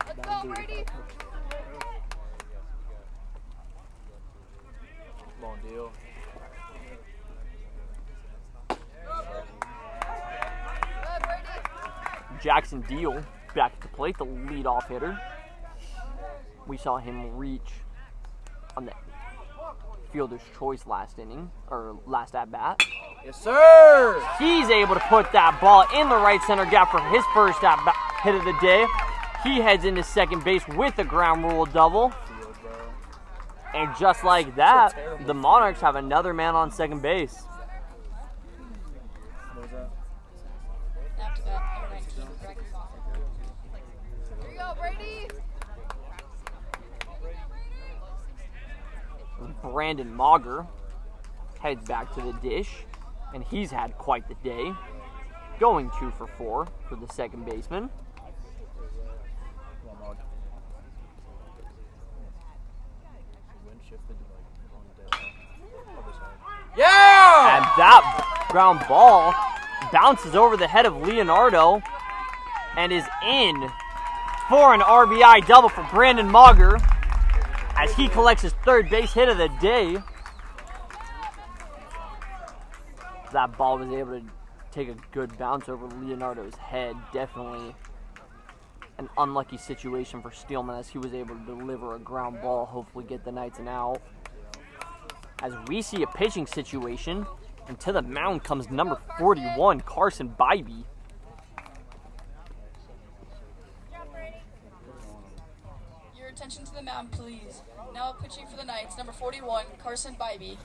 Let's go, Brady. Long deal. Jackson Deal back at the plate, the leadoff hitter. We saw him reach on the fielder's choice last inning, or last at-bat. Yes, sir! He's able to put that ball in the right center gap for his first at-bat hit of the day. He heads into second base with a ground rule double. And just like that, the Monarchs have another man on second base. Here you go, Brady. Brandon Mauger heads back to the dish, and he's had quite the day, going 2 for 4 for the second baseman. that ground ball bounces over the head of Leonardo and is in for an RBI double for Brandon Mauger as he collects his third base hit of the day. That ball was able to take a good bounce over Leonardo's head. Definitely an unlucky situation for Steelman as he was able to deliver a ground ball, hopefully get the Knights an out. As we see a pitching situation, and to the mound comes number 41, Carson Bybee. Your attention to the mound, please. Now pitching for the Knights, number 41, Carson Bybee.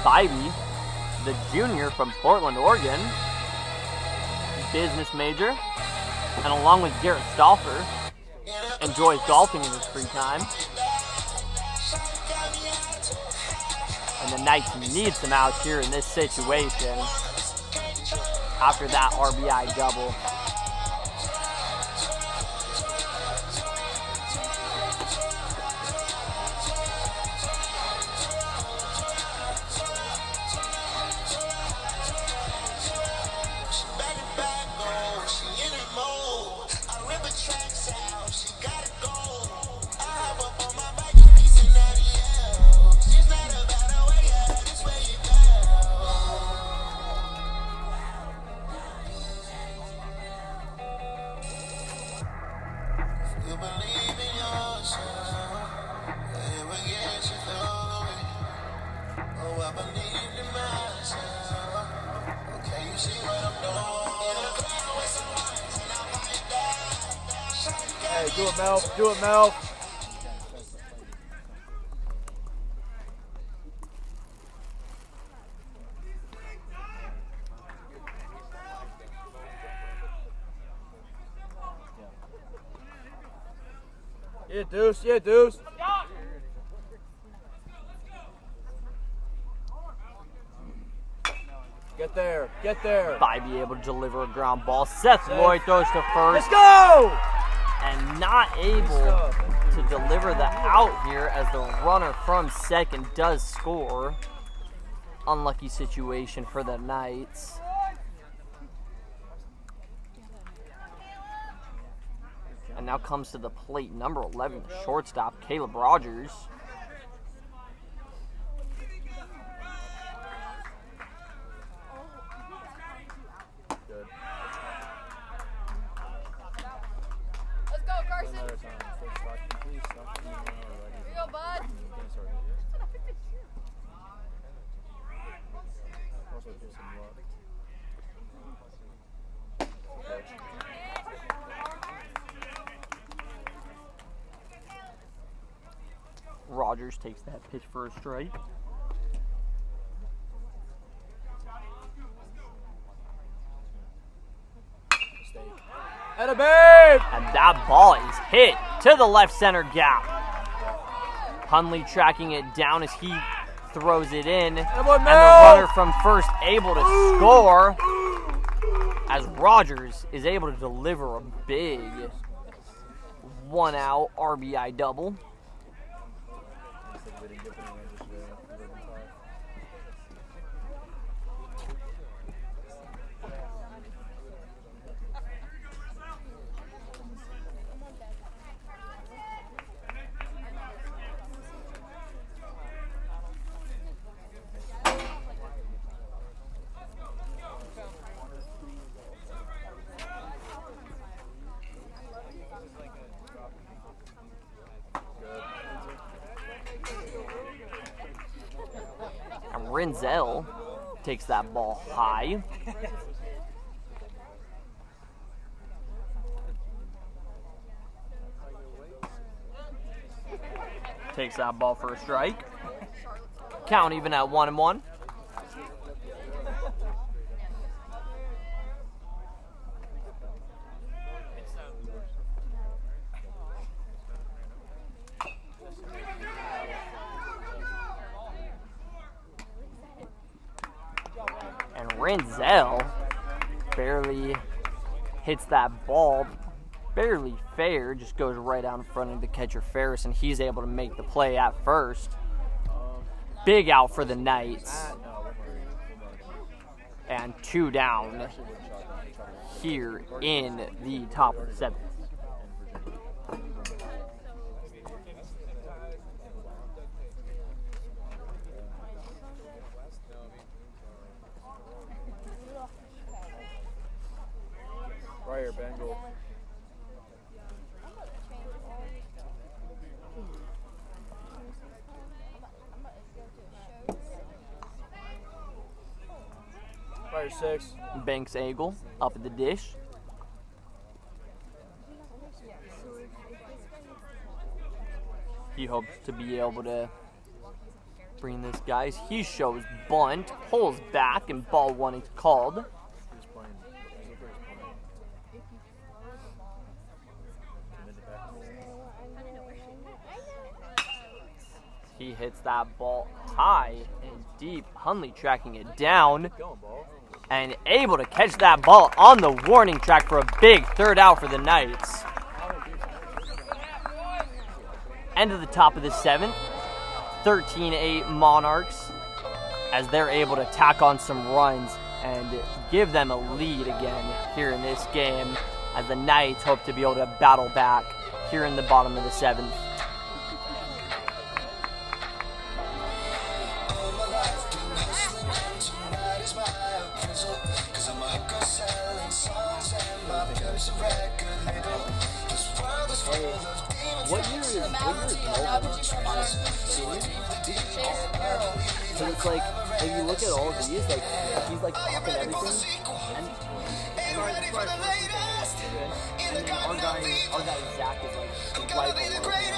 Bybee, the junior from Portland, Oregon, business major, and along with Garrett Stauffer, enjoys golfing in his free time. And the Knights need some outs here in this situation after that RBI double. Hey, do it, Mel. Do it, Mel. Yeah, Deuce. Yeah, Deuce. Get there. Get there. Bybee able to deliver a ground ball. Seth Lloyd throws to first. Let's go! And not able to deliver the out here as the runner from second does score. Unlucky situation for the Knights. And now comes to the plate, number 11, the shortstop, Caleb Rogers. Good. Let's go, Carson. Here you go, bud. Rogers takes that pitch for a strike. And a babe! And that ball is hit to the left center gap. Hundley tracking it down as he throws it in. And the runner from first able to score as Rogers is able to deliver a big 1-out RBI double. And Renzel takes that ball high. Takes that ball for a strike. Count even at 1-1. And Renzel barely hits that ball fairly fair, just goes right out in front of the catcher Ferris, and he's able to make the play at first. Big out for the Knights. And 2 down here in the top of the 7th. Right here, Bengal. Fire 6. Banks Eagle up at the dish. He hopes to be able to bring this, guys. He shows bunt, pulls back, and ball 1 is called. He hits that ball high and deep. Hundley tracking it down and able to catch that ball on the warning track for a big 3rd out for the Knights. End of the top of the 7th. 13-8 Monarchs as they're able to tack on some runs and give them a lead again here in this game as the Knights hope to be able to battle back here in the bottom of the 7th. What year is Melvin? So it's like, if you look at all of these, like, he's like popping everything. And our guy Zach is like right below him.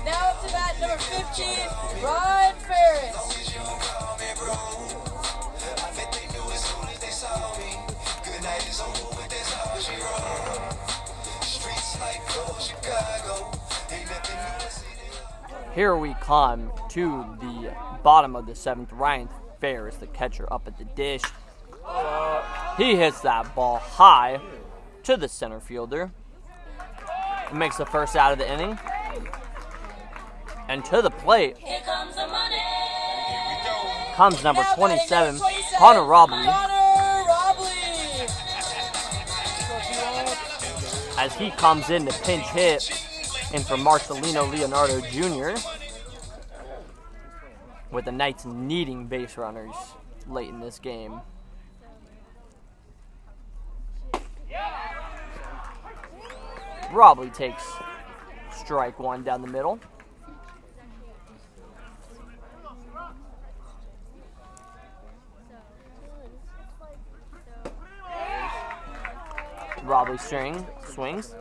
Now up to bat number 15, Ryan Ferris. Here we come to the bottom of the 7th. Ryan Ferris, the catcher, up at the dish. He hits that ball high to the center fielder. Makes the first out of the inning. And to the plate Here comes the money. comes number 27, Connor Robley. As he comes in to pinch hit in for Marcelino Leonardo Jr. with the Knights needing base runners late in this game. Robley takes strike 1 down the middle. Robley swings.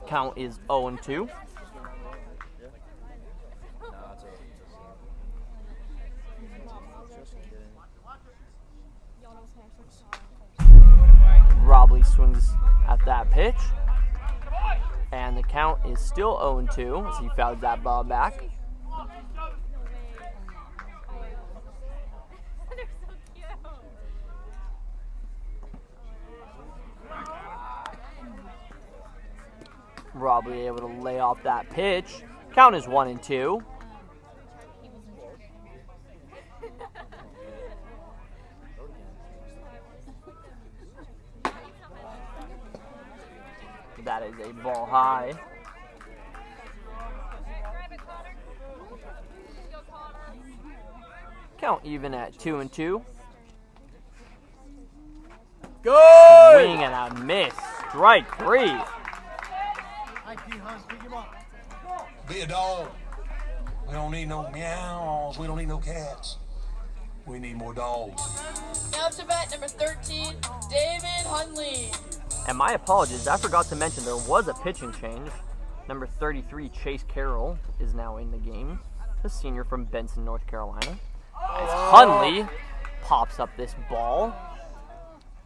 Count is 0-2. Robley swings at that pitch. And the count is still 0-2 as he fouls that ball back. Robley able to lay off that pitch. Count is 1-2. That is a ball high. Count even at 2-2. Good! Swing and a miss. Strike 3. Be a dog. We don't need no meows. We don't need no cats. We need more dogs. Now up to bat number 13, David Hunley. And my apologies, I forgot to mention there was a pitching change. Number 33, Chase Carroll, is now in the game. The senior from Benson, North Carolina. As Hunley pops up this ball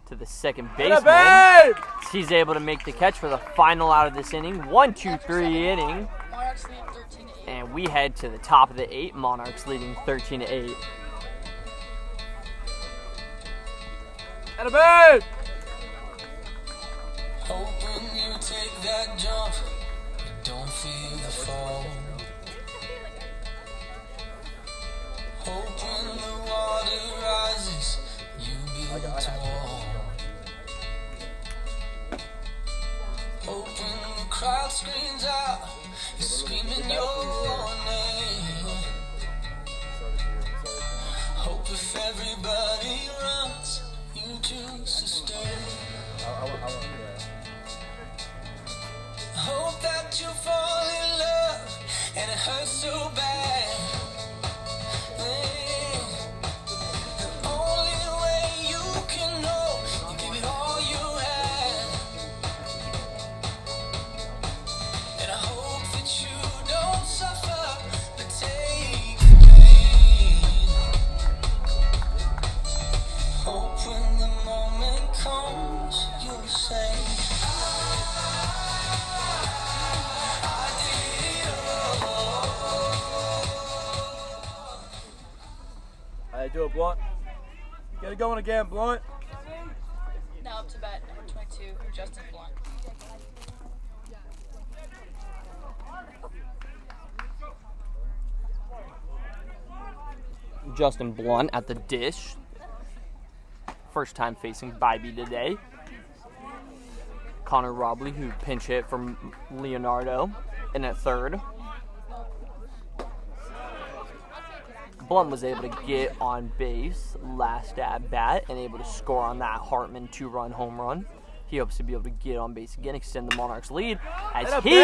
to the second baseman. He's able to make the catch for the final out of this inning. 1-2-3 inning. Monarchs lead 13-8. And we head to the top of the 8. Monarchs leading 13-8. At a bat! Hoping you take that jump, don't feel the fall. Hoping the water rises, you build a wall. Hoping the crowd screams out, you're screaming your name. Hope if everybody runs, you choose to stay. Hope that you fall in love and it hurts so bad. The only way you can know, you give it all you have. And I hope that you don't suffer, but take the pain. Hope when the moment comes, you'll say, I do it, Blunt. Get it going again, Blunt. Now up to bat number 22, Justin Blunt. Justin Blunt at the dish. First time facing Bybee today. Connor Robley, who pinch hit from Leonardo, in at third. Blunt was able to get on base last at bat and able to score on that Hartman 2-run home run. He hopes to be able to get on base again, extend the Monarchs' lead as he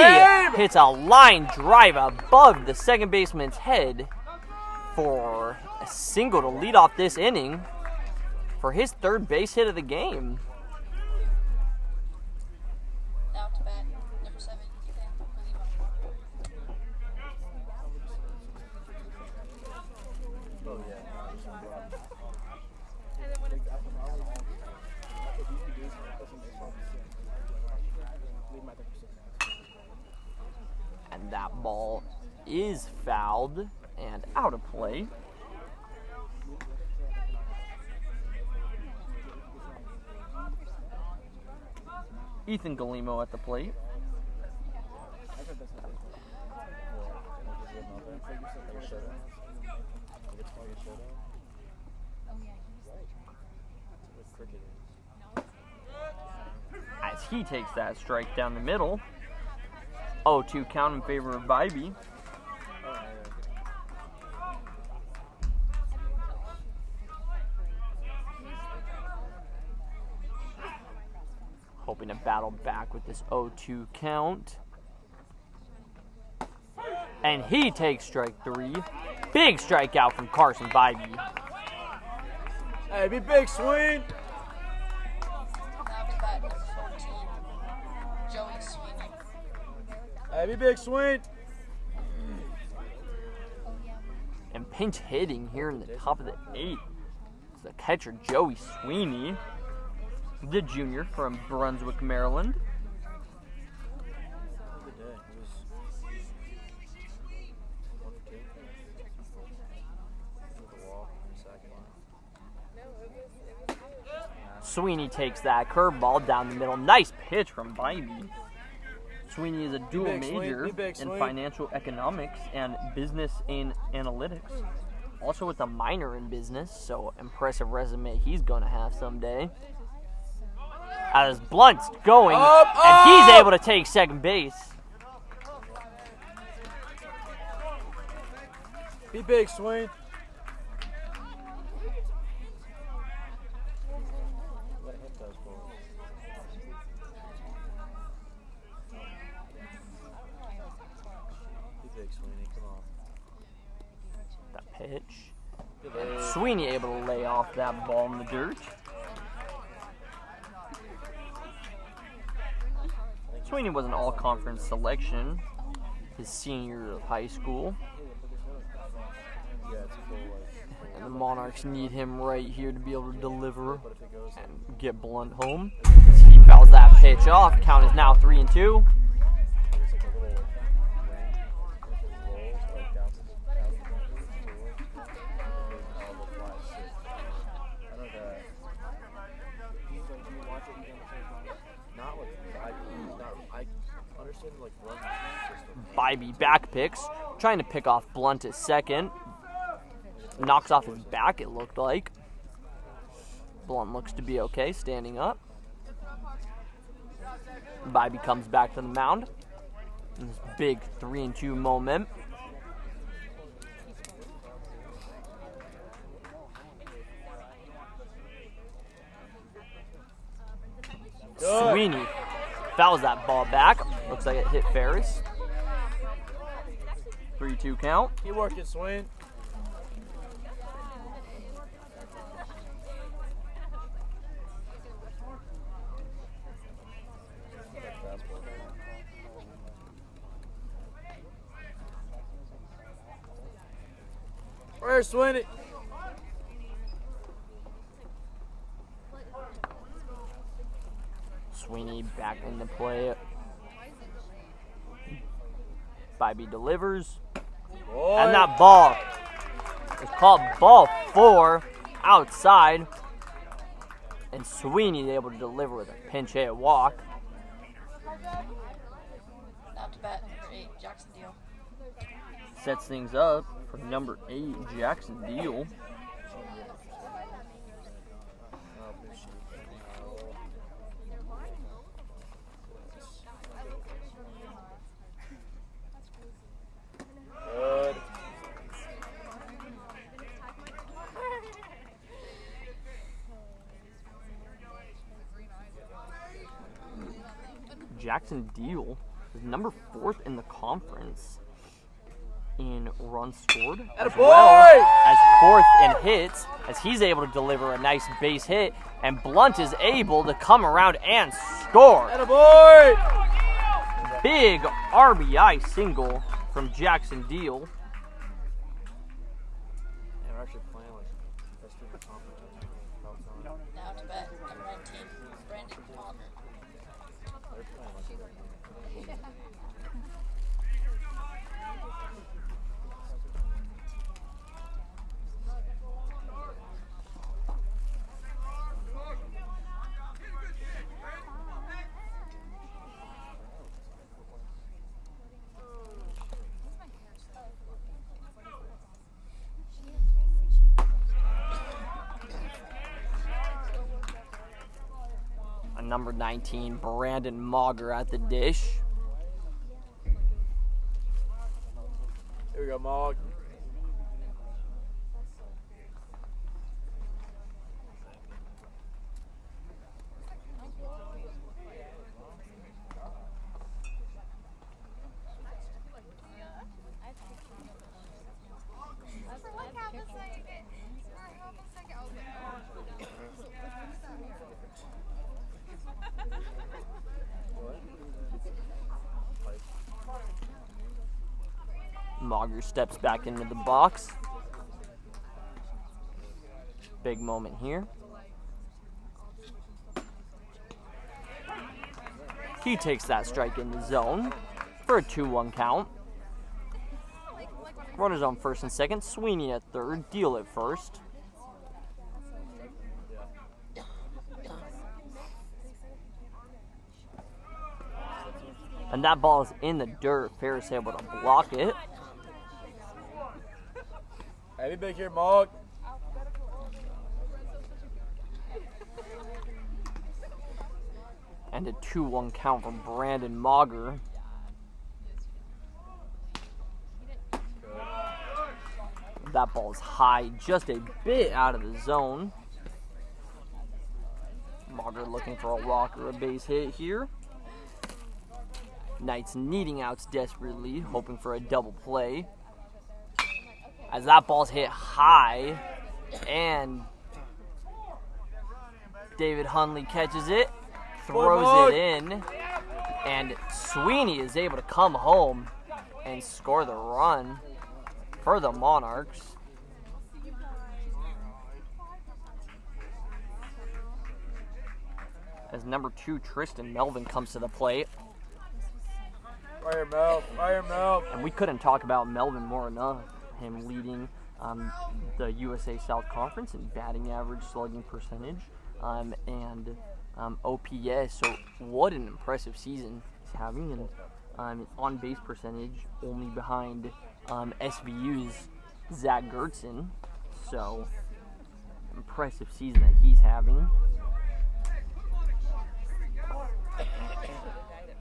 hits a line drive above the second baseman's head for a single to lead off this inning for his third base hit of the game. Now up to bat number 7, Ethan Galimo. And that ball is fouled and out of play. Ethan Galimo at the plate. As he takes that strike down the middle. 0-2 count in favor of Bybee. Hoping to battle back with this 0-2 count. And he takes strike 3. Big strikeout from Carson Bybee. Hey, be big, swing. Now up to bat number 14, Joey Sweeney. Hey, be big, swing. And pinch hitting here in the top of the 8th. It's the catcher Joey Sweeney, the junior from Brunswick, Maryland. Sweeney takes that curveball down the middle. Nice pitch from Bybee. Sweeney is a dual major in financial economics and business in analytics. Also with a minor in business, so impressive resume he's going to have someday. As Blunt's going, and he's able to take second base. Be big, swing. Sweeney. Come on. That pitch. And Sweeney able to lay off that ball in the dirt. Sweeney was an all-conference selection his senior year of high school. And the Monarchs need him right here to be able to deliver and get Blunt home. He fouls that pitch off. Count is now 3-2. Bybee back picks, trying to pick off Blunt at second. Knocks off his back, it looked like. Blunt looks to be okay, standing up. Bybee comes back to the mound. This big 3-2 moment. Sweeney fouls that ball back. Looks like it hit Ferris. 3-2 count. Keep working, Swain. Where's Sweeney? Sweeney back into play. Bybee delivers. Boy. And that ball is called ball 4 outside. And Sweeney able to deliver with a pinch hit walk. Now to bat, number 8, Jackson Deal. Sets things up for number 8, Jackson Deal. Good. Jackson Deal is number 4th in the conference in runs scored, as well as 4th in hits, as he's able to deliver a nice base hit, and Blunt is able to come around and score. Attaboy! Big RBI single from Jackson Deal. Yeah, we're actually playing like best in the conference. Now to bat, number 19, Brandon Palmer. They're playing like Number 19, Brandon Mauger at the dish. Here we go, Mog. Mauger steps back into the box. Big moment here. He takes that strike in the zone for a 2-1 count. Runners on first and second. Sweeney at third. Deal at first. And that ball is in the dirt. Ferris able to block it. Hey, big here, Mog. And a 2-1 count from Brandon Mauger. That ball is high, just a bit out of the zone. Mauger looking for a walk or a base hit here. Knights needing outs desperately, hoping for a double play. As that ball's hit high, and David Hunley catches it, throws it in, and Sweeney is able to come home and score the run for the Monarchs. As number 2, Tristan Melvin, comes to the plate. Fire Mel, fire Mel. And we couldn't talk about Melvin more enough. Him leading the USA South Conference in batting average, slugging percentage, and OPS. So what an impressive season he's having. And on-base percentage only behind SVU's Zach Gertzen. So impressive season that he's having.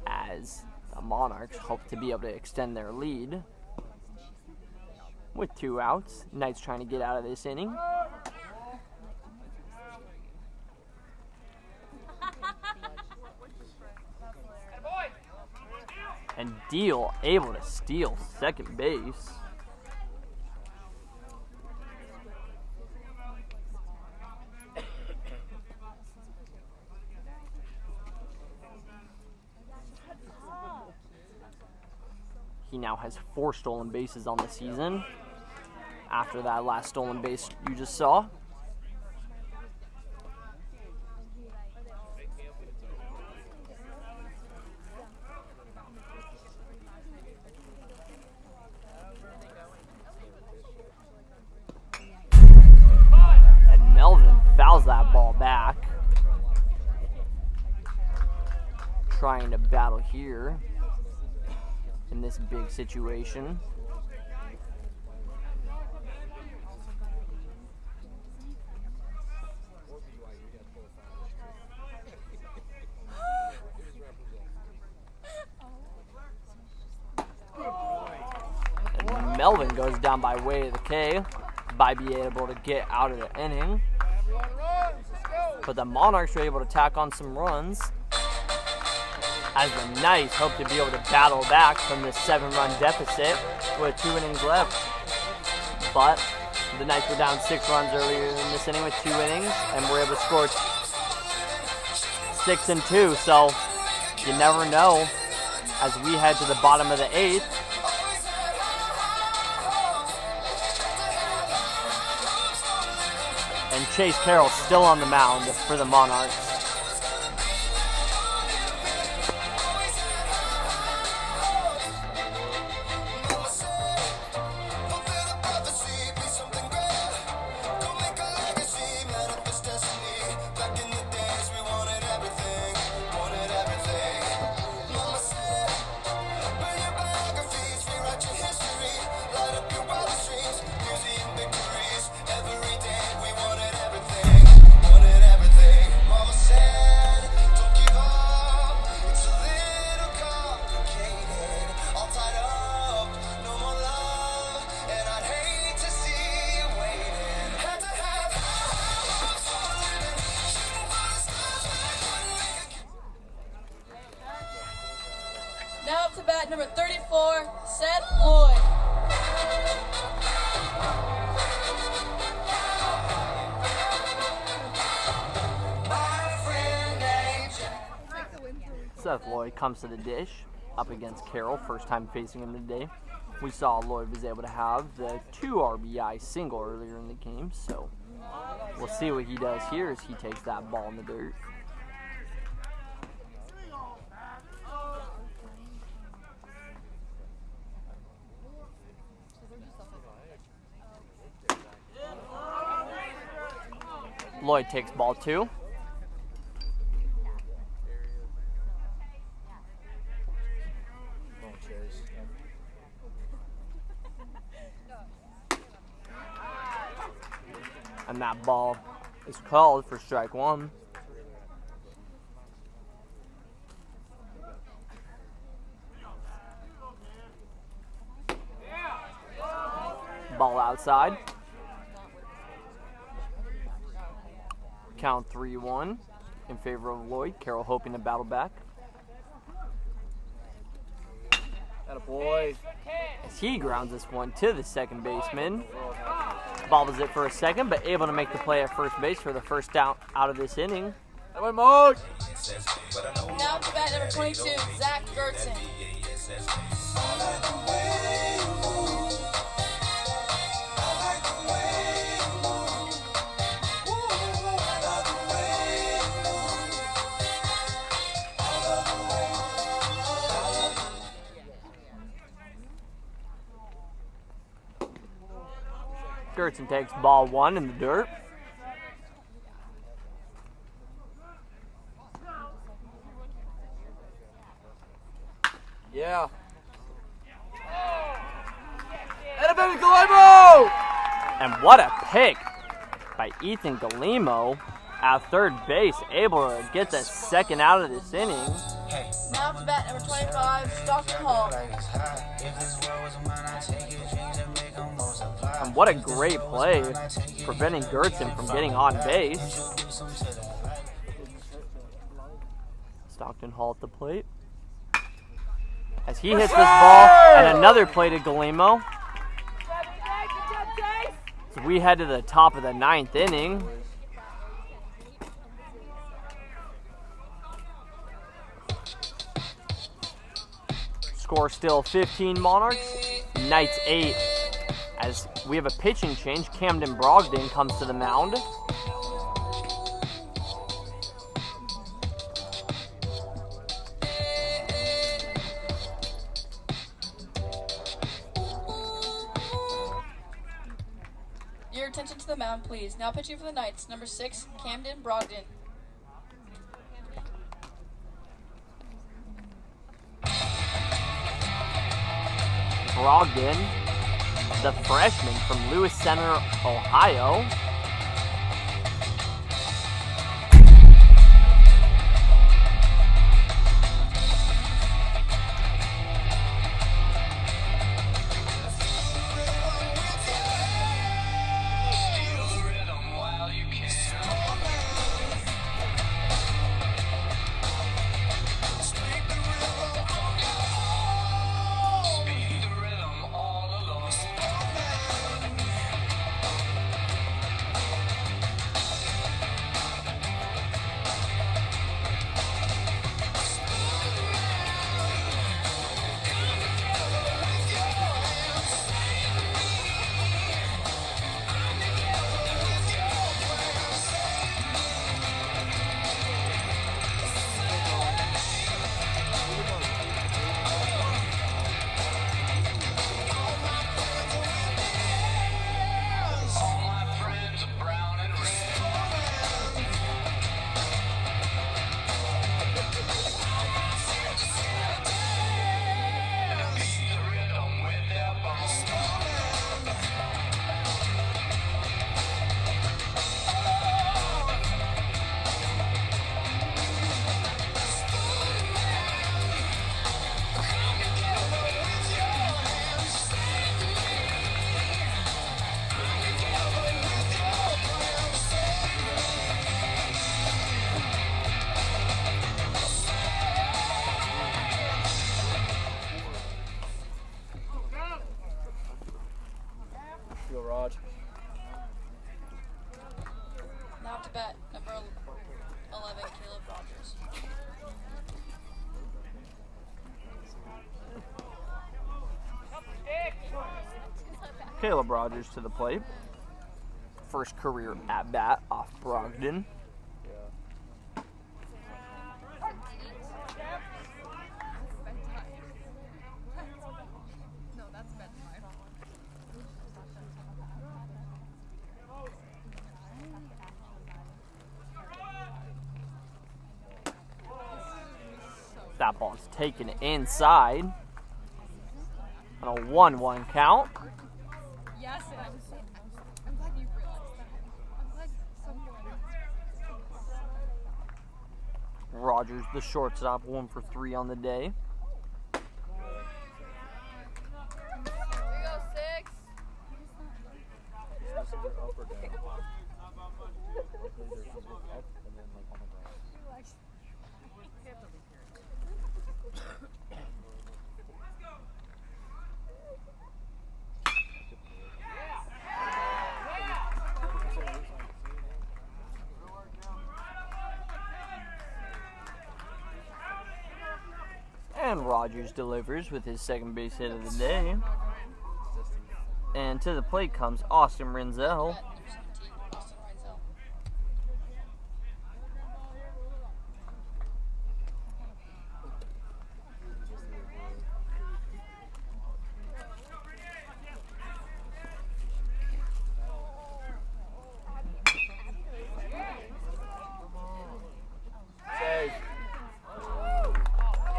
As the Monarchs hope to be able to extend their lead with 2 outs. Knights trying to get out of this inning. And Deal able to steal second base. He now has 4 stolen bases on the season after that last stolen base you just saw. And Melvin fouls that ball back. Trying to battle here in this big situation. And Melvin goes down by way of the K by being able to get out of the inning. But the Monarchs were able to tack on some runs, as the Knights hope to be able to battle back from this 7-run deficit with 2 innings left. But the Knights were down 6 runs earlier in this inning with 2 innings, and were able to score 6 and 2. So you never know as we head to the bottom of the 8th. And Chase Carroll still on the mound for the Monarchs. Now up to bat, number 34, Seth Lloyd. Seth Lloyd comes to the dish up against Carroll, first time facing him today. We saw Lloyd was able to have the 2 RBI single earlier in the game, so we'll see what he does here as he takes that ball in the dirt. Lloyd takes ball 2. And that ball is called for strike 1. Ball outside. Count 3-1 in favor of Lloyd. Carroll hoping to battle back. boy. As he grounds this one to the second baseman. Bobbles it for a second, but able to make the play at first base for the first out of this inning. That went Mark. Now to bat number 22, Zach Gertson. Gertson takes ball one in the dirt. Yeah. And a baby Galimo! And what a pick by Ethan Galimo at third base, able to get the second out of this inning. Now to bat number 25, Stockton Hall. And what a great play, preventing Gertson from getting on base. Stockton Hall at the plate. As he hits this ball, and another play to Galimo. So we head to the top of the ninth inning. Score still 15 Monarchs, Knights 8. As we have a pitching change, Camden Brogdon comes to the mound. Your attention to the mound, please. Now pitching for the Knights, number 6, Camden Brogdon. Brogdon, the freshman from Lewis Center, Ohio. Now to bat number 11, Caleb Rogers. Caleb Rogers to the plate. First career at bat off Brogdon. That ball's taken inside on a 1-1 count. Yes, I'm glad you realized that. I'm glad someone. Rogers, the shortstop, 1 for 3 on the day. Here we go, 6. And Rogers delivers with his second base hit of the day. And to the plate comes Austin Renzel.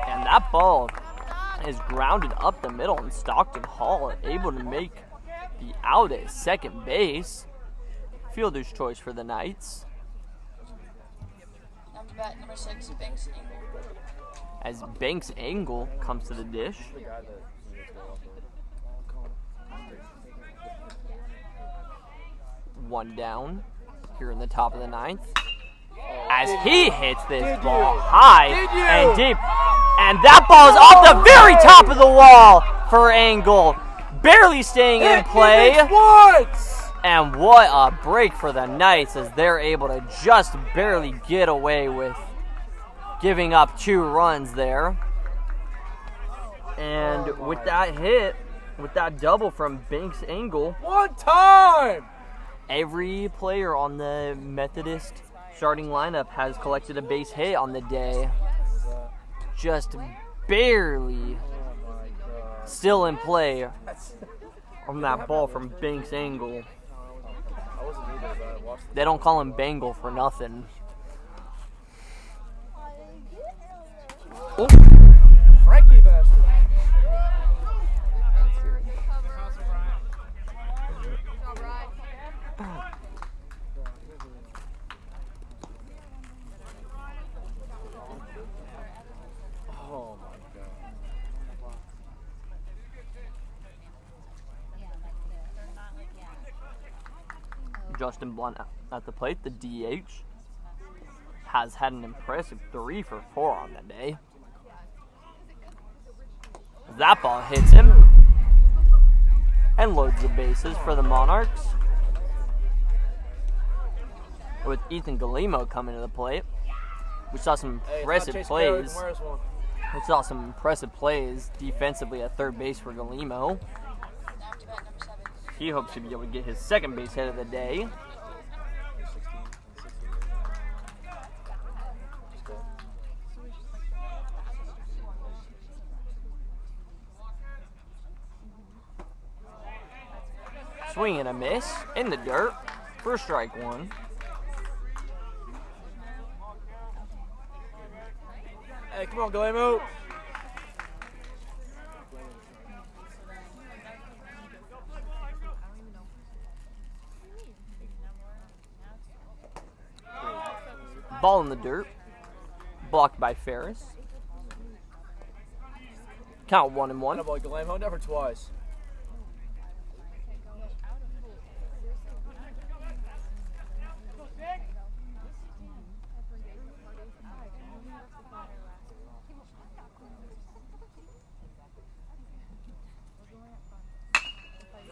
And that ball is grounded up the middle, and Stockton Hall able to make the out at second base. Fielder's choice for the Knights. Number 6, Banks Angle. As Banks Angle comes to the dish. One down here in the top of the ninth. As he hits this ball high and deep. And that ball is off the very top of the wall for Angle. Barely staying in play. And what a break for the Knights as they're able to just barely get away with giving up 2 runs there. And with that hit, with that double from Banks Angle. One time! Every player on the Methodist starting lineup has collected a base hit on the day. Just barely still in play on that ball from Banks Angle. They don't call him Bangle for nothing. Oh. Frankie bastard. Oh my God. Justin Blunt at the plate, the DH, has had an impressive 3 for 4 on the day. That ball hits him and loads the bases for the Monarchs. With Ethan Galimo coming to the plate, we saw some impressive plays. We saw some impressive plays defensively at third base for Galimo. He hopes to be able to get his second base hit of the day. Swing and a miss in the dirt for strike 1. Hey, come on, Galemo. Ball in the dirt. Blocked by Ferris. Count 1-1. That boy Galemo, never twice.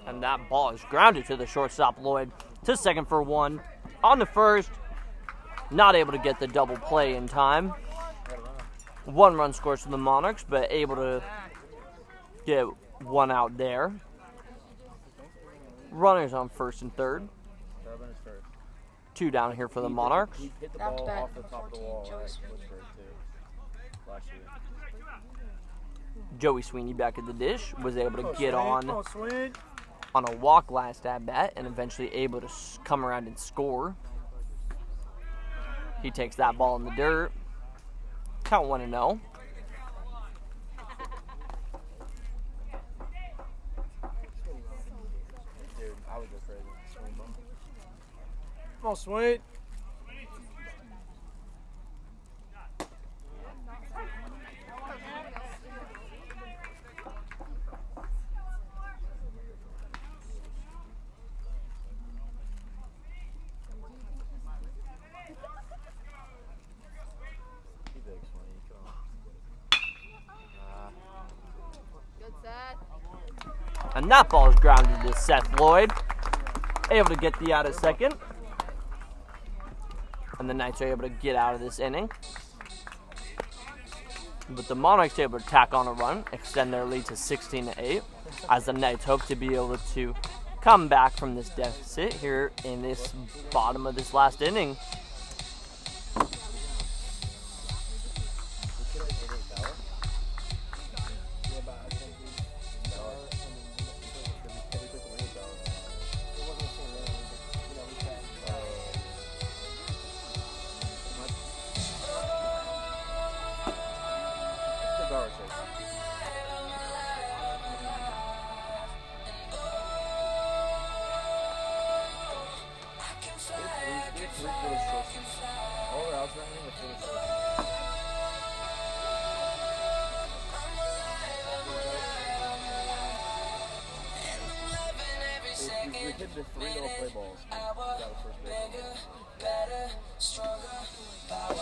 And that ball is grounded to the shortstop Lloyd. To second for 1. On the first, not able to get the double play in time. 1 run scores for the Monarchs, but able to get 1 out there. Runners on first and third. 2 down here for the Monarchs. He hit the ball off the top of the wall. Last year. Joey Sweeney back at the dish was able to get on a walk last at bat and eventually able to come around and score. He takes that ball in the dirt. Count 1-0. Dude, I would go crazy. Swing ball. Come on, Sweet. And that ball is grounded to Seth Lloyd. Able to get the out at second. And the Knights are able to get out of this inning. But the Monarchs able to tack on a run, extend their lead to 16-8, as the Knights hope to be able to come back from this deficit here in this bottom of this last inning. The 3-0 play balls. Better, stronger, power.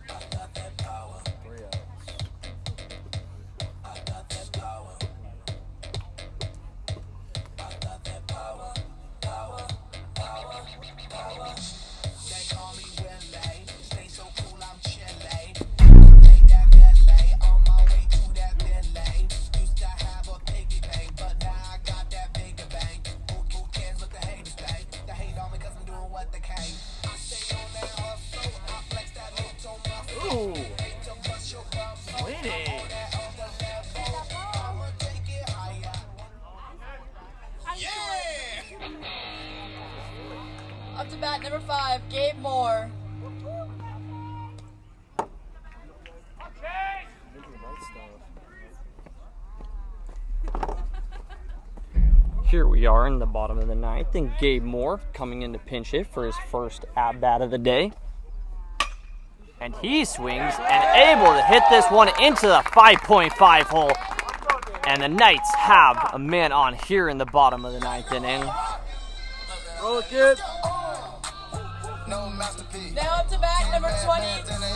I got that power. 3 outs. I got that power. I got that power. Power, power, power. They call me Willie. Stay so cool, I'm chilly. Lay that belly on my way to that belly. Used to have a piggy bank, but now I got that bigger bank. Who cares what the haters say? They hate on me cause I'm doing what they can. I stay on that hustle. I flex that loot on my feet. Ooh. Hate to bust your bum. Winning. On that other level, I'ma take it higher. Up to bat number 5, Gabe Moore. Here we are in the bottom of the ninth, and Gabe Moore coming in to pinch hit for his first at-bat of the day. And he swings and able to hit this one into the 5.5 hole. And the Knights have a man on here in the bottom of the ninth inning. Roll it, kid. No masterpiece. Now up to bat number 20,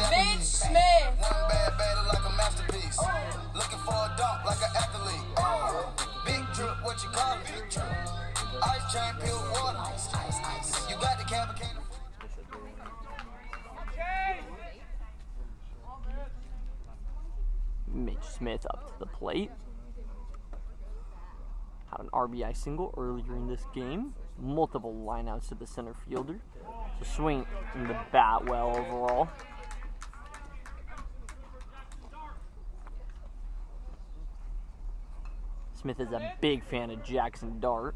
Mitch Smith. One bad batter like a masterpiece. Looking for a dog like an athlete. Big drip, what you call it? Big drip. Ice chain, pure water. Ice. You got the camera, can't. Mitch Smith up to the plate. Had an RBI single earlier in this game. Multiple lineouts to the center fielder. So swing in the bat well overall. Smith is a big fan of Jackson Dart.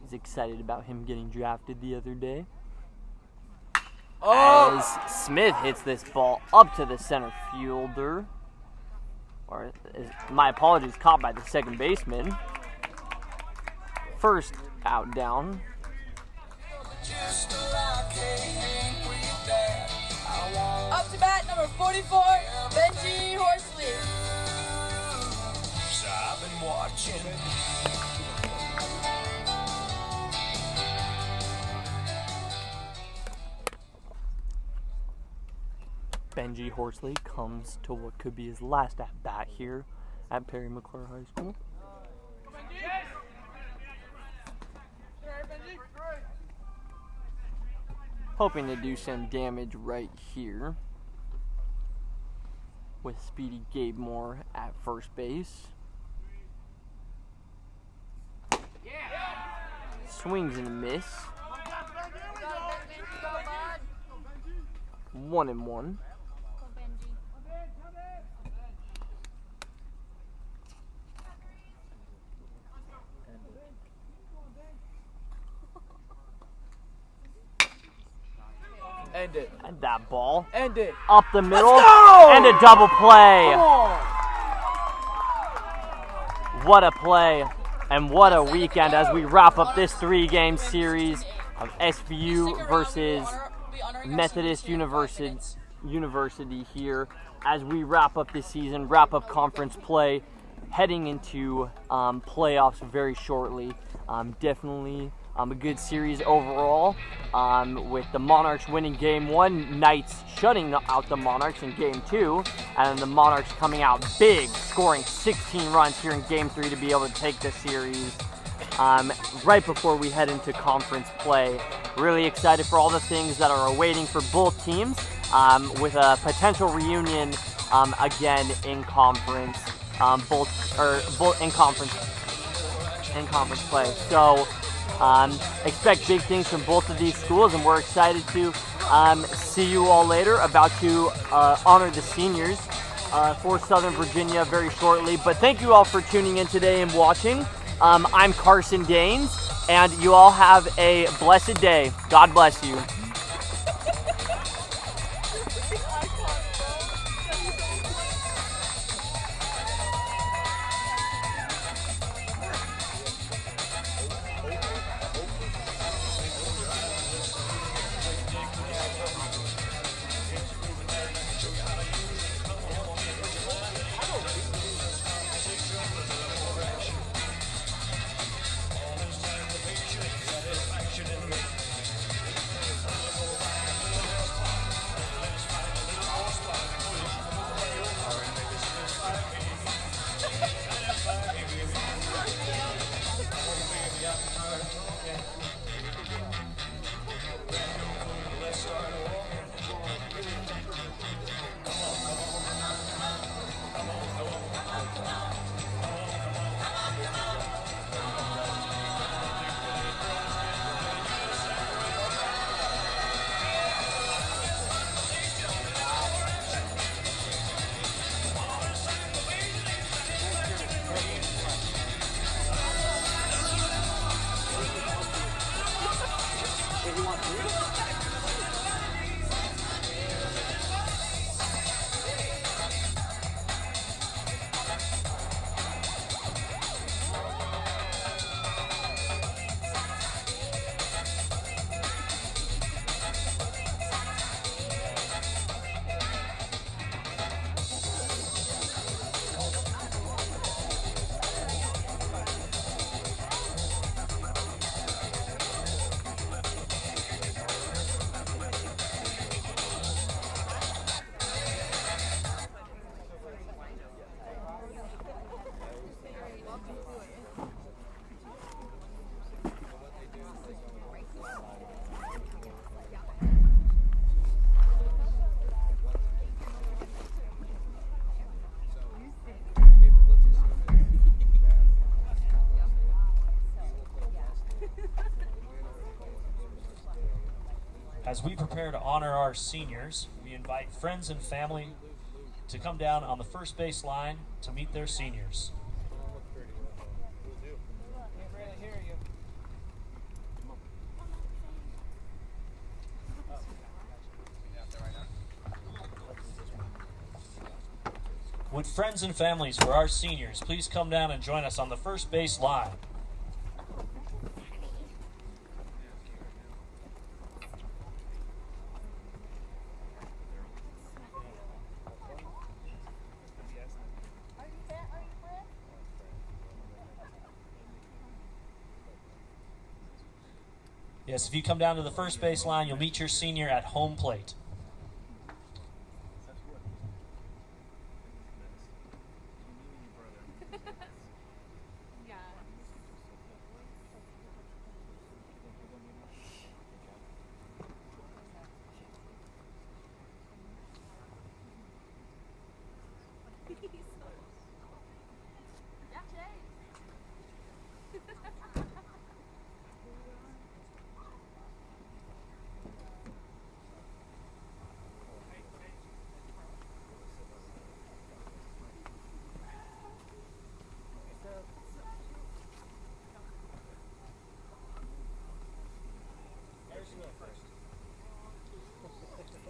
He's excited about him getting drafted the other day. Oh! As Smith hits this ball up to the center fielder. Or, my apologies, caught by the second baseman. First out down. Up to bat number 44, Benji Horsley. I've been watching. Benji Horsley comes to what could be his last at-bat here at Perry McClure High School. Hoping to do some damage right here with speedy Gabe Moore at first base. Swings and a miss. 1-1. End it. And that ball End it. up the middle Let's go! and a double play. Come on. What a play and what a weekend as we wrap up this 3-game series of SVU versus Methodist University here as we wrap up this season, wrap up conference play, heading into playoffs very shortly. Definitely a good series overall, with the Monarchs winning Game 1, Knights shutting out the Monarchs in Game 2, and the Monarchs coming out big, scoring 16 runs here in Game 3 to be able to take this series right before we head into conference play. Really excited for all the things that are awaiting for both teams with a potential reunion again in conference, both in conference play. So expect big things from both of these schools, and we're excited to see you all later. About to honor the seniors for Southern Virginia very shortly. But thank you all for tuning in today and watching. I'm Carson Gaines, and you all have a blessed day. God bless you. As we prepare to honor our seniors, we invite friends and family to come down on the first base line to meet their seniors. Would friends and families for our seniors please come down and join us on the first base line? Yes, if you come down to the first base line, you'll meet your senior at home plate.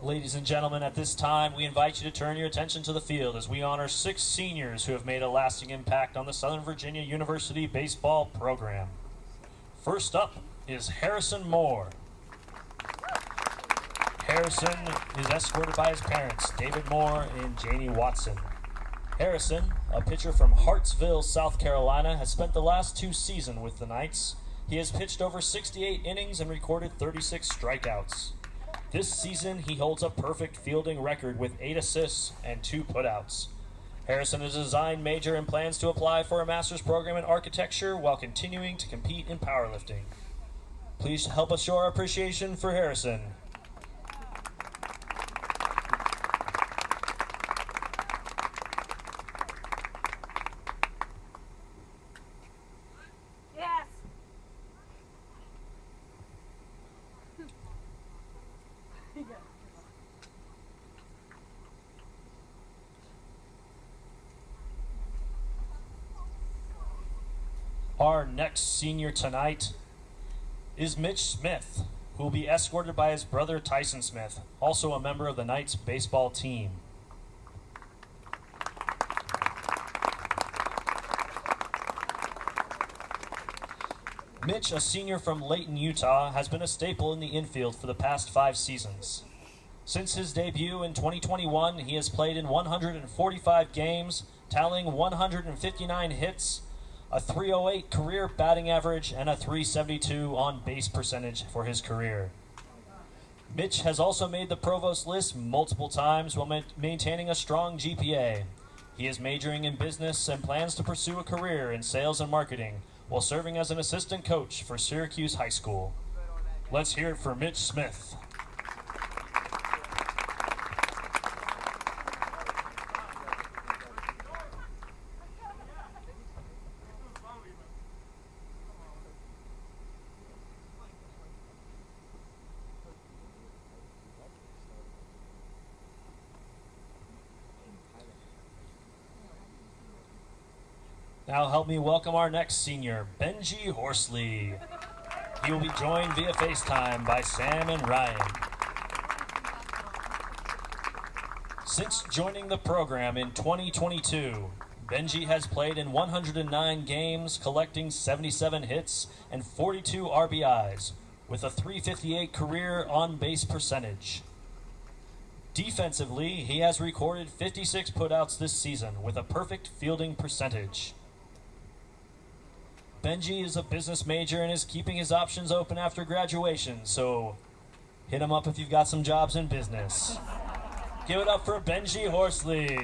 Ladies and gentlemen, at this time, we invite you to turn your attention to the field as we honor 6 seniors who have made a lasting impact on the Southern Virginia University baseball program. First up is Harrison Moore. Harrison is escorted by his parents, David Moore and Janie Watson. Harrison, a pitcher from Hartsville, South Carolina, has spent the last 2 seasons with the Knights. He has pitched over 68 innings and recorded 36 strikeouts. This season, he holds a perfect fielding record with 8 assists and 2 putouts. Harrison is a design major and plans to apply for a master's program in architecture while continuing to compete in powerlifting. Please help us show our appreciation for Harrison. Our next senior tonight is Mitch Smith, who will be escorted by his brother Tyson Smith, also a member of the Knights baseball team. Mitch, a senior from Layton, Utah, has been a staple in the infield for the past 5 seasons. Since his debut in 2021, he has played in 145 games, tallying 159 hits, a .308 career batting average, and a .372 on-base percentage for his career. Mitch has also made the Provost list multiple times while maintaining a strong GPA. He is majoring in business and plans to pursue a career in sales and marketing while serving as an assistant coach for Syracuse High School. Let's hear it for Mitch Smith. Now help me welcome our next senior, Benji Horsley. He will be joined via FaceTime by Sam and Ryan. Since joining the program in 2022, Benji has played in 109 games, collecting 77 hits and 42 RBIs, with a .358 career on-base percentage. Defensively, he has recorded 56 putouts this season with a perfect fielding percentage. Benji is a business major and is keeping his options open after graduation, so hit him up if you've got some jobs in business. Give it up for Benji Horsley.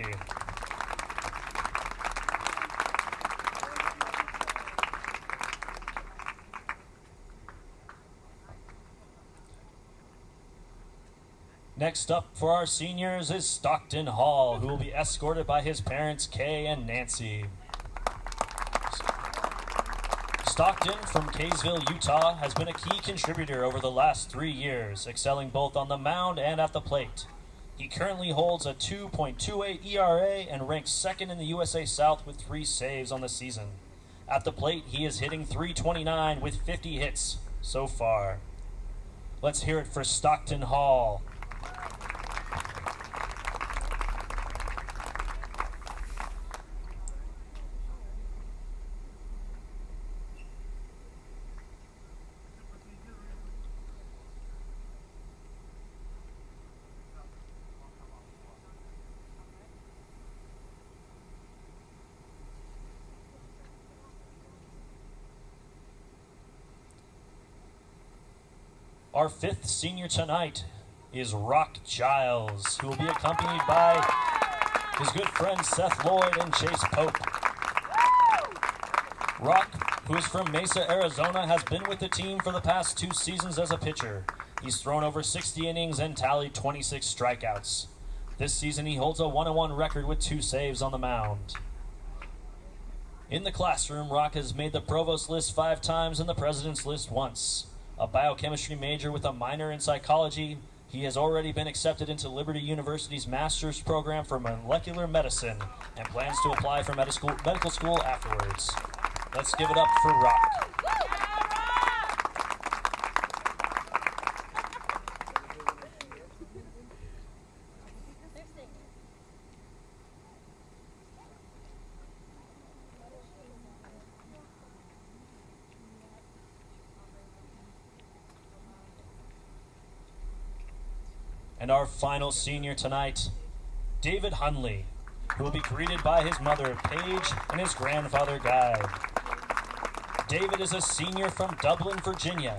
Next up for our seniors is Stockton Hall, who will be escorted by his parents, Kay and Nancy. Stockton from Kaysville, Utah, has been a key contributor over the last 3 years, excelling both on the mound and at the plate. He currently holds a 2.28 ERA and ranks second in the USA South with 3 saves on the season. At the plate, he is hitting .329 with 50 hits so far. Let's hear it for Stockton Hall. Our 5th senior tonight is Rock Giles, who will be accompanied by his good friends Seth Lloyd and Chase Pope. Rock, who is from Mesa, Arizona, has been with the team for the past 2 seasons as a pitcher. He's thrown over 60 innings and tallied 26 strikeouts. This season he holds a 1-1 record with 2 saves on the mound. In the classroom, Rock has made the Provost list 5 times and the President's list once. A biochemistry major with a minor in psychology, he has already been accepted into Liberty University's master's program for molecular medicine and plans to apply for medical school afterwards. Let's give it up for Rock. And our final senior tonight, David Hunley, who will be greeted by his mother, Paige, and his grandfather, Guy. David is a senior from Dublin, Virginia,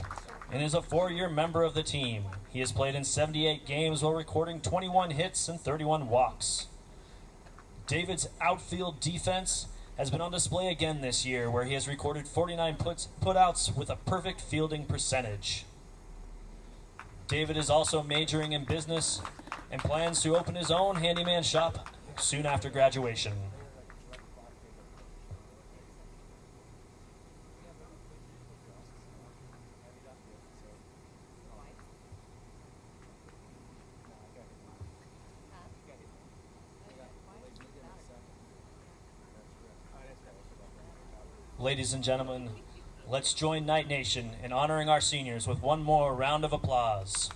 and is a 4-year member of the team. He has played in 78 games while recording 21 hits and 31 walks. David's outfield defense has been on display again this year, where he has recorded 49 putouts with a perfect fielding percentage. David is also majoring in business and plans to open his own handyman shop soon after graduation. Ladies and gentlemen, let's join Knight Nation in honoring our seniors with one more round of applause.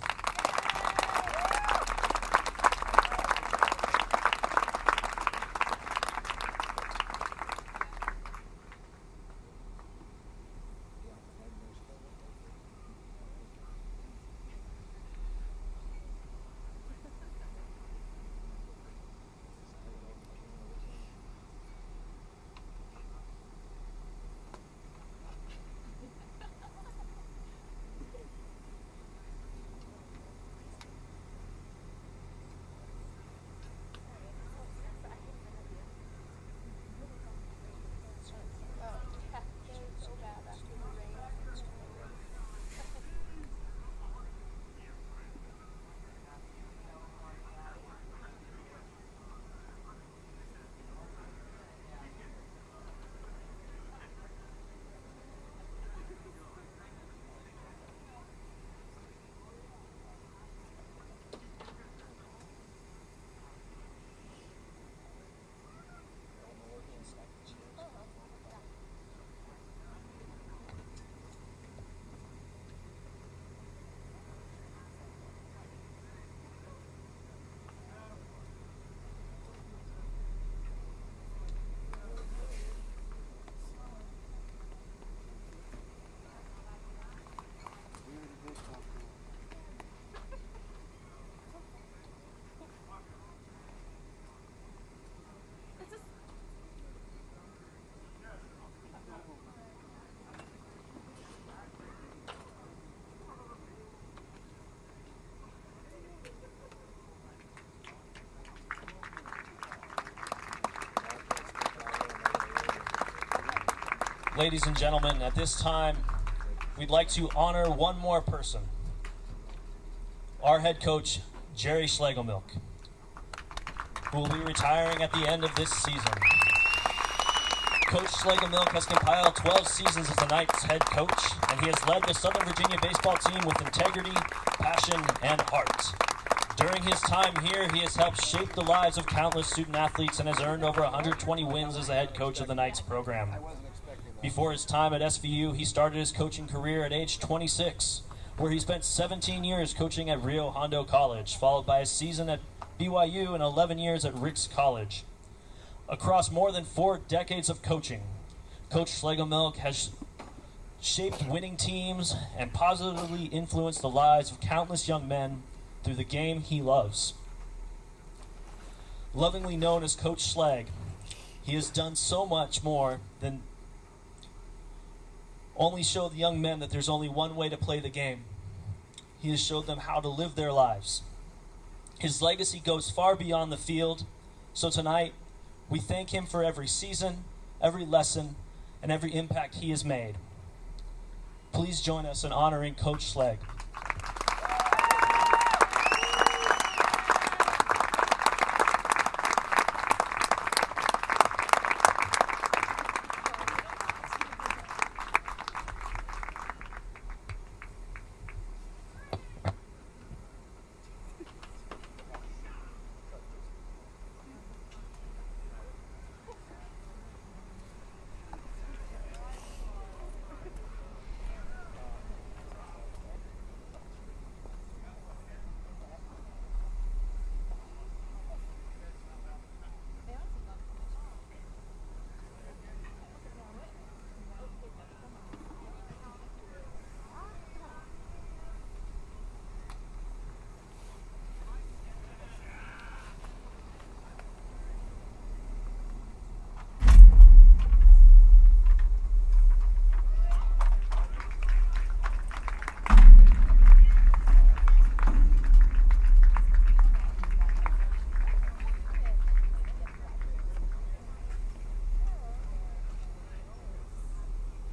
Ladies and gentlemen, at this time, we'd like to honor one more person. Our head coach, Jerry Schlegelmilk, who will be retiring at the end of this season. Coach Schlegelmilk has compiled 12 seasons as the Knights head coach, and he has led the Southern Virginia baseball team with integrity, passion, and heart. During his time here, he has helped shape the lives of countless student athletes and has earned over 120 wins as the head coach of the Knights program. Before his time at SVU, he started his coaching career at age 26, where he spent 17 years coaching at Rio Hondo College, followed by a season at BYU and 11 years at Ricks College. Across more than 4 decades of coaching, Coach Schlegelmilk has shaped winning teams and positively influenced the lives of countless young men through the game he loves. Lovingly known as Coach Schleg, he has done so much more than only show the young men that there's only one way to play the game. He has showed them how to live their lives. His legacy goes far beyond the field, so tonight we thank him for every season, every lesson, and every impact he has made. Please join us in honoring Coach Schleg.